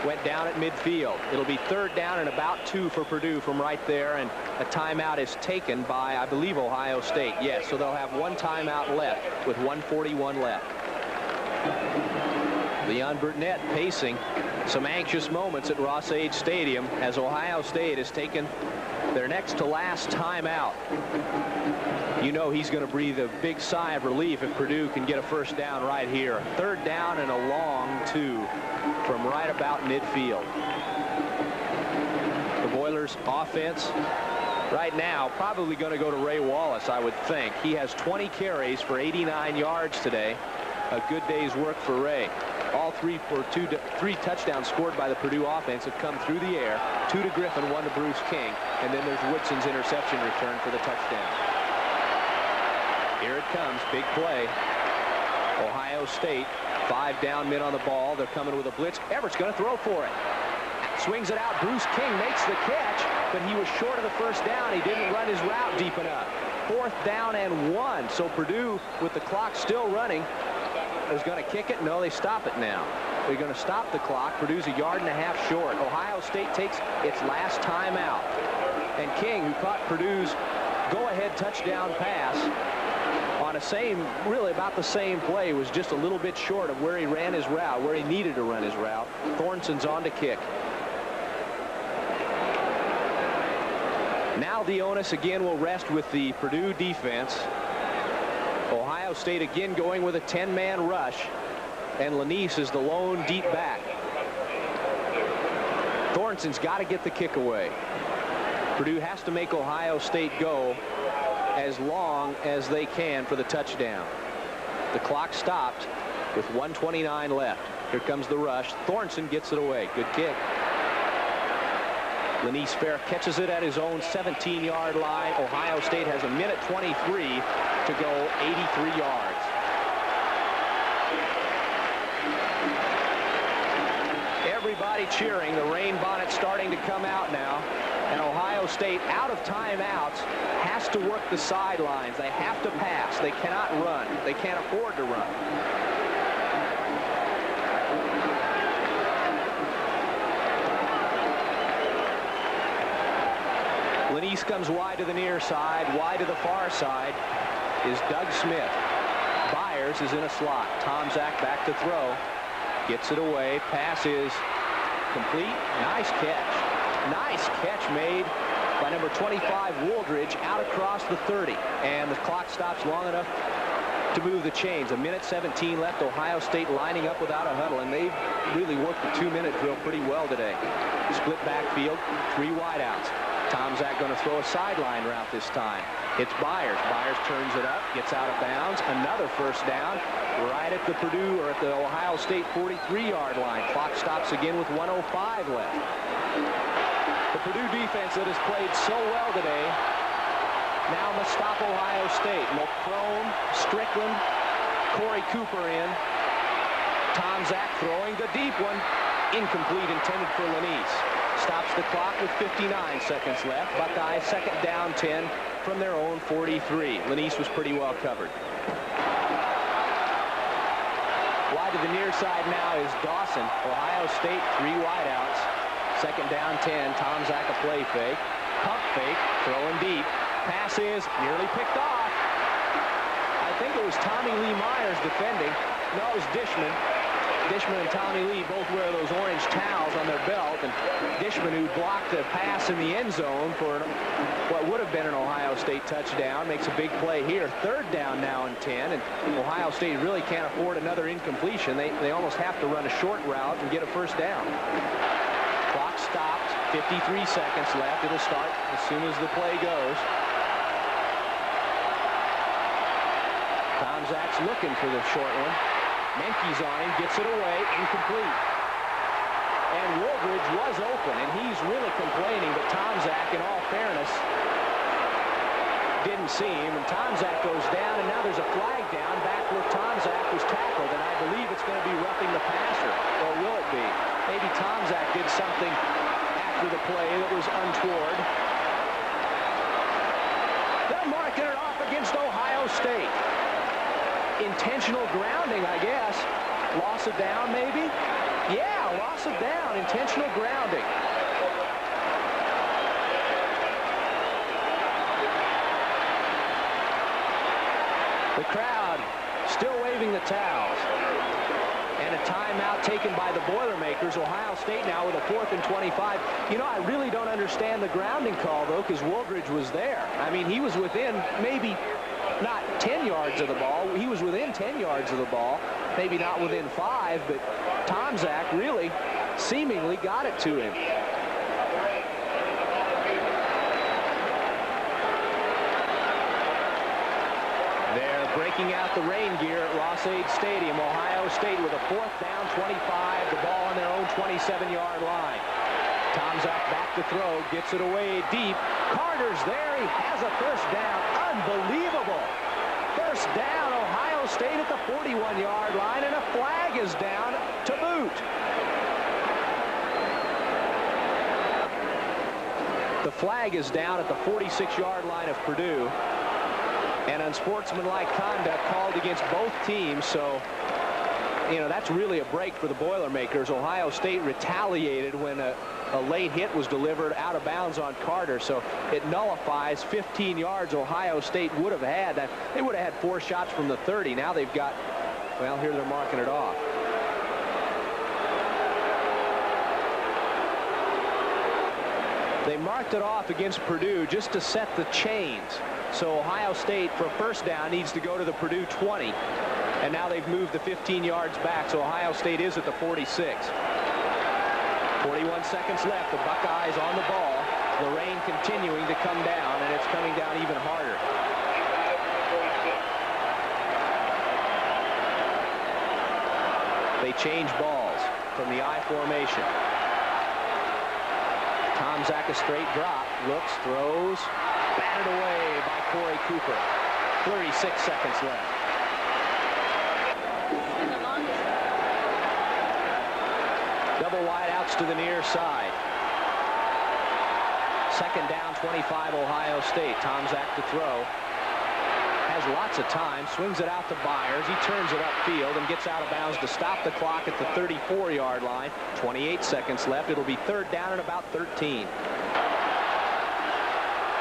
Went down at midfield. It'll be 3rd down and about 2 for Purdue from right there, and a timeout is taken by, I believe, Ohio State. Yes, so they'll have 1 timeout left with 1:41 left. Leon Burnett pacing. Some anxious moments at Ross-Age Stadium as Ohio State has taken their next to last timeout. You know he's going to breathe a big sigh of relief if Purdue can get a first down right here. 3rd down and a long 2 from right about midfield. The Boilers' offense right now probably going to go to Ray Wallace, I would think. He has 20 carries for 89 yards today. A good day's work for Ray. All 3 touchdowns scored by the Purdue offense have come through the air. 2 to Griffin, 1 to Bruce King, and then there's Woodson's interception return for the touchdown. Here it comes, big play. Ohio State, 5 down men on the ball. They're coming with a blitz. Everett's going to throw for it. Swings it out. Bruce King makes the catch, but he was short of the first down. He didn't run his route deep enough. 4th down and 1. So Purdue, with the clock still running, is going to kick it. No, they stop it now. They're going to stop the clock. Purdue's 1.5 yards short. Ohio State takes its last timeout. And King, who caught Purdue's go-ahead touchdown pass on really about the same play, was just a little bit short of where he ran his route, where he needed to run his route. Thornson's on to kick. Now the onus again will rest with the Purdue defense. Ohio State again going with a 10-man rush, and Lanise is the lone deep back. Thornson's got to get the kick away. Purdue has to make Ohio State go as long as they can for the touchdown. The clock stopped with 1:29 left. Here comes the rush. Thornton gets it away. Good kick. Lanise Fair catches it at his own 17-yard line. Ohio State has 1:23 to go, 83 yards. Everybody cheering. The rain bonnet starting to come out now. And Ohio State, out of timeouts, has to work the sidelines. They have to pass. They cannot run. They can't afford to run. Lanise comes wide to the near side. Wide to the far side is Doug Smith. Byers is in a slot. Tom Zach back to throw. Gets it away. Pass is complete. Nice catch. Nice catch made by number 25 Wooldridge out across the 30. And the clock stops long enough to move the chains. 1:17 left. Ohio State lining up without a huddle, and they've really worked the 2-minute drill pretty well today. Split backfield, 3 wideouts. Tom Zach going to throw a sideline route this time. It's Byers. Byers turns it up, gets out of bounds. Another first down right at the Purdue, or at the Ohio State 43-yard line. Clock stops again with 1:05 left. The Purdue defense that has played so well today now must stop Ohio State. McCrone, Strickland, Corey Cooper in. Tom Zach throwing the deep one. Incomplete, intended for Lanise. Stops the clock with 59 seconds left. Buckeyes 2nd down 10 from their own 43. Lanise was pretty well covered. Wide to the near side now is Dawson. Ohio State, 3 wideouts. Second down 10. Tomczak a play fake. Pump fake. Throwing deep. Pass is nearly picked off. I think it was Tommy Lee Myers defending. No, it was Dishman. Dishman and Tommy Lee both wear those orange towels on their belt, and Dishman, who blocked a pass in the end zone for what would have been an Ohio State touchdown, makes a big play here. Third down now and 10, and Ohio State really can't afford another incompletion. They almost have to run a short route and get a first down. Clock stopped, 53 seconds left. It'll start as soon as the play goes. Tomczak's looking for the short one. Menke's on him, gets it away, incomplete. And Woolridge was open, and he's really complaining, but Tomczak, in all fairness, didn't see him. And Tomczak goes down, and now there's a flag down back where Tomczak was tackled, and I believe it's going to be roughing the passer, or will it be? Maybe Tomczak did something after the play that was untoward. They're marking it off against Ohio State. Intentional grounding, I guess. Loss of down, maybe? Yeah, loss of down. Intentional grounding. The crowd still waving the towels. And a timeout taken by the Boilermakers. Ohio State now with a 4th and 25. You know, I really don't understand the grounding call, though, because Woolridge was there. I mean, he was within maybe not 10 yards of the ball. He was within 10 yards of the ball, maybe not within 5, but Tomczak really seemingly got it to him. They're breaking out the rain gear at Ross-Ade Stadium. Ohio State with a 4th down, 25, the ball on their own 27-yard line. Tomczak back to throw, gets it away deep. Carter's there. He has a first down. Unbelievable. First down, Ohio State at the 41-yard line, and a flag is down to boot. The flag is down at the 46-yard line of Purdue. And unsportsmanlike conduct called against both teams, so you know, that's really a break for the Boilermakers. Ohio State retaliated when a late hit was delivered out of bounds on Carter, so it nullifies 15 yards Ohio State would have had. They would have had 4 shots from the 30. Now they've got, well, here they're marking it off. They marked it off against Purdue just to set the chains. So Ohio State, for a first down, needs to go to the Purdue 20. And now they've moved the 15 yards back, so Ohio State is at the 46. 41 seconds left. The Buckeyes on the ball. The rain continuing to come down, and it's coming down even harder. They change balls from the I formation. Tomczak a straight drop. Looks, throws. Batted away by Corey Cooper. 36 seconds left. Double wideouts to the near side. Second down, 25, Ohio State. Tomczak to throw. Has lots of time. Swings it out to Byers. He turns it upfield and gets out of bounds to stop the clock at the 34-yard line. 28 seconds left. It'll be third down and about 13.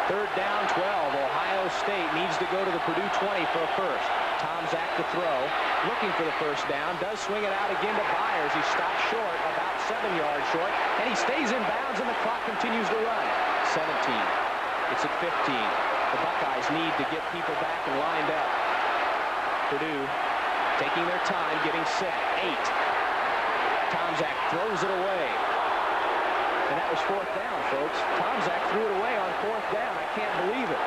Third down, 12. Ohio State needs to go to the Purdue 20 for a first. Tomczak to throw. Looking for the first down. Does swing it out again to Byers. He stops short, about 7 yards short. And he stays in bounds, and the clock continues to run. 17. It's at 15. The Buckeyes need to get people back and lined up. Purdue taking their time, getting set. 8. Tomczak throws it away. And that was fourth down, folks. Tomczak threw it away on fourth down. I can't believe it.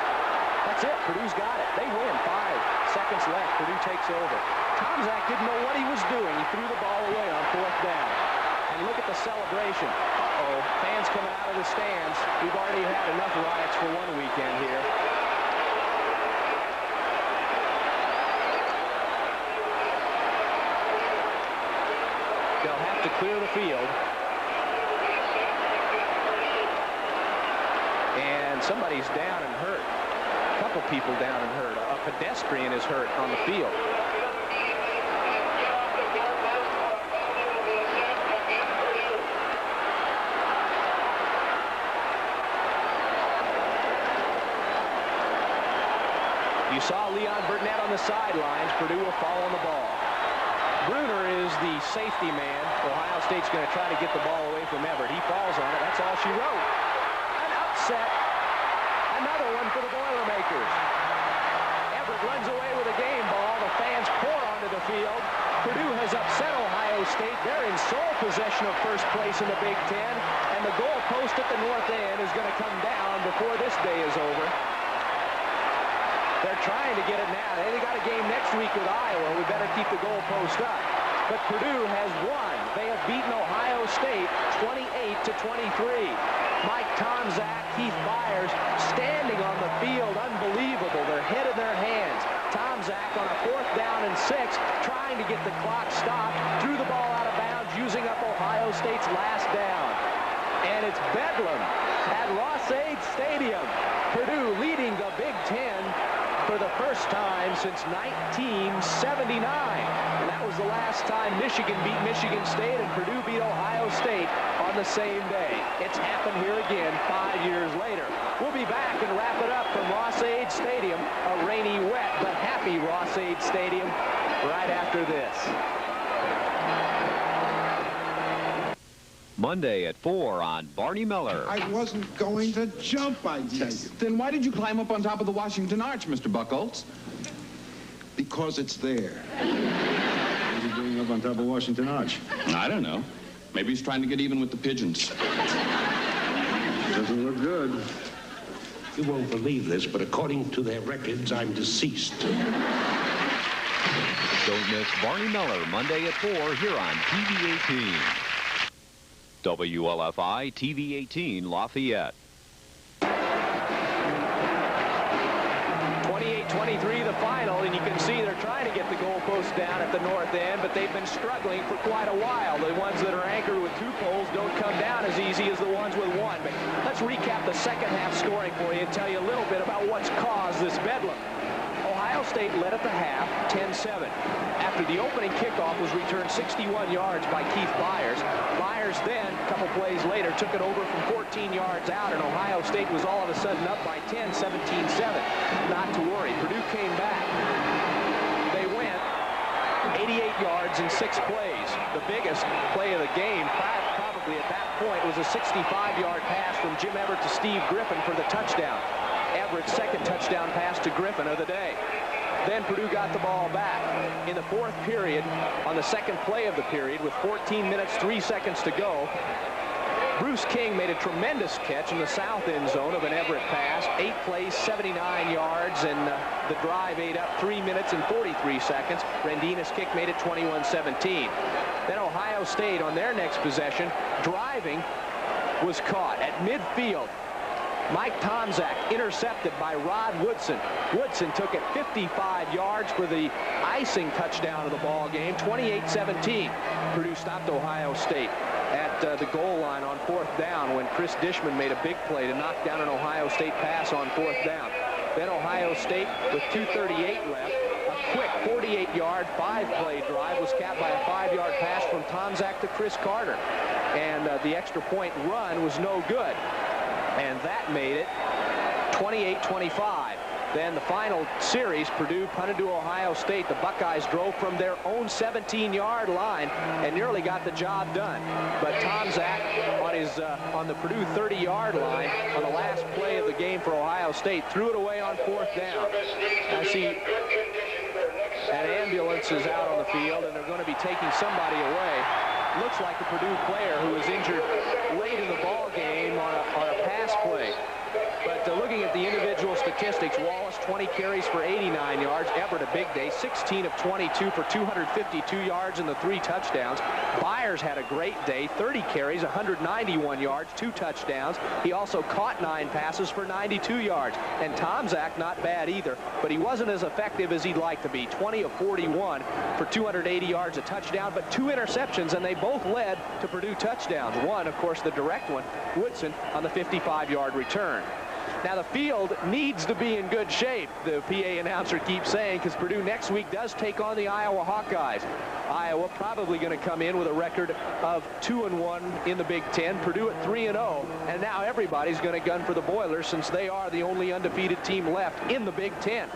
That's it. Purdue's got it. They win. 5 seconds left. Purdue takes over. Tomczak didn't know what he was doing. He threw the ball away on fourth down. And look at the celebration. Uh-oh. Fans coming out of the stands. We've already had enough riots for one weekend here. They'll have to clear the field. And somebody's down and hurt. A couple people down and hurt. A pedestrian is hurt on the field. You saw Leon Burnett on the sidelines. Purdue will fall on the ball. Bruner is the safety man. Ohio State's going to try to get the ball away from Everett. He falls on it. That's all she wrote. An upset. Another one for the Boilermakers. Everett runs away with a game ball. The fans pour onto the field. Purdue has upset Ohio State. They're in sole possession of first place in the Big Ten. And the goal post at the north end is going to come down before this day is over. They're trying to get it now. They got a game next week with Iowa. We better keep the goalpost up. But Purdue has won. They have beaten Ohio State 28-23. Mike Tomczak, Keith Byers standing on the field. Unbelievable. Their head in their hands. Tomczak on a 4th down and 6, trying to get the clock stopped. Threw the ball out of bounds, using up Ohio State's last down. And it's bedlam at Ross-Ade Stadium. Purdue leading the Big Ten for the first time since 1979. And that was the last time Michigan beat Michigan State and Purdue beat Ohio State on the same day. It's happened here again 5 years later. We'll be back and wrap it up from Ross-Ade Stadium, a rainy, wet, but happy Ross-Ade Stadium, right after this. Monday at 4 on Barney Miller. I wasn't going to jump, I tell you. Then why did you climb up on top of the Washington Arch, Mr. Buchholz? Because it's there. What's he doing up on top of Washington Arch? I don't know. Maybe he's trying to get even with the pigeons. Doesn't look good. You won't believe this, but according to their records, I'm deceased. Don't miss Barney Miller Monday at 4 here on TV 18. WLFI TV 18 Lafayette. 28-23 the final, and you can see they're trying to get the goalpost down at the north end, but they've been struggling for quite a while. The ones that are anchored with 2 poles don't come down as easy as the ones with 1. But let's recap the second half scoring for you and tell you a little bit about what's caused this bedlam. Ohio State led at the half 10-7. After the opening kickoff was returned 61 yards by Keith Byers. Byers then, a couple plays later, took it over from 14 yards out, and Ohio State was all of a sudden up by 10, 17-7. Not to worry. Purdue came back. They went 88 yards in 6 plays. The biggest play of the game, probably at that point, was a 65-yard pass from Jim Everett to Steve Griffin for the touchdown. Everett's second touchdown pass to Griffin of the day. Then Purdue got the ball back. In the 4th period, on the second play of the period, with 14 minutes, 3 seconds to go, Bruce King made a tremendous catch in the south end zone of an Everett pass. 8 plays, 79 yards, and the drive ate up 3 minutes and 43 seconds. Rendina's kick made it 21-17. Then Ohio State, on their next possession, driving, was caught at midfield. Mike Tomczak intercepted by Rod Woodson. Woodson took it 55 yards for the icing touchdown of the ball game, 28-17. Purdue stopped Ohio State at the goal line on 4th down when Chris Dishman made a big play to knock down an Ohio State pass on 4th down. Then Ohio State, with 2:38 left, a quick 48-yard, 5-play drive was capped by a 5-yard pass from Tomczak to Chris Carter. And the extra point run was no good. And that made it 28-25. Then the final series, Purdue punted to Ohio State. The Buckeyes drove from their own 17-yard line and nearly got the job done. But Tomczak on the Purdue 30-yard line on the last play of the game for Ohio State threw it away on 4th down. I see an ambulance is out on the field, and they're going to be taking somebody away. Looks like a Purdue player who was injured late in the ball game on a pass play. But looking at the individual statistics, Wallace 20 carries for 89 yards. Everett a big day, 16 of 22 for 252 yards and the 3 touchdowns. Byers had a great day, 30 carries, 191 yards, 2 touchdowns. He also caught 9 passes for 92 yards. And Tomczak not bad either, but he wasn't as effective as he'd like to be. 20 of 41 for 280 yards, a touchdown, but 2 interceptions, and they both led to Purdue touchdowns. One, of course, the direct one, Woodson, on the 55-yard return. Now, the field needs to be in good shape, the PA announcer keeps saying, because Purdue next week does take on the Iowa Hawkeyes. Iowa probably going to come in with a record of 2-1 in the Big Ten. Purdue at 3-0, and now everybody's going to gun for the Boilers since they are the only undefeated team left in the Big Ten.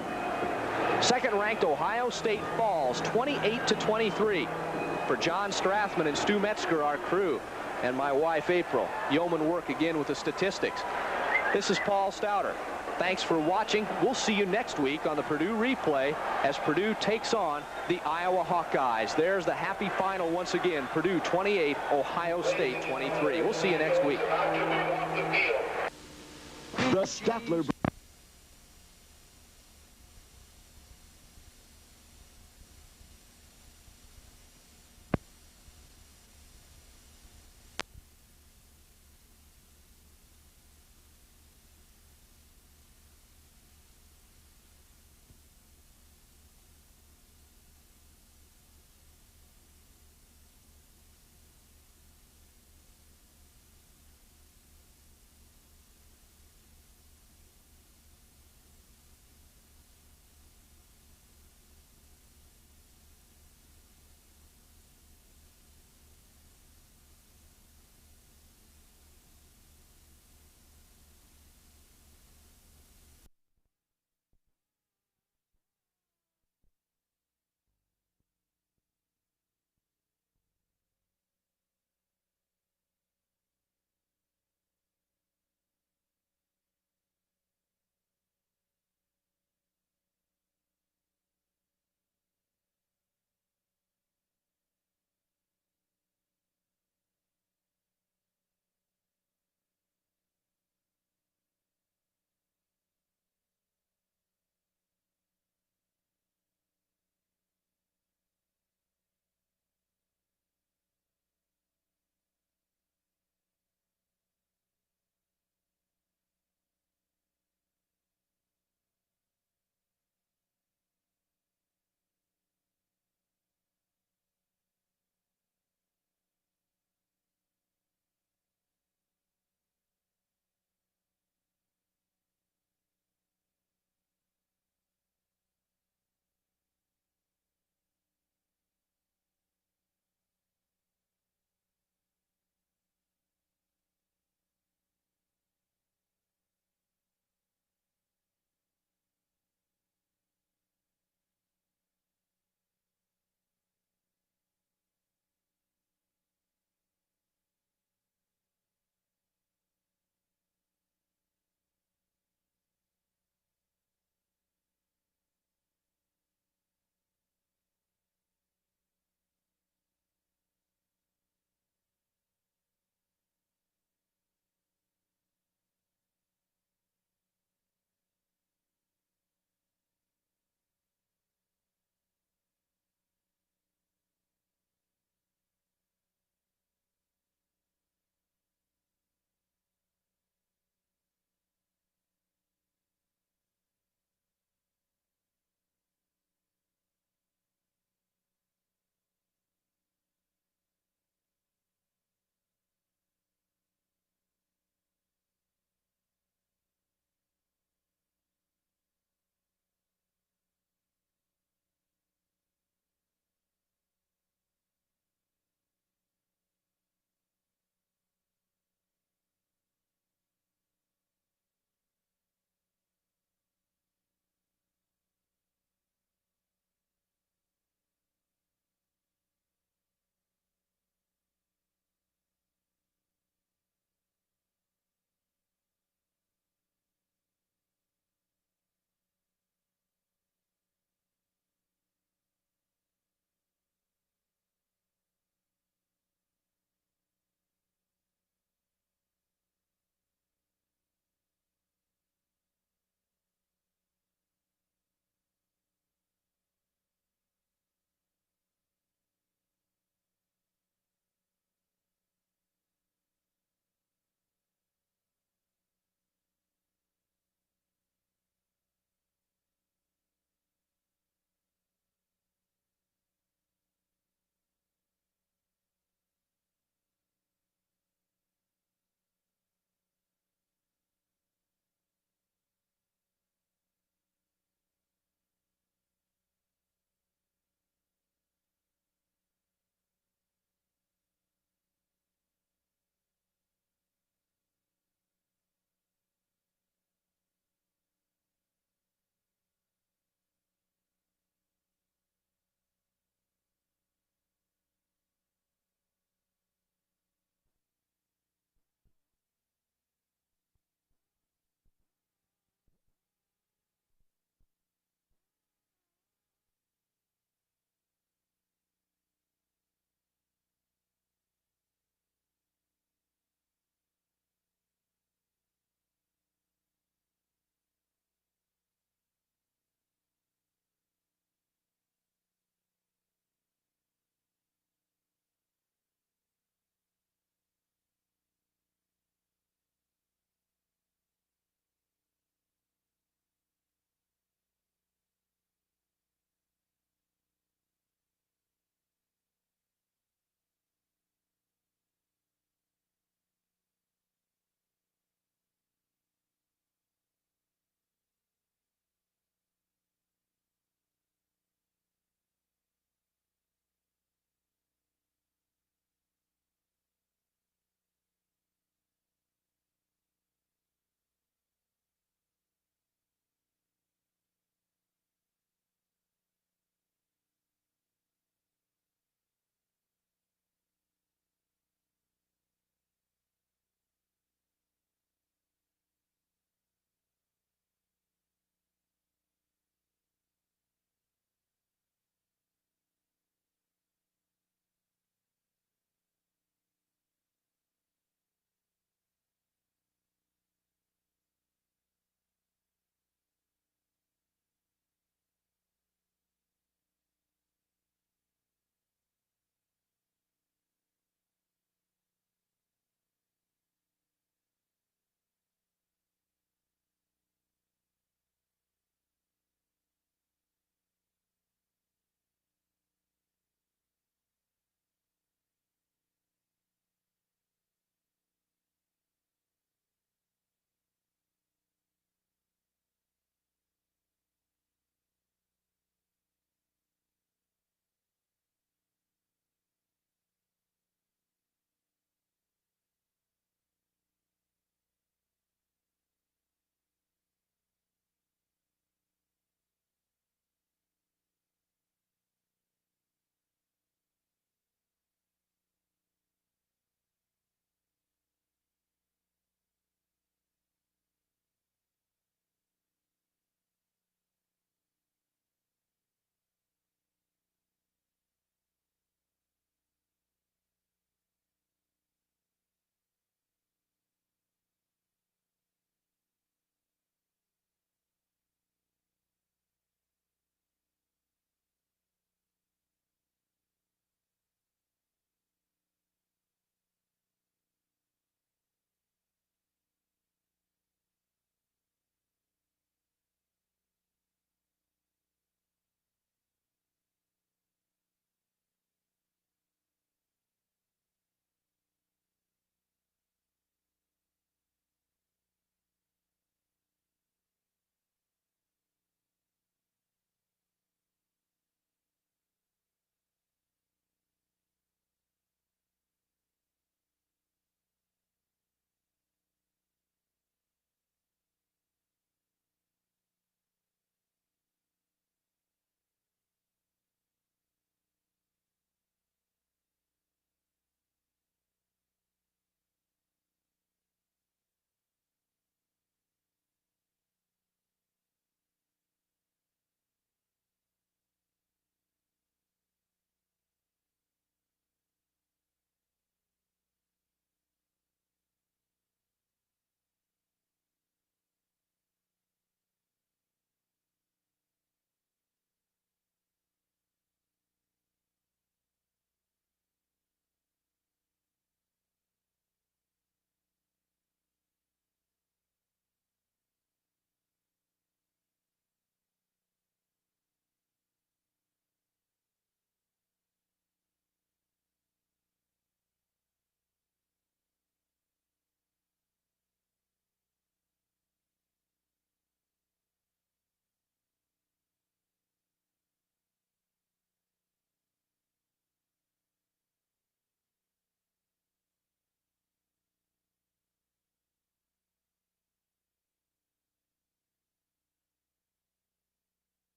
Second-ranked Ohio State falls 28-23. For John Strathman and Stu Metzger, our crew, and my wife April, yeoman work again with the statistics. This is Paul Stouter. Thanks for watching. We'll see you next week on the Purdue replay as Purdue takes on the Iowa Hawkeyes. There's the happy final once again. Purdue 28, Ohio State 23. We'll see you next week. The Statler